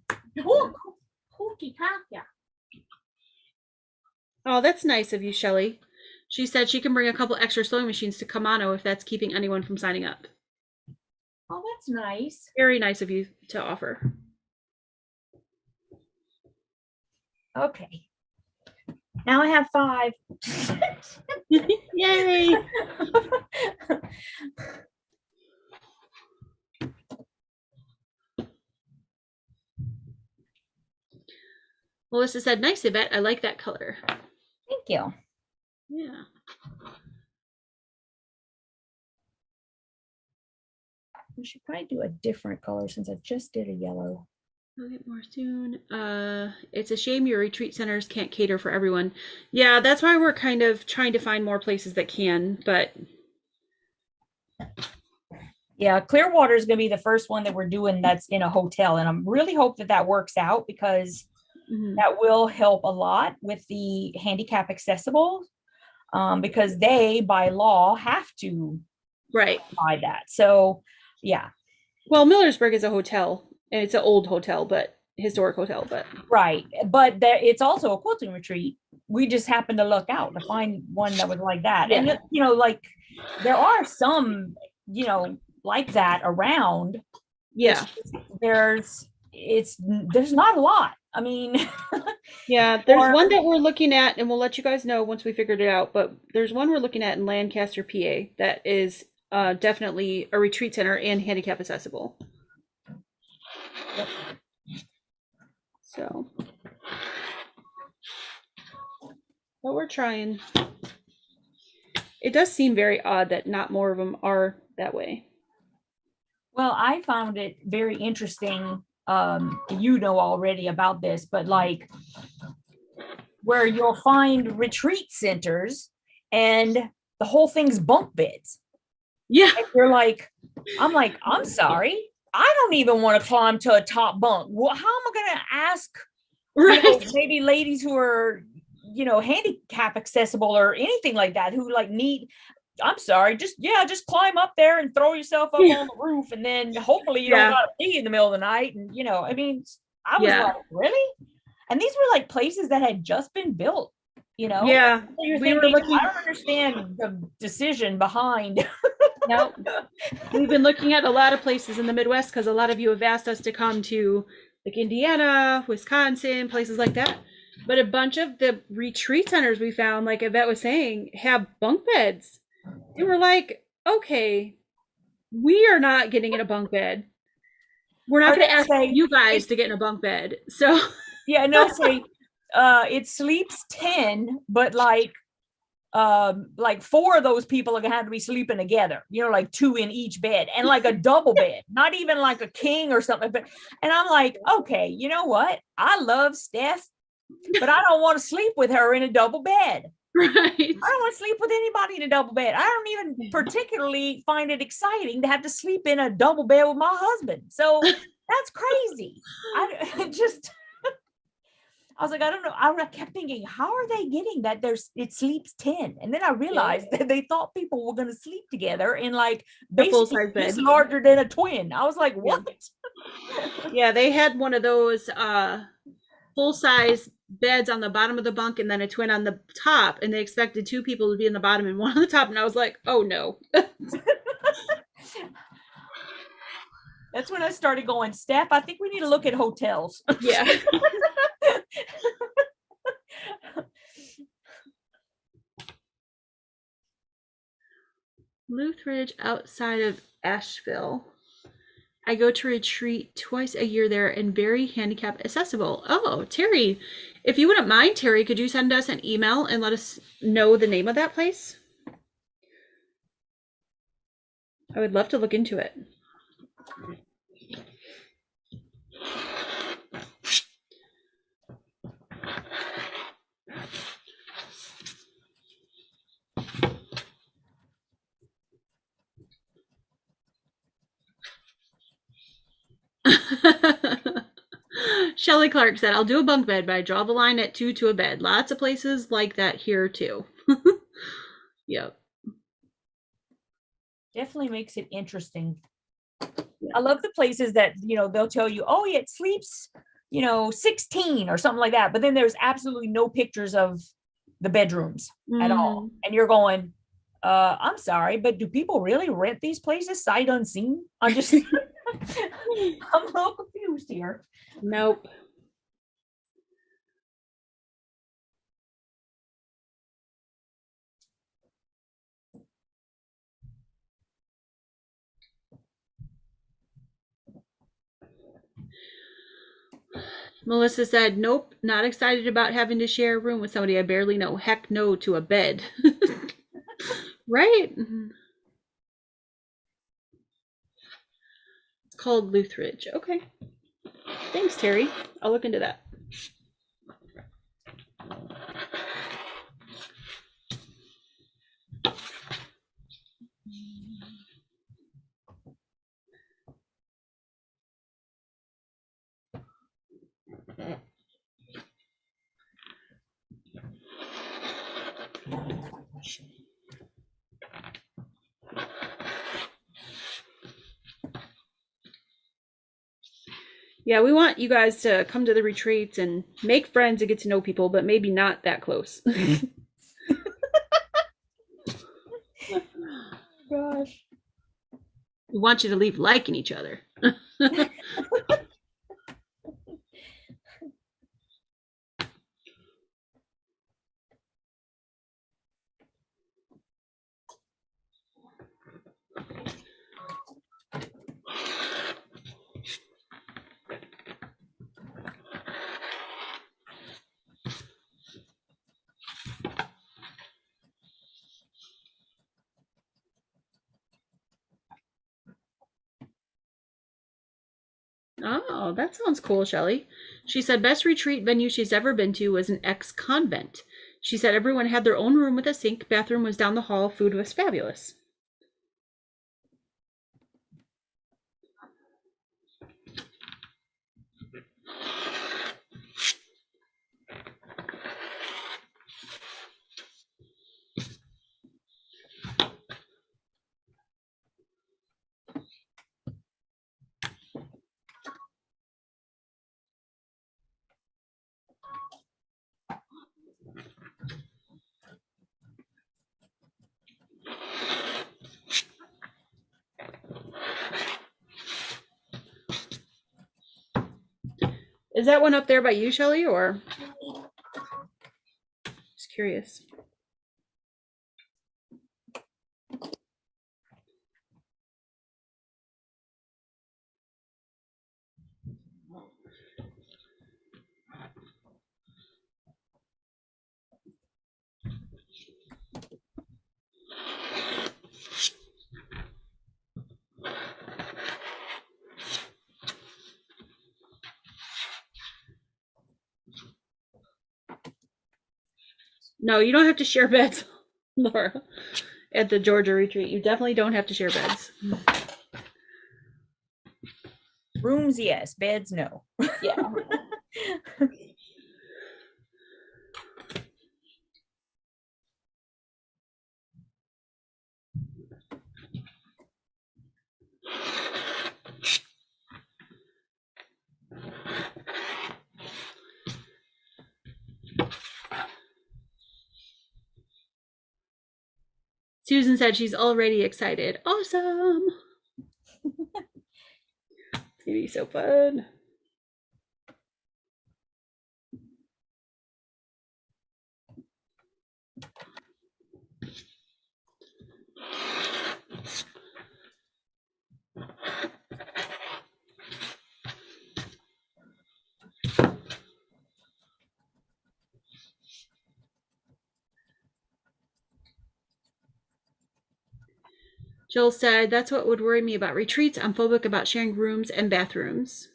Oh, that's nice of you, Shelly. She said she can bring a couple extra sewing machines to Kamano if that's keeping anyone from signing up. Oh, that's nice. Very nice of you to offer. Okay. Now I have 5. Yay! Melissa said, nice, Yvette. I like that color. Thank you. Yeah. We should probably do a different color since I just did a yellow. I'll get more soon. It's a shame your retreat centers can't cater for everyone. Yeah, that's why we're kind of trying to find more places that can, but yeah, Clearwater is going to be the first one that we're doing that's in a hotel, and I'm really hope that that works out because that will help a lot with the handicap accessible, because they by law have to buy that. So yeah. Well, Millersburg is a hotel. And it's an old hotel, but historic hotel, but right. But it's also a quilting retreat. We just happened to look out to find one that was like that. Yeah. And you know, like there are some, you know, like that around. Yeah. There's not a lot. I mean, yeah, there's one that we're looking at, and we'll let you guys know once we figured it out. But there's one we're looking at in Lancaster, PA, that is definitely a retreat center and handicap accessible. Yep. So, but we're trying. It does seem very odd that not more of them are that way. Well, I found it very interesting. You know already about this, but like where you'll find retreat centers and the whole thing's bunk beds. Yeah. And you're like, I'm sorry. I don't even want to climb to a top bunk. Well, how am I going to ask you know, maybe ladies who are, you know, handicap accessible or anything like that, who like need, I'm sorry, just climb up there and throw yourself up on the roof. And then hopefully you don't got to pee in the middle of the night. And, you know, I mean, I was like, really? And these were like places that had just been built, you know? Yeah. So you're thinking, I don't understand the decision behind. No, we've been looking at a lot of places in the Midwest because a lot of you have asked us to come to like Indiana, Wisconsin, places like that. But a bunch of the retreat centers we found, like Yvette was saying, have bunk beds. And we're like, okay, we are not getting in a bunk bed. We're not going to ask you guys to get in a bunk bed. So yeah, no, say it sleeps 10, but like 4 of those people are gonna have to be sleeping together, you know, like 2 in each bed, and like a double bed, not even like a king or something. But and I'm like, okay, you know what? I love Steph, but I don't want to sleep with her in a double bed. Right. I don't want to sleep with anybody in a double bed. I don't even particularly find it exciting to have to sleep in a double bed with my husband. So that's crazy. I was like, I don't know. I kept thinking, how are they getting that it sleeps 10? And then I realized that they thought people were going to sleep together in like basically just larger than a twin. I was like, what? Yeah, they had one of those full-size beds on the bottom of the bunk and then a twin on the top, and they expected 2 people to be in the bottom and 1 on the top, and I was like, oh no. That's when I started going, Steph, I think we need to look at hotels. Yeah. Lutheridge outside of Asheville. I go to retreat twice a year there and very handicap accessible. Oh, Terry, if you wouldn't mind, Terry, could you send us an email and let us know the name of that place? I would love to look into it. Shelly Clark said, I'll do a bunk bed, but I draw the line at 2 to a bed. Lots of places like that here too. Yep. Definitely makes it interesting. Yeah. I love the places that, you know, they'll tell you, oh yeah, it sleeps, you know, 16 or something like that. But then there's absolutely no pictures of the bedrooms at all. And you're going, I'm sorry, but do people really rent these places sight unseen? I'm just, I'm a little confused here. Nope. Melissa said, nope, not excited about having to share a room with somebody I barely know. Heck no to a bed. Right? It's called Lutheridge. Okay. Thanks, Terry. I'll look into that. Yeah, we want you guys to come to the retreats and make friends and get to know people, but maybe not that close. Gosh. We want you to leave liking each other. Oh, that sounds cool, Shelly. She said best retreat venue she's ever been to was an ex-convent. She said everyone had their own room with a sink, bathroom was down the hall, food was fabulous. Is that one up there by you, Shelly, or? Just curious. No, you don't have to share beds, Laura. At the Georgia retreat, you definitely don't have to share beds. Rooms, yes. Beds, no. Yeah. Susan said she's already excited. Awesome. It's gonna be so fun. Jill said, that's what would worry me about retreats. I'm phobic about sharing rooms and bathrooms.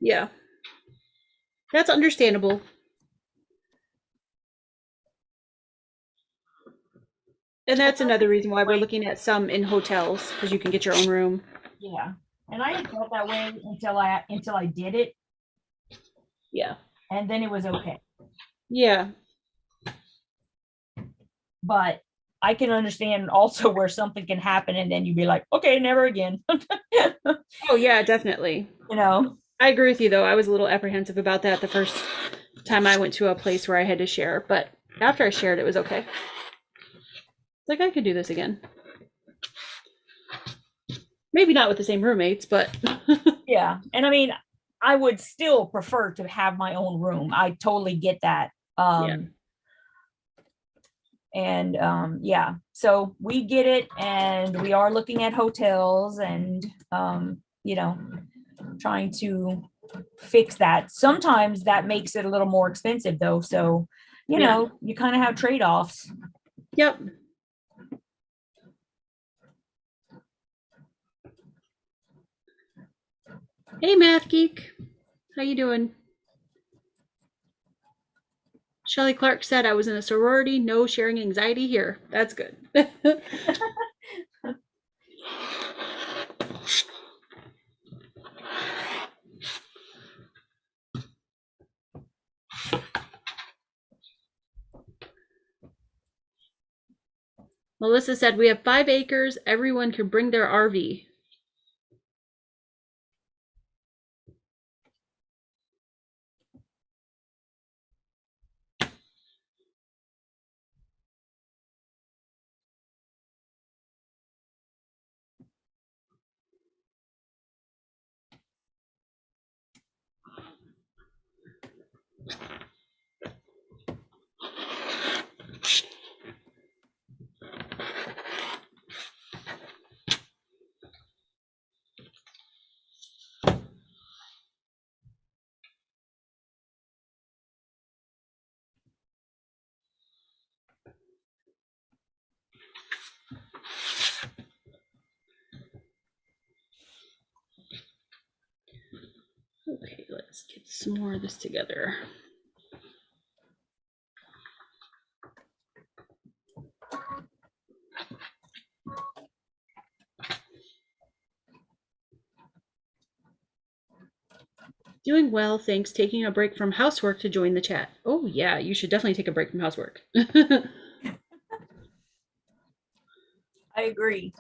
Yeah. That's understandable. And that's another reason why we're looking at some in hotels, because you can get your own room. Yeah. And I felt that way until I did it. Yeah. And then it was okay. Yeah. But I can understand also where something can happen and then you'd be like, okay, never again. Oh yeah, definitely. You know. I agree with you though. I was a little apprehensive about that the first time I went to a place where I had to share, but after I shared it was okay. It's like I could do this again. Maybe not with the same roommates, but yeah. And I mean, I would still prefer to have my own room. I totally get that. Yeah. And yeah, so we get it, and we are looking at hotels and you know, trying to fix that. Sometimes that makes it a little more expensive though, so you know, you kind of have trade-offs. Yep. Hey Math Geek, how you doing? Shelley Clark said I was in a sorority, no sharing anxiety here. That's good. Melissa said we have 5 acres. Everyone can bring their RV. Okay, let's get some more of this together. Doing well, thanks. Taking a break from housework to join the chat. Oh yeah, you should definitely take a break from housework. I agree.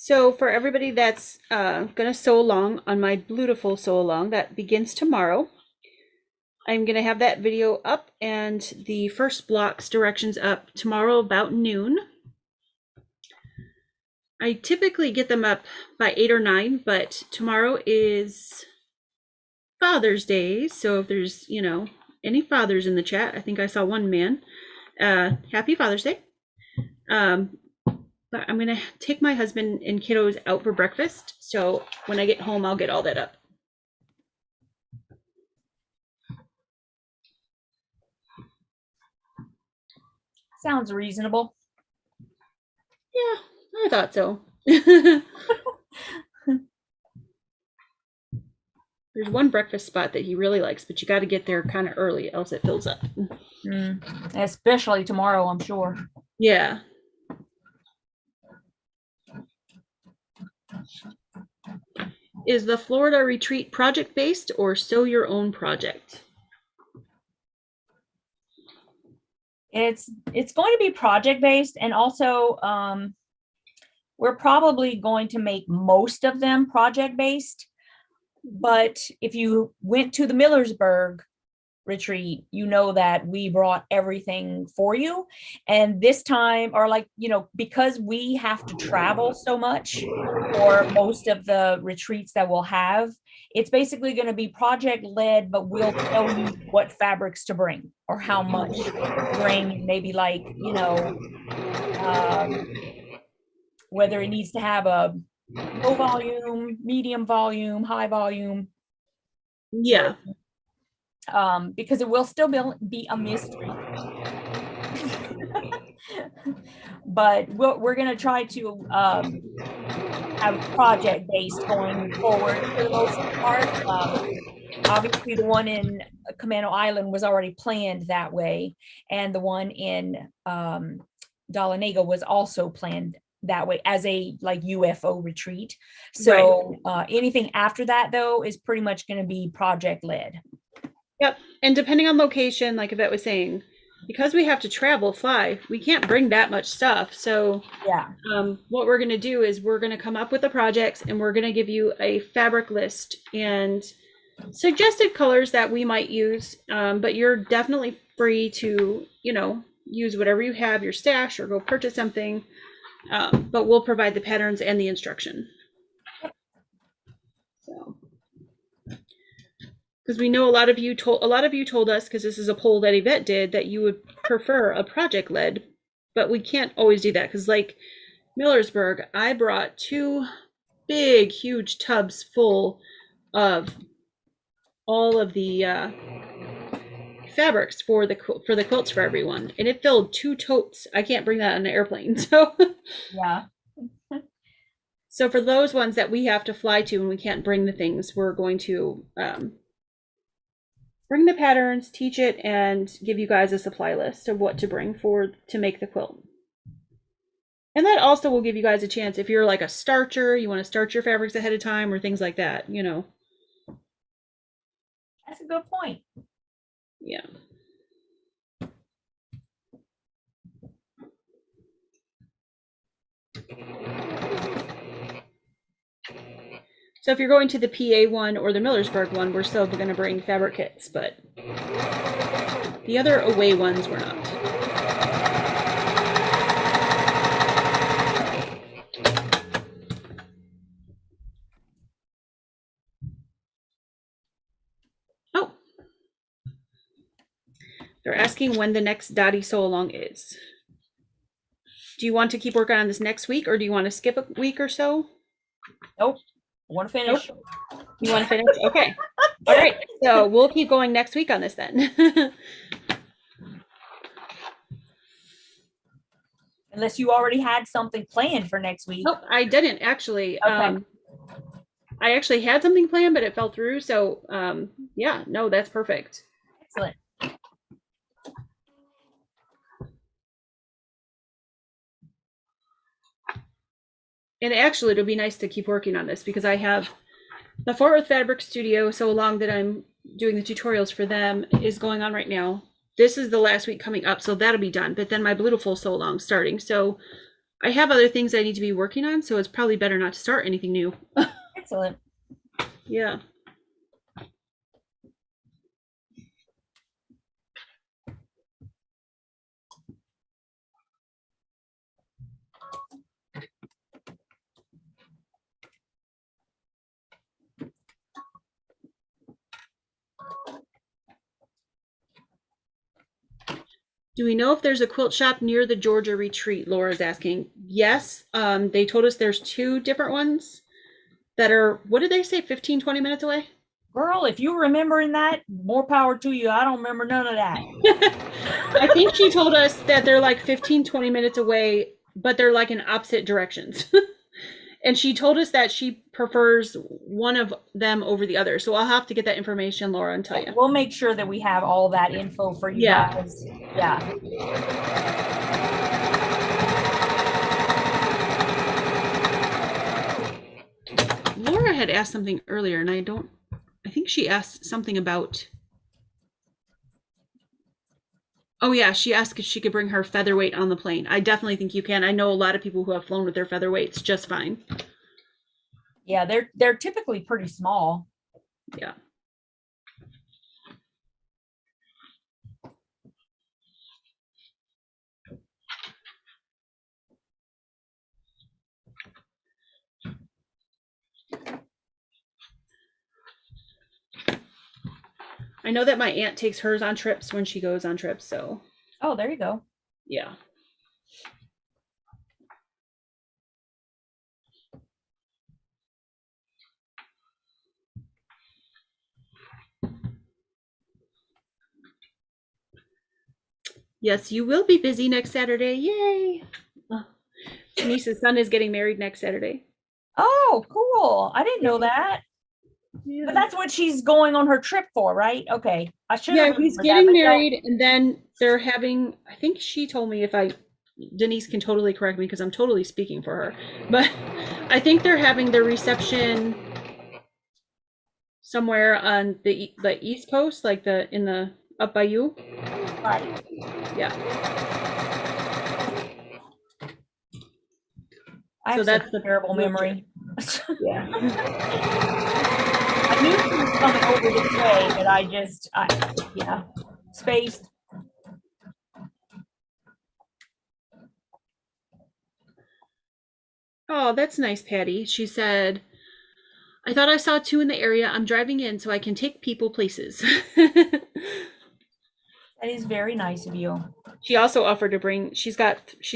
So for everybody that's gonna sew along on my beautiful sew along that begins tomorrow, I'm gonna have that video up and the first block's directions up tomorrow about noon. I typically get them up by 8 or 9, but tomorrow is Father's Day, so if there's, you know, any fathers in the chat, I think I saw one man. Happy Father's Day. But I'm gonna take my husband and kiddos out for breakfast, so when I get home, I'll get all that up. Sounds reasonable. Yeah, I thought so. There's one breakfast spot that he really likes, but you got to get there kind of early, else it fills up. Especially tomorrow, I'm sure. Yeah. Is the Florida retreat project-based or sew your own project? It's going to be project-based, and also we're probably going to make most of them project-based. But if you went to the Millersburg retreat, you know that we brought everything for you. And this time, or like, you know, because we have to travel so much for most of the retreats that we'll have, it's basically going to be project led, but we'll tell you what fabrics to bring or how much to bring, maybe like, you know, whether it needs to have a low volume, medium volume, high volume. Yeah. Because it will still be a mystery. But we're going to try to have project based going forward for the most part. Obviously, the one in Camano Island was already planned that way, and the one in Dahlonega was also planned that way as a like UFO retreat. So anything after that though is pretty much going to be project led. Yep. And depending on location, like Yvette was saying, because we have to fly, we can't bring that much stuff. So yeah, what we're going to do is we're going to come up with the projects, and we're going to give you a fabric list and suggested colors that we might use. But you're definitely free to, you know, use whatever you have, your stash, or go purchase something. But we'll provide the patterns and the instruction. So, because we know a lot of you told us, because this is a poll that Yvette did, that you would prefer a project led, but we can't always do that because, like Millersburg, I brought 2 big, huge tubs full of all of the fabrics for the quilts for everyone, and it filled 2 totes. I can't bring that on an airplane, so yeah. So for those ones that we have to fly to and we can't bring the things, we're going to bring the patterns, teach it, and give you guys a supply list of what to bring to make the quilt. And that also will give you guys a chance, if you're like a starcher, you want to start your fabrics ahead of time or things like that, you know. That's a good point. Yeah. So if you're going to the PA one or the Millersburg one, we're still going to bring fabric kits, but the other away ones we're not. Oh, they're asking when the next Dottie sew along is. Do you want to keep working on this next week, or do you want to skip a week or so? Nope. I want to finish. Nope. You want to finish? Okay. All right. So we'll keep going next week on this then. Unless you already had something planned for next week. Nope, I didn't actually. Okay. I actually had something planned, but it fell through. So yeah, no, that's perfect. Excellent. And actually, it'll be nice to keep working on this because I have the Fort Worth Fabric Studio so long that I'm doing the tutorials for them is going on right now. This is the last week coming up, so that'll be done. But then my Beautiful Sew Along starting. So I have other things I need to be working on, so it's probably better not to start anything new. Excellent. Yeah. Do we know if there's a quilt shop near the Georgia retreat? Laura's asking. Yes, they told us there's 2 different ones that are, what did they say, 15, 20 minutes away? Girl, if you're remembering that, more power to you. I don't remember none of that. I think she told us that they're like 15, 20 minutes away, but they're like in opposite directions. And she told us that she prefers one of them over the other. So I'll have to get that information, Laura, and tell you. We'll make sure that we have all that info for you guys. Yeah. Laura had asked something earlier, and I think she asked something about, oh yeah, she asked if she could bring her featherweight on the plane. I definitely think you can. I know a lot of people who have flown with their featherweights just fine. Yeah, they're typically pretty small. Yeah. I know that my aunt takes hers on trips when she goes on trips, so. Oh, there you go. Yeah. Yes, you will be busy next Saturday. Yay. Shanice's son is getting married next Saturday. Oh, cool. I didn't know that. Yeah. But that's what she's going on her trip for, right? Okay. I should have. Yeah, he's getting married, and then they're having, I think she told me, Denise can totally correct me because I'm totally speaking for her, but I think they're having their reception somewhere on the East Coast, like up by you. Right. Yeah. I have that's a terrible memory. Yeah. I knew she was coming over this way, but yeah, spaced. Oh, that's nice, Patty. She said, I thought I saw 2 in the area. I'm driving in so I can take people places. That is very nice of you. She also offered to bring, she's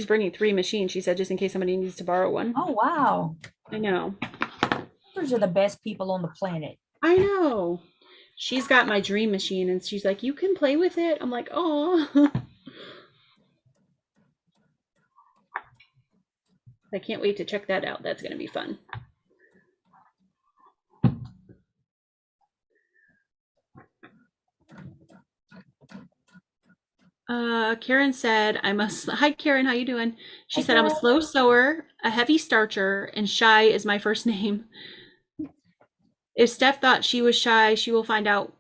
bringing 3 machines. She said, just in case somebody needs to borrow one. Oh, wow. I know. Those are the best people on the planet. I know. She's got my dream machine and she's like, you can play with it. I'm like, oh. I can't wait to check that out. That's going to be fun. Karen said, hi Karen, how you doing? She said, I'm a slow sewer, a heavy starcher, and shy is my first name. If Steph thought she was shy, she will find out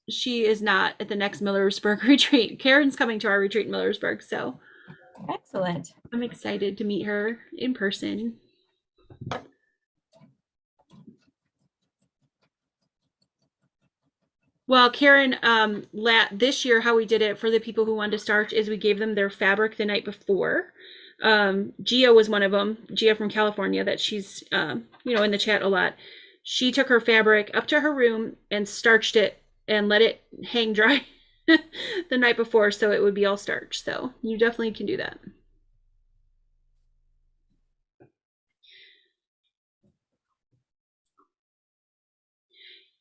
she is not at the next Millersburg retreat. Karen's coming to our retreat in Millersburg, so. Excellent. I'm excited to meet her in person. Well, Karen, this year, how we did it for the people who wanted to start is we gave them their fabric the night before. Gia was one of them, Gia from California, that she's, in the chat a lot. She took her fabric up to her room and starched it and let it hang dry the night before so it would be all starched. So you definitely can do that.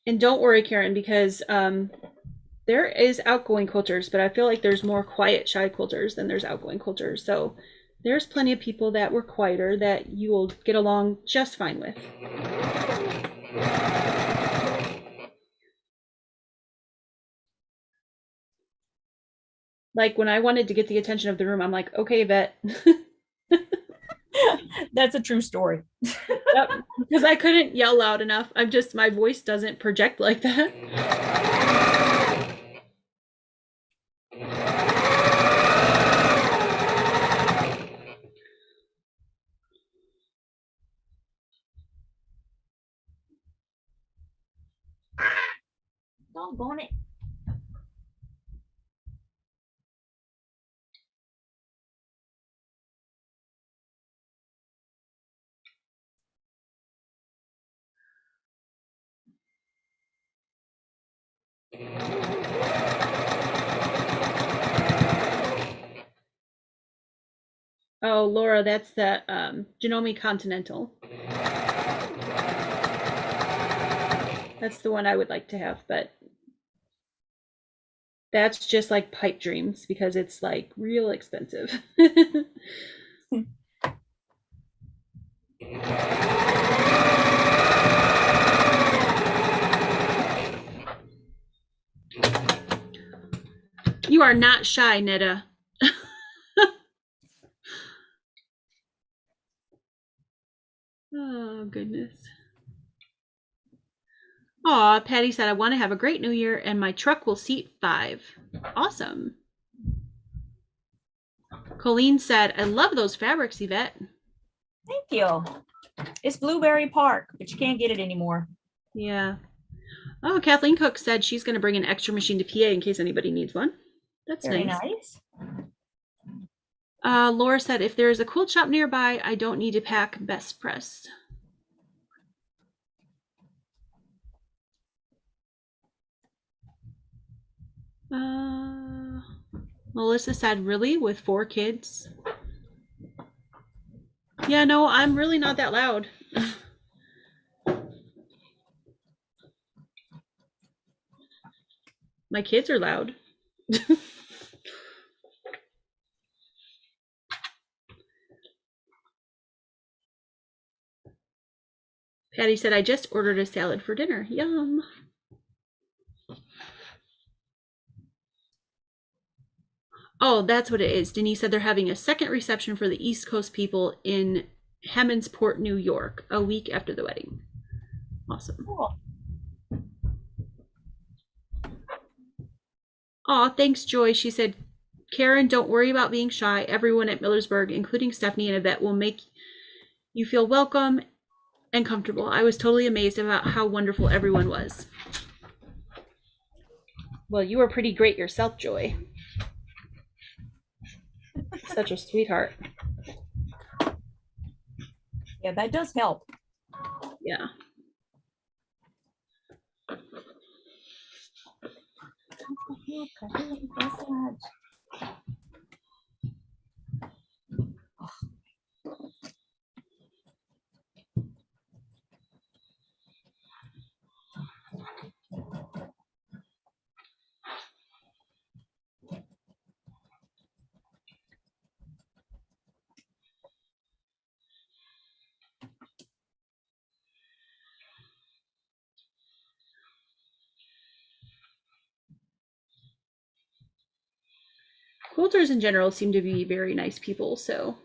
And don't worry, Karen, because there is outgoing quilters, but I feel like there's more quiet, shy quilters than there's outgoing quilters. So there's plenty of people that were quieter that you will get along just fine with. Like when I wanted to get the attention of the room, I'm like, okay, Yvette. That's a true story. Yep, because I couldn't yell loud enough. My voice doesn't project like that. on it. Oh, Laura, that's the Janome Continental. That's the one I would like to have, but that's just like pipe dreams because it's like real expensive. You are not shy, Netta. Oh, goodness. Aw, Patty said, I want to have a great new year and my truck will seat 5. Awesome. Colleen said, I love those fabrics, Yvette. Thank you. It's Blueberry Park, but you can't get it anymore. Yeah. Oh, Kathleen Cook said she's going to bring an extra machine to PA in case anybody needs one. That's very nice. Nice. Laura said, if there is a quilt shop nearby, I don't need to pack Best Press. Melissa said, really? With 4 kids? Yeah, no, I'm really not that loud. My kids are loud. Patty said, I just ordered a salad for dinner. Yum. Oh, that's what it is. Denise said they're having a second reception for the East Coast people in Hammondsport, New York, a week after the wedding. Awesome. Cool. Aw, thanks, Joy. She said, Karen, don't worry about being shy. Everyone at Millersburg, including Stephanie and Yvette, will make you feel welcome and comfortable. I was totally amazed about how wonderful everyone was. Well, you were pretty great yourself, Joy. Such a sweetheart. Yeah, that does help. Yeah. Quilters in general seem to be very nice people, so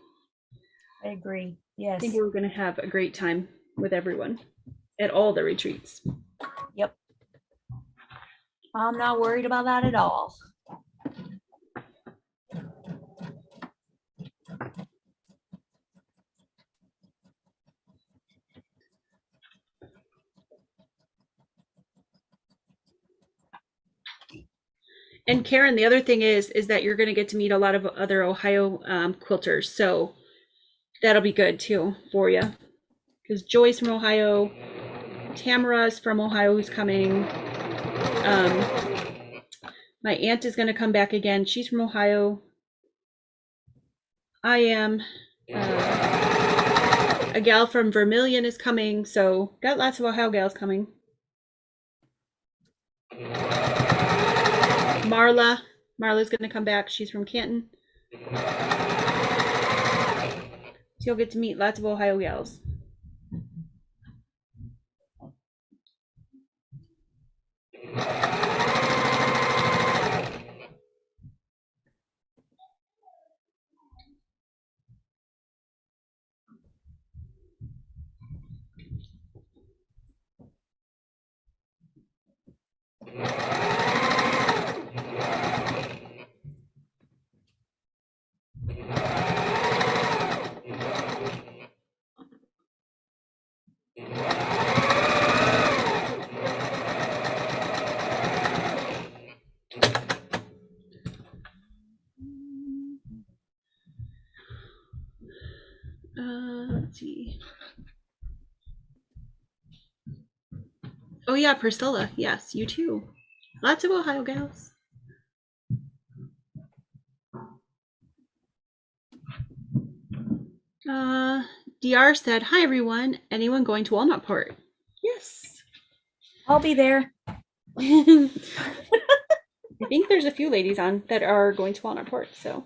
I agree. Yes. I think we're going to have a great time with everyone at all the retreats. Yep. I'm not worried about that at all. And Karen, the other thing is that you're going to get to meet a lot of other Ohio quilters, so that'll be good too for you. Because Joy's from Ohio, Tamara's from Ohio, who's coming. My aunt is going to come back again. She's from Ohio. I am. A gal from Vermilion is coming, so got lots of Ohio gals coming. Marla's going to come back. She's from Canton. So you'll get to meet lots of Ohio gals. Let's see. Oh yeah, Priscilla. Yes, you too. Lots of Ohio gals. DR said, "Hi everyone. Anyone going to Walnutport?" Yes. I'll be there. I think there's a few ladies on that are going to Walnutport, so.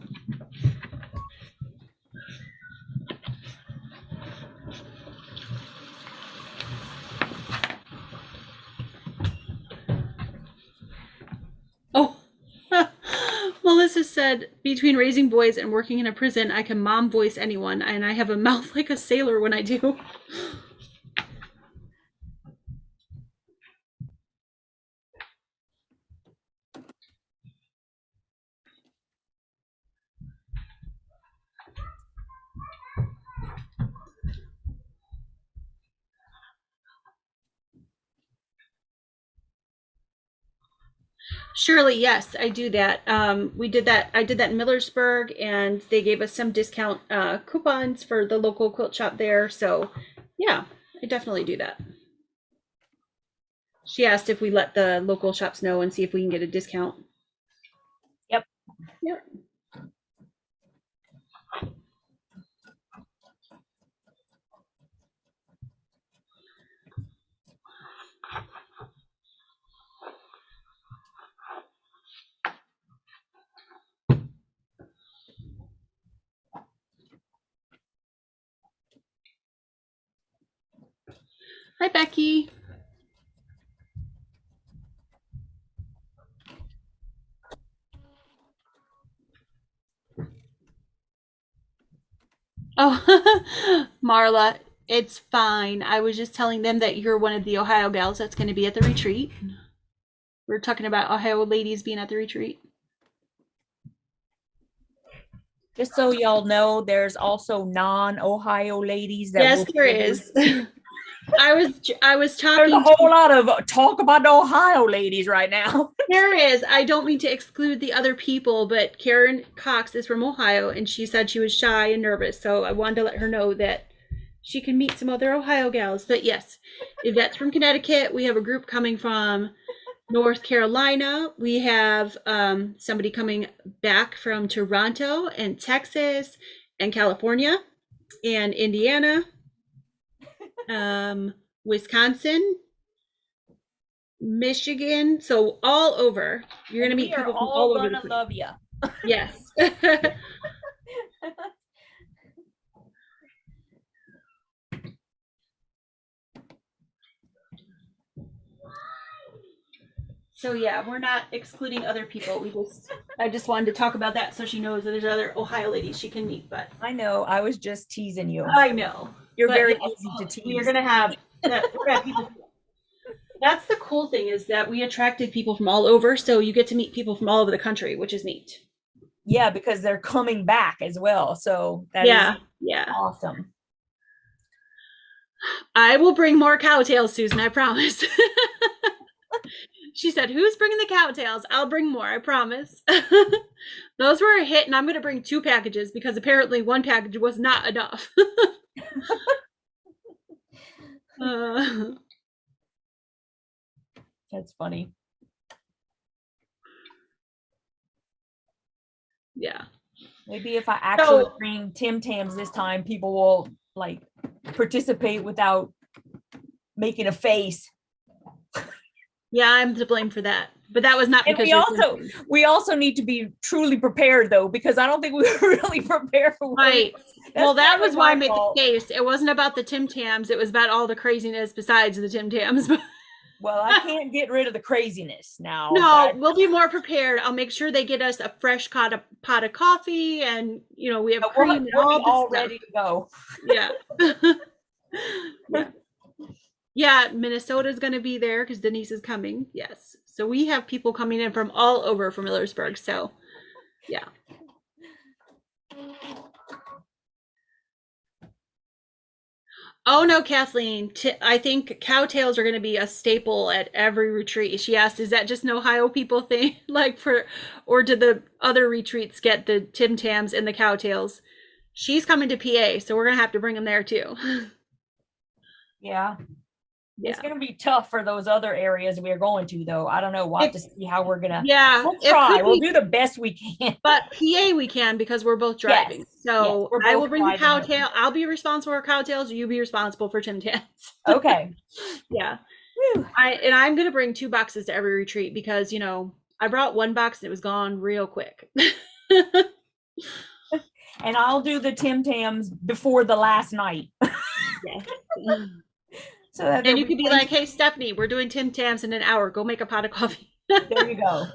Oh, Melissa said, between raising boys and working in a prison, I can mom voice anyone, and I have a mouth like a sailor when I do. Surely, yes, I do that. We did that. I did that in Millersburg, and they gave us some discount coupons for the local quilt shop there. So, yeah, I definitely do that. She asked if we let the local shops know and see if we can get a discount. Yep. Yep. Hi, Becky. Oh, Marla, it's fine. I was just telling them that you're one of the Ohio gals that's going to be at the retreat. We're talking about Ohio ladies being at the retreat. Just so y'all know, there's also non-Ohio ladies that yes, there is. I was talking. There's a whole lot of talk about the Ohio ladies right now. There is. I don't mean to exclude the other people, but Karen Cox is from Ohio, and she said she was shy and nervous. So I wanted to let her know that she can meet some other Ohio gals. But yes, Yvette's from Connecticut. We have a group coming from North Carolina. We have somebody coming back from Toronto and Texas and California and Indiana, Wisconsin, Michigan, so all over. You're gonna meet people from all over. Gonna love you. Yes. So yeah, we're not excluding other people. I just wanted to talk about that so she knows that there's other Ohio ladies she can meet. But I know, I was just teasing you. I know. You're very easy to tease. We're gonna have people. That's the cool thing, is that we attracted people from all over, so you get to meet people from all over the country, which is neat. Yeah, because they're coming back as well. So that is awesome. I will bring more cowtails, Susan, I promise. She said, "Who's bringing the cowtails?" I'll bring more, I promise. Those were a hit, and I'm going to bring 2 packages because apparently 1 package was not enough. That's funny. Yeah. Maybe if I actually bring Tim Tams this time, people will like participate without making a face. Yeah, I'm to blame for that. But that was not because we also need to be truly prepared though, because I don't think we were really prepared for right. Well, that was why I made the case. It wasn't about the Tim Tams. It was about all the craziness besides the Tim Tams. Well, I can't get rid of the craziness now. No, we'll be more prepared. I'll make sure they get us a fresh pot of coffee, and we have cream and all ready to go. Yeah. Yeah. Yeah, Minnesota's going to be there because Denise is coming. Yes. So we have people coming in from all over from Millersburg. So, yeah. Oh, no, Kathleen. I think cowtails are going to be a staple at every retreat. She asked, is that just an Ohio people thing? Or do the other retreats get the Tim Tams and the cowtails? she's coming to PA, so we're gonna have to bring them there too. Yeah. It's going to be tough for those other areas we're going to, though. I don't know. We'll have to see how we're going to. Yeah. We'll try. We'll do the best we can. But PA we can because we're both driving. Yes, so yes, I will bring the cowtail. I'll be responsible for cowtails. You be responsible for Tim Tams. Okay. Yeah. I'm going to bring 2 boxes to every retreat because, you know, I brought 1 box and it was gone real quick. And I'll do the Tim Tams before the last night. Yes. So that and you could be like, hey, Stephanie, we're doing Tim Tams in an hour. Go make a pot of coffee. There you go.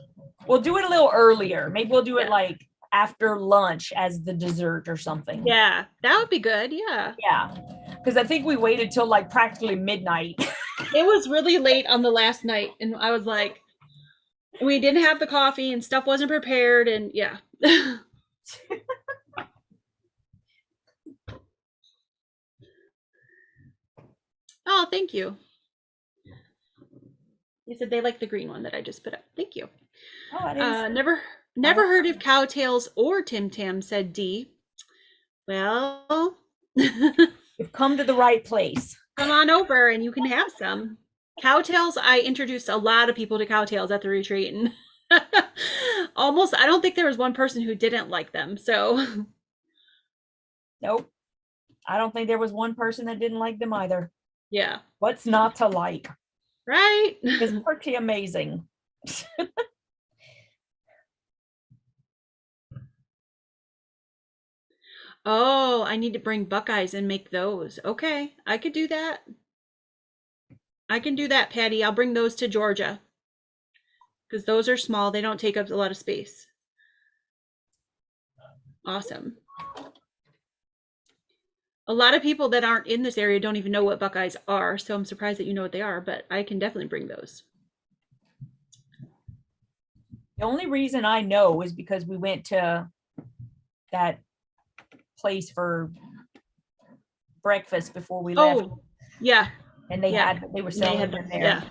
We'll do it a little earlier. Maybe we'll do it like after lunch as the dessert or something. Yeah, that would be good. Yeah. Yeah. Because I think we waited till like practically midnight. It was really late on the last night. And I was like, we didn't have the coffee and stuff wasn't prepared. And yeah. Oh, thank you. You said they like the green one that I just put up. Thank you. Oh, I didn't never heard of cowtails or Tim Tam, said Dee. Well, you've come to the right place. Come on over and you can have some. Cowtails, I introduced a lot of people to cowtails at the retreat, and almost, I don't think there was one person who didn't like them. So, nope. I don't think there was one person that didn't like them either. Yeah. What's not to like? Right? It's pretty amazing. Oh, I need to bring Buckeyes and make those. Okay, I could do that. I can do that, Patty. I'll bring those to Georgia because those are small. They don't take up a lot of space. Awesome. A lot of people that aren't in this area don't even know what Buckeyes are, so I'm surprised that you know what they are, but I can definitely bring those. The only reason I know is because we went to that place for breakfast before we left. Oh, yeah. And they were selling them there. Yeah.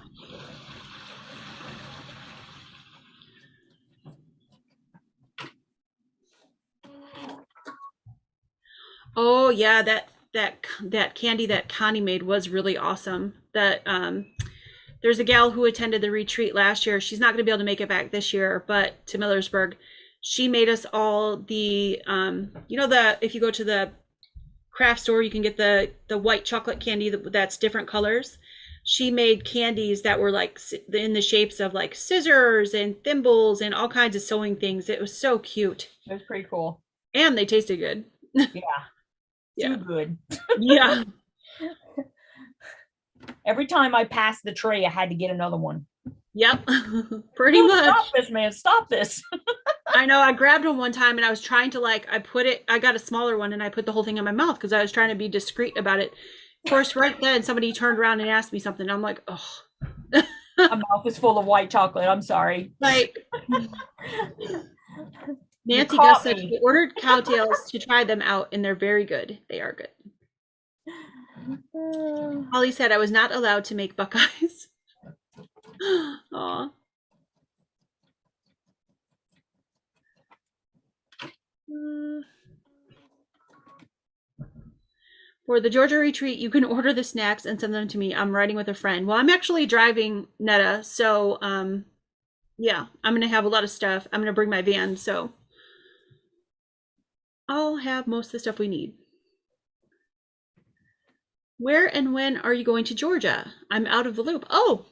Oh yeah, that candy that Connie made was really awesome. That there's a gal who attended the retreat last year. She's not going to be able to make it back this year, but to Millersburg, she made us all the you know, if you go to the craft store, you can get the white chocolate candy that's different colors. She made candies that were like in the shapes of like scissors and thimbles and all kinds of sewing things. It was so cute. It was pretty cool. And they tasted good. Yeah. Too good. Yeah. Every time I passed the tray, I had to get another one. Yep. Pretty much. Stop this, man. Stop this. I know. I grabbed one time and I was trying to I got a smaller one and I put the whole thing in my mouth because I was trying to be discreet about it. Of course, right then somebody turned around and asked me something. I'm like, oh. My mouth is full of white chocolate. I'm sorry. Like, Nancy Gus said she ordered cowtails to try them out and they're very good. They are good. Holly said I was not allowed to make Buckeyes. Aw. For the Georgia retreat, you can order the snacks and send them to me. I'm riding with a friend. Well, I'm actually driving Netta, so yeah, I'm gonna have a lot of stuff. I'm gonna bring my van, so I'll have most of the stuff we need. Where and when are you going to Georgia? I'm out of the loop. Oh,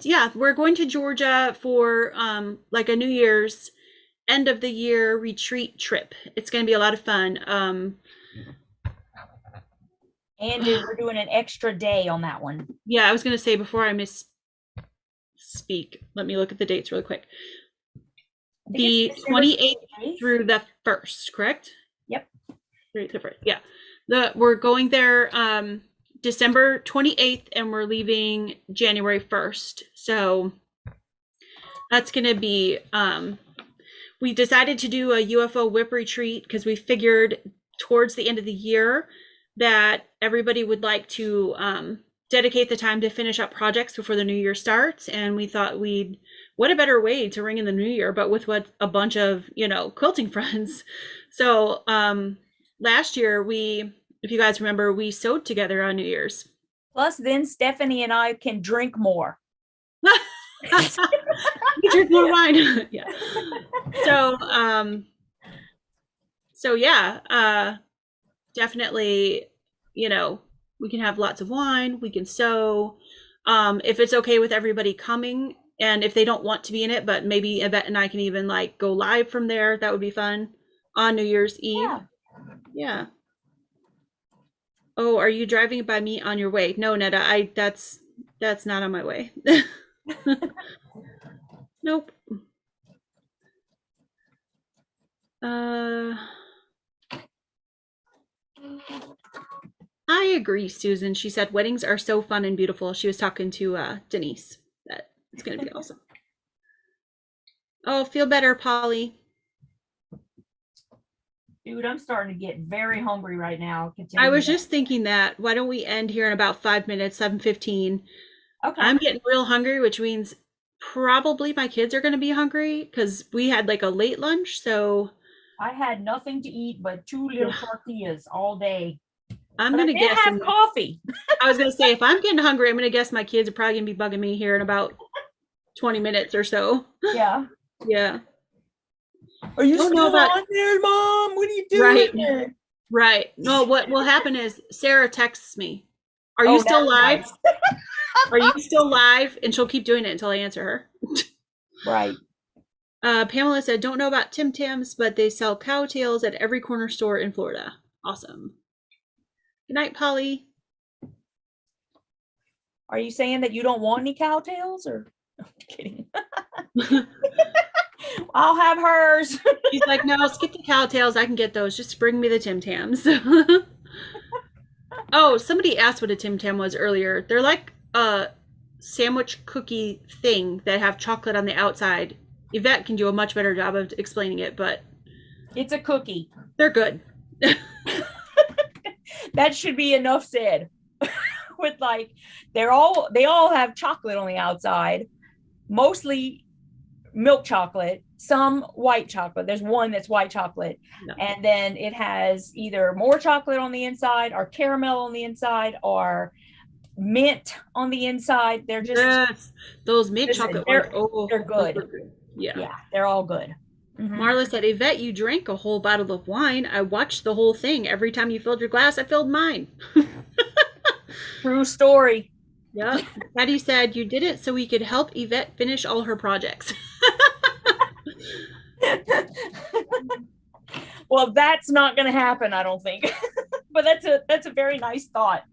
yeah, we're going to Georgia for like a New Year's end of the year retreat trip. It's going to be a lot of fun. And we're doing an extra day on that one. Yeah, I was going to say before I misspeak, let me look at the dates really quick. The 28th through the 1st, correct? Yep. Through the 1st. Yeah. We're going there December 28th and we're leaving January 1st. So that's going to be we decided to do a UFO whip retreat because we figured towards the end of the year that everybody would like to dedicate the time to finish up projects before the new year starts. And we thought what a better way to ring in the new year, but with a bunch of, quilting friends. So last year if you guys remember, we sewed together on New Year's. Plus, then Stephanie and I can drink more. You drink more wine. Yeah. So yeah, definitely, we can have lots of wine, we can sew. If it's okay with everybody coming, and if they don't want to be in it, but maybe Yvette and I can even like go live from there, that would be fun on New Year's Eve. Yeah. Oh, are you driving by me on your way? No, Netta, that's not on my way. Nope. I agree, Susan. She said weddings are so fun and beautiful. She was talking to Denise. That it's gonna be awesome. Oh, feel better, Polly. Dude, I'm starting to get very hungry right now. I was just thinking that. Why don't we end here in about 5 minutes, 7:15? Okay. I'm getting real hungry, which means probably my kids are going to be hungry because we had like a late lunch. So I had nothing to eat but 2 little tortillas all day. I'm going to guess have coffee. I was going to say, if I'm getting hungry, I'm going to guess my kids are probably going to be bugging me here in about 20 minutes or so. Yeah. Yeah. Are you still on there, Mom? What are you doing? Right. No, what will happen is Sarah texts me. Are you still live? Nice. Are you still live? And she'll keep doing it until I answer her. Right. Pamela said, don't know about Tim Tams, but they sell cow tails at every corner store in Florida. Awesome. Good night, Polly. Are you saying that you don't want any cow tails, or? I'm kidding. I'll have hers. She's like, no, skip the cow tails. I can get those. Just bring me the Tim Tams. Oh, somebody asked what a Tim Tam was earlier. They're like a sandwich cookie thing that have chocolate on the outside. Yvette can do a much better job of explaining it, but it's a cookie. They're good. That should be enough said. With like, they all have chocolate on the outside, mostly milk chocolate, some white chocolate. There's one that's white chocolate. No. And then it has either more chocolate on the inside or caramel on the inside or mint on the inside. They're just those mint chocolate ones. They're good. Yeah, they're all good. Mm-hmm. Marla said, Yvette, you drank a whole bottle of wine. I watched the whole thing. Every time you filled your glass, I filled mine. True story. Yeah. Patty said, you did it so we could help Yvette finish all her projects. Well, that's not going to happen, I don't think. But that's a very nice thought.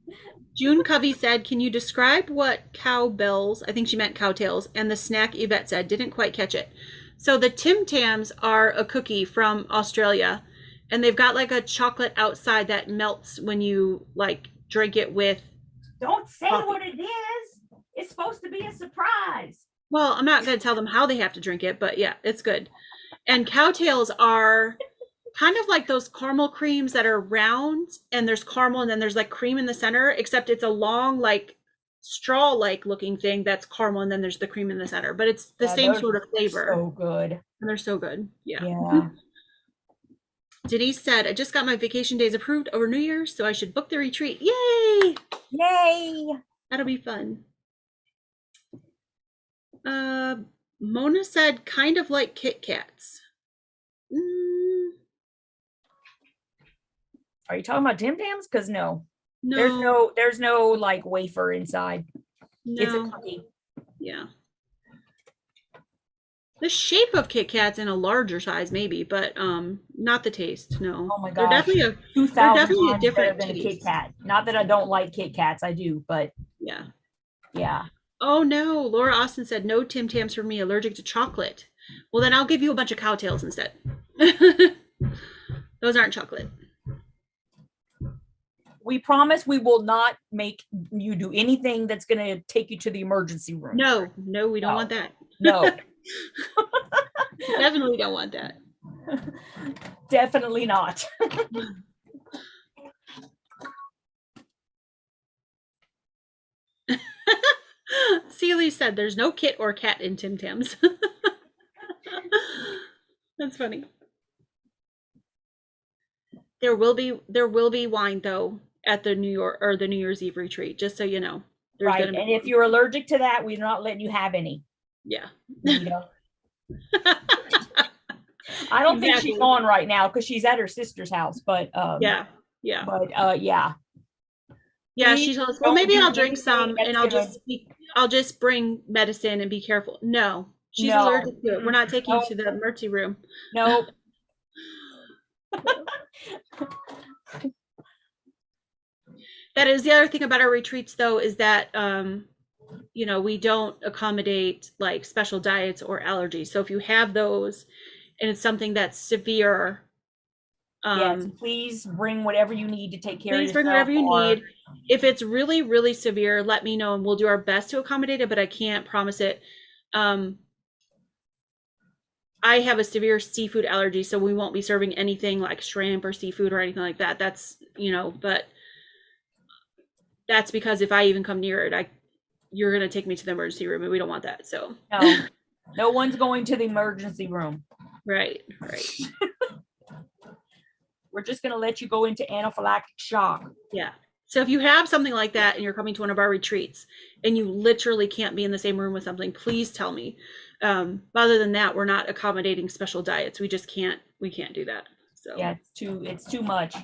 June Covey said, can you describe what cowbells, I think she meant cowtails, and the snack Yvette said, didn't quite catch it. So the Tim Tams are a cookie from Australia, and they've got like a chocolate outside that melts when you like drink it with. Don't say coffee. What it is. It's supposed to be a surprise. Well, I'm not going to tell them how they have to drink it, but yeah, it's good. And cowtails are kind of like those caramel creams that are round, and there's caramel and then there's like cream in the center, except it's a long like straw-like looking thing that's caramel and then there's the cream in the center, but it's the same sort of flavor. So good. And they're so good. Yeah. Denise said, I just got my vacation days approved over New Year's, so I should book the retreat. Yay! Yay! That'll be fun. Mona said, kind of like Kit Kats. Are you talking about Tim Tams? Because no. There's no like wafer inside. No. It's a cookie. Yeah. The shape of Kit Kats in a larger size, maybe, but not the taste. No. Oh my gosh. They're definitely a different than a Kit Kat. Not that I don't like Kit Kats, I do, but yeah. Yeah. Oh no, Laura Austin said no Tim Tams for me, allergic to chocolate. Well, then I'll give you a bunch of cowtails instead. Those aren't chocolate. We promise we will not make you do anything that's going to take you to the emergency room. No, we don't want that. No. Definitely don't want that. Definitely not. Celie said there's no kit or cat in Tim Tams. That's funny. There will be wine though at the New Year's Eve retreat, just so you know. Right. And if you're allergic to that, we're not letting you have any. Yeah. I don't think she's on right now because she's at her sister's house, but yeah. Yeah, she told us, well, maybe I'll drink some and I'll just bring medicine and be careful. No, she's allergic to it. We're not taking you to the emergency room. Nope. That is the other thing about our retreats, though, is that, we don't accommodate like special diets or allergies. So if you have those and it's something that's severe, yes, please bring whatever you need to take care of yourself. Please bring whatever you need. If it's really, really severe, let me know and we'll do our best to accommodate it, but I can't promise it. I have a severe seafood allergy, so we won't be serving anything like shrimp or seafood or anything like that. That's, but that's because if I even come near it, you're going to take me to the emergency room and we don't want that. So no one's going to the emergency room. Right. We're just going to let you go into anaphylactic shock. Yeah. So if you have something like that and you're coming to one of our retreats and you literally can't be in the same room with something, please tell me. Other than that, we're not accommodating special diets. We can't do that. So yeah, it's too much,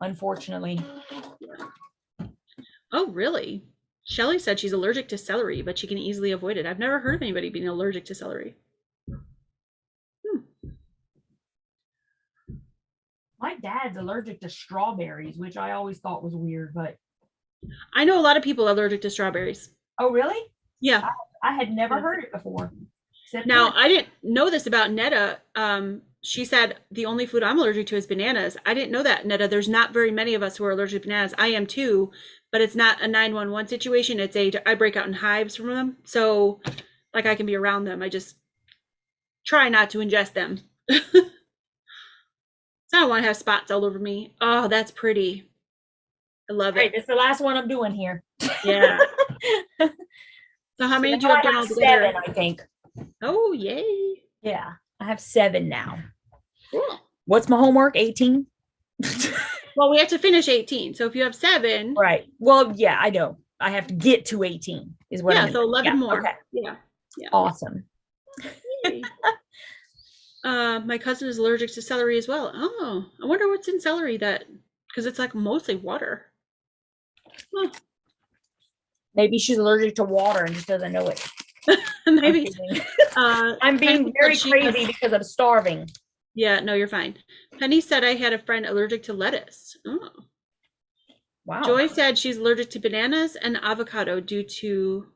unfortunately. Yeah. Oh, really? Shelly said she's allergic to celery, but she can easily avoid it. I've never heard of anybody being allergic to celery. My dad's allergic to strawberries, which I always thought was weird, but I know a lot of people allergic to strawberries. Oh, really? Yeah. I had never heard it before. Now, I didn't know this about Netta. She said the only food I'm allergic to is bananas. I didn't know that, Netta. There's not very many of us who are allergic to bananas. I am too, but it's not a 911 situation. I break out in hives from them. So like I can be around them. I just try not to ingest them. So I don't want to have spots all over me. Oh, that's pretty. I love it. This is the last one I'm doing here. Yeah. So how many do you have done all together? 7, I think. Oh, yay. Yeah, I have 7 now. Cool. What's my homework? 18? Well, we have to finish 18. So if you have 7. Right. Well, yeah, I know. I have to get to 18 is what I mean. So 11 more. Okay. Yeah. Awesome. My cousin is allergic to celery as well. Oh, I wonder what's in celery because it's like mostly water. Huh. Maybe she's allergic to water and just doesn't know it. Maybe. I'm being very crazy because I'm starving. Yeah, no, you're fine. Penny said I had a friend allergic to lettuce. Oh. Wow. Joy said she's allergic to bananas and avocado due to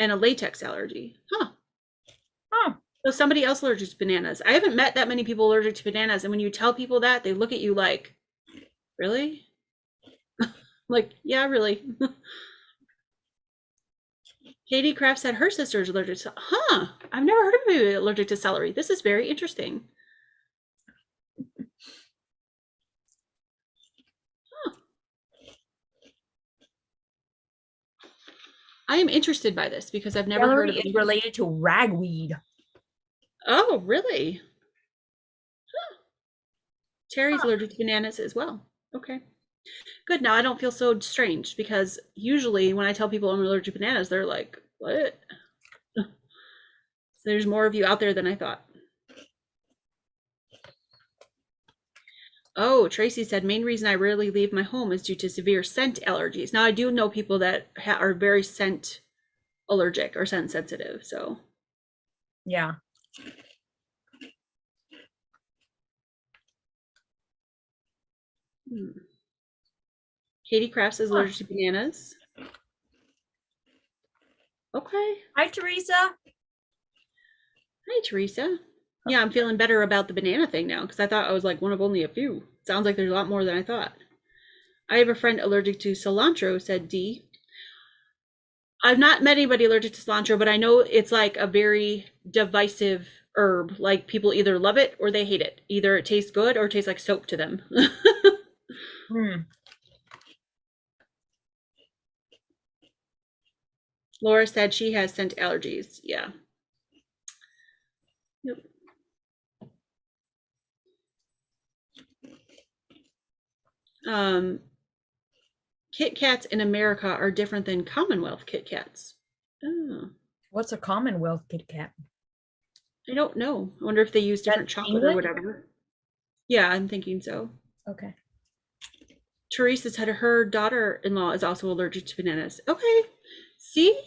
a latex allergy. Huh. So somebody else allergic to bananas. I haven't met that many people allergic to bananas. And when you tell people that, they look at you like, really? Like, yeah, really. Katie Kraft said her sister is allergic to, I've never heard of anybody allergic to celery. This is very interesting. I am interested by this because I've never heard of it. Celery is related to ragweed. Oh, really? Terry's allergic to bananas as well. Okay. Good. Now I don't feel so strange because usually when I tell people I'm allergic to bananas, they're like, what? So there's more of you out there than I thought. Oh, Tracy said, main reason I rarely leave my home is due to severe scent allergies. Now I do know people that are very scent allergic or scent sensitive. So yeah. Katie Crafts is allergic to bananas. Okay. Hi, Teresa. Hi, Teresa. Yeah, I'm feeling better about the banana thing now because I thought I was like one of only a few. Sounds like there's a lot more than I thought. I have a friend allergic to cilantro, said Dee. I've not met anybody allergic to cilantro, but I know it's like a very divisive herb. Like people either love it or they hate it. Either it tastes good or it tastes like soap to them. Laura said she has scent allergies. Yeah. Yep. Kit Kats in America are different than Commonwealth Kit Kats. Oh. What's a Commonwealth Kit Kat? I don't know. I wonder if they use different chocolate or whatever. Yeah, I'm thinking so. Okay. Teresa said her daughter-in-law is also allergic to bananas. Okay. See?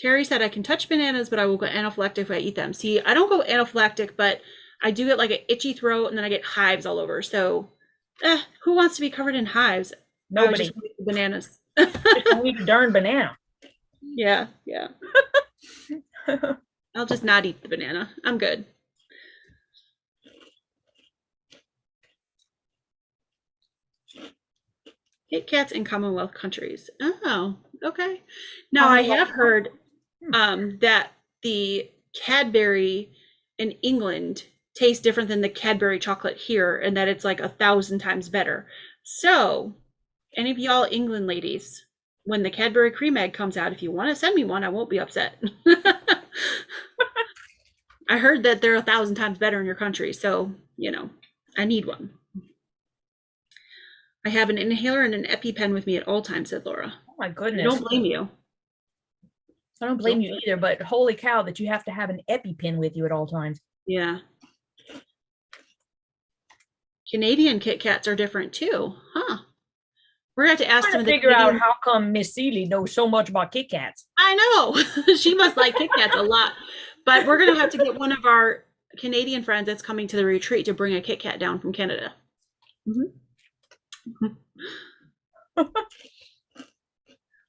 Terry said I can touch bananas, but I will go anaphylactic if I eat them. See, I don't go anaphylactic, but I do get like an itchy throat and then I get hives all over. So, who wants to be covered in hives? Nobody. Just eat the bananas. Just eat a darn banana. Yeah. I'll just not eat the banana. I'm good. Kit Kats in Commonwealth countries. Oh, okay. Now I have heard that the Cadbury in England tastes different than the Cadbury chocolate here, and that it's like 1,000 times better. So, any of y'all England ladies, when the Cadbury Cream Egg comes out, if you want to send me one, I won't be upset. I heard that they're 1,000 times better in your country, so I need one. I have an inhaler and an EpiPen with me at all times, said Laura. Oh my goodness. I don't blame you. I don't blame you either, but holy cow that you have to have an EpiPen with you at all times. Yeah. Canadian Kit Kats are different too, huh? We're going to have to ask them to figure out how come Miss Seeley knows so much about Kit Kats. I know. She must like Kit Kats a lot. But we're going to have to get one of our Canadian friends that's coming to the retreat to bring a Kit Kat down from Canada.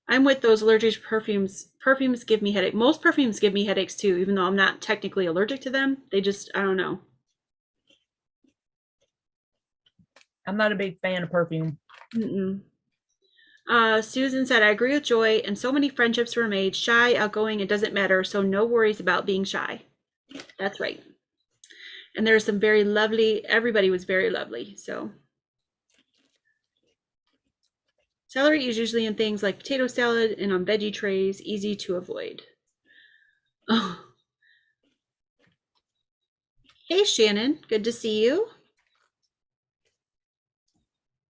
I'm with those allergic perfumes. Perfumes give me headache. Most perfumes give me headaches too, even though I'm not technically allergic to them. They just, I don't know. I'm not a big fan of perfume. Susan said, I agree with Joy, and so many friendships were made. Shy, outgoing, it doesn't matter, so no worries about being shy. That's right. And there's some very lovely, everybody was very lovely, so. Celery is usually in things like potato salad and on veggie trays, easy to avoid. Oh. Hey, Shannon, good to see you.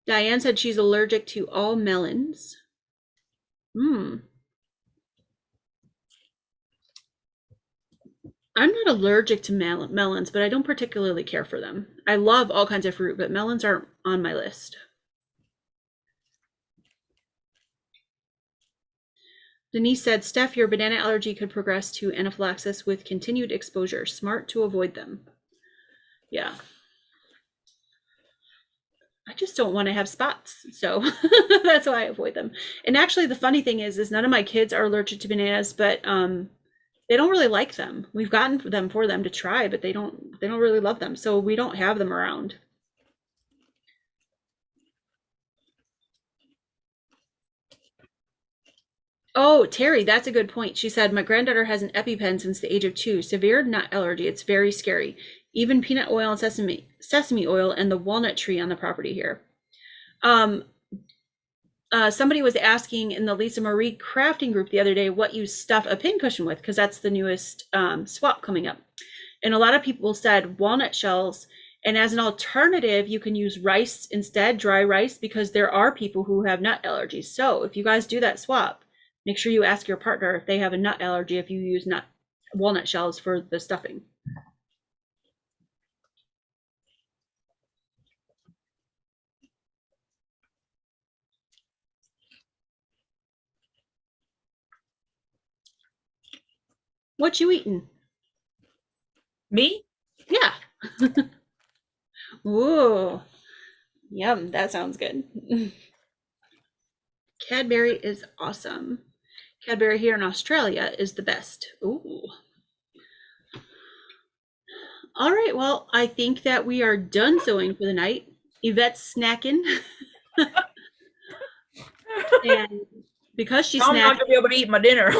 Diane said she's allergic to all melons. I'm not allergic to melons, but I don't particularly care for them. I love all kinds of fruit, but melons aren't on my list. Denise said, Steph, your banana allergy could progress to anaphylaxis with continued exposure. Smart to avoid them. Yeah. I just don't want to have spots, so that's why I avoid them. And actually, the funny thing is none of my kids are allergic to bananas, but they don't really like them. We've gotten them for them to try, but they don't really love them, so we don't have them around. Oh, Terry, that's a good point. She said, my granddaughter has an EpiPen since the age of 2. Severe nut allergy. It's very scary. Even peanut oil and sesame oil and the walnut tree on the property here. Somebody was asking in the Lisa Marie crafting group the other day what you stuff a pincushion with, because that's the newest swap coming up. And a lot of people said walnut shells. And as an alternative, you can use rice instead, dry rice, because there are people who have nut allergies. So if you guys do that swap, make sure you ask your partner if they have a nut allergy if you use walnut shells for the stuffing. What you eating? Me? Yeah. Ooh. Yum, that sounds good. Cadbury is awesome. Cadbury here in Australia is the best. Ooh. All right, well, I think that we are done sewing for the night. Yvette's snacking. And because she's I'm not gonna be able to eat my dinner.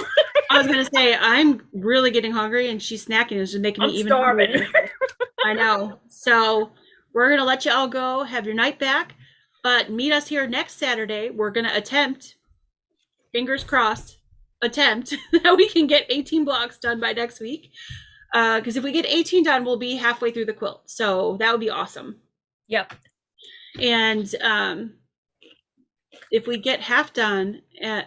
I was gonna say, I'm really getting hungry, and she's snacking. It's just making me even starving. hungrier. I know. So we're gonna let you all go. Have your night back, but meet us here next Saturday. We're gonna attempt, fingers crossed, that we can get 18 blocks done by next week. Because if we get 18 done, we'll be halfway through the quilt. So that would be awesome. Yep. And if we get half done,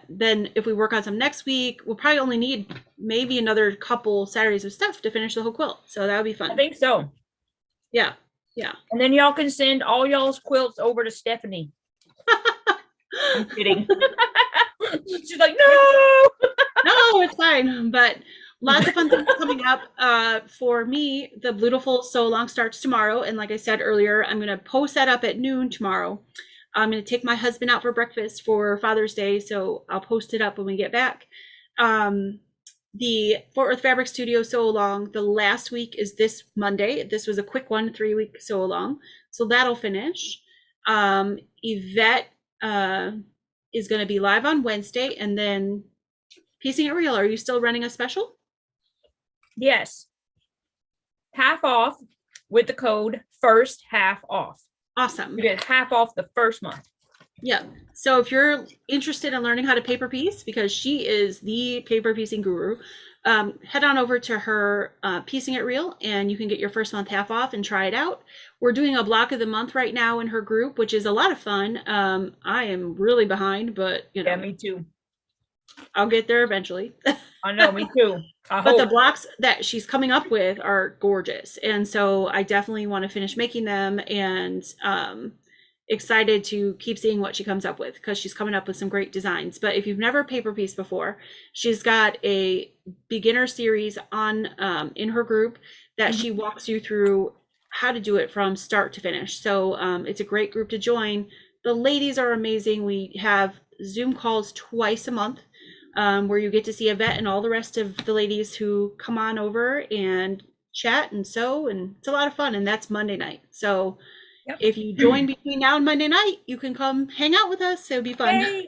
then if we work on some next week, we'll probably only need maybe another couple Saturdays of stuff to finish the whole quilt. So that would be fun. I think so. Yeah. And then y'all can send all y'all's quilts over to Stephanie. I'm kidding. She's like, no. No, it's fine. But lots of fun things coming up. For me, the Beautiful Sew Along starts tomorrow. And like I said earlier, I'm going to post that up at noon tomorrow. I'm going to take my husband out for breakfast for Father's Day. So I'll post it up when we get back. The Fort Worth Fabric Studio Sew Along, the last week is this Monday. This was a quick 3-week sew along. So that'll finish. Yvette is going to be live on Wednesday. And then Piecing It Real, are you still running a special? Yes. Half off with the code first half off. Awesome. You get half off the first month. Yeah. So if you're interested in learning how to paper piece, because she is the paper piecing guru, head on over to her Piecing It Real, and you can get your first month half off and try it out. We're doing a block of the month right now in her group, which is a lot of fun. I am really behind, but you know. Yeah, me too. I'll get there eventually. I know, me too. But the blocks that she's coming up with are gorgeous. And so I definitely want to finish making them, and excited to keep seeing what she comes up with, because she's coming up with some great designs. But if you've never paper pieced before, she's got a beginner series on in her group that she walks you through how to do it from start to finish. So it's a great group to join. The ladies are amazing. We have Zoom calls twice a month, where you get to see Yvette and all the rest of the ladies who come on over and chat and sew, and it's a lot of fun. And that's Monday night. So if you join between now and Monday night, you can come hang out with us. It would be fun. Hey.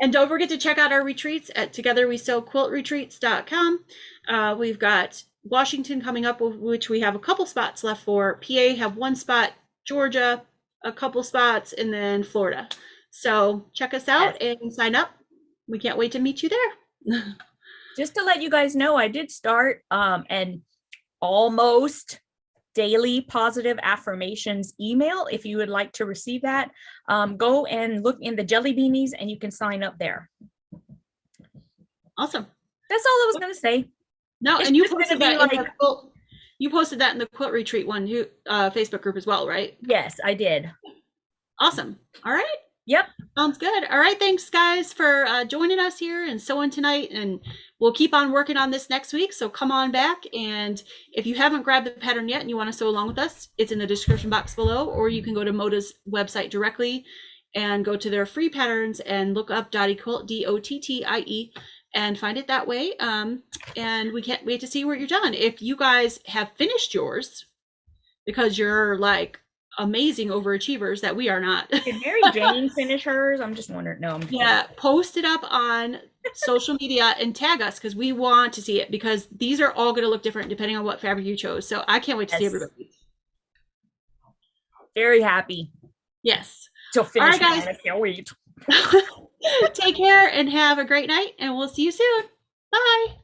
And don't forget to check out our retreats at togetherwesewquiltretreats.com. We've got Washington coming up, which we have a couple spots left for. PA have one spot, Georgia a couple spots, and then Florida. So check us out and sign up. We can't wait to meet you there. Just to let you guys know, I did start an almost daily positive affirmations email. If you would like to receive that, go and look in the jelly beanies and you can sign up there. Awesome. That's all I was going to say. No, and you posted that you posted that in the quilt retreat one Facebook group as well, right? Yes, I did. Awesome. All right. Yep. Sounds good. All right. Thanks, guys, for joining us here and sewing tonight. And we'll keep on working on this next week. So come on back. And if you haven't grabbed the pattern yet and you want to sew along with us, it's in the description box below, or you can go to Moda's website directly and go to their free patterns and look up Dottie Quilt, Dottie, and find it that way. And we can't wait to see what you're done. If you guys have finished yours, because you're like amazing overachievers that we are not. Did Mary Jane finish hers? I'm just wondering. No, post it up on social media and tag us, because we want to see it, because these are all going to look different depending on what fabric you chose. So I can't wait to see everybody. Very happy. Yes. So finish. All right, guys. I can't wait. Take care and have a great night, and we'll see you soon. Bye.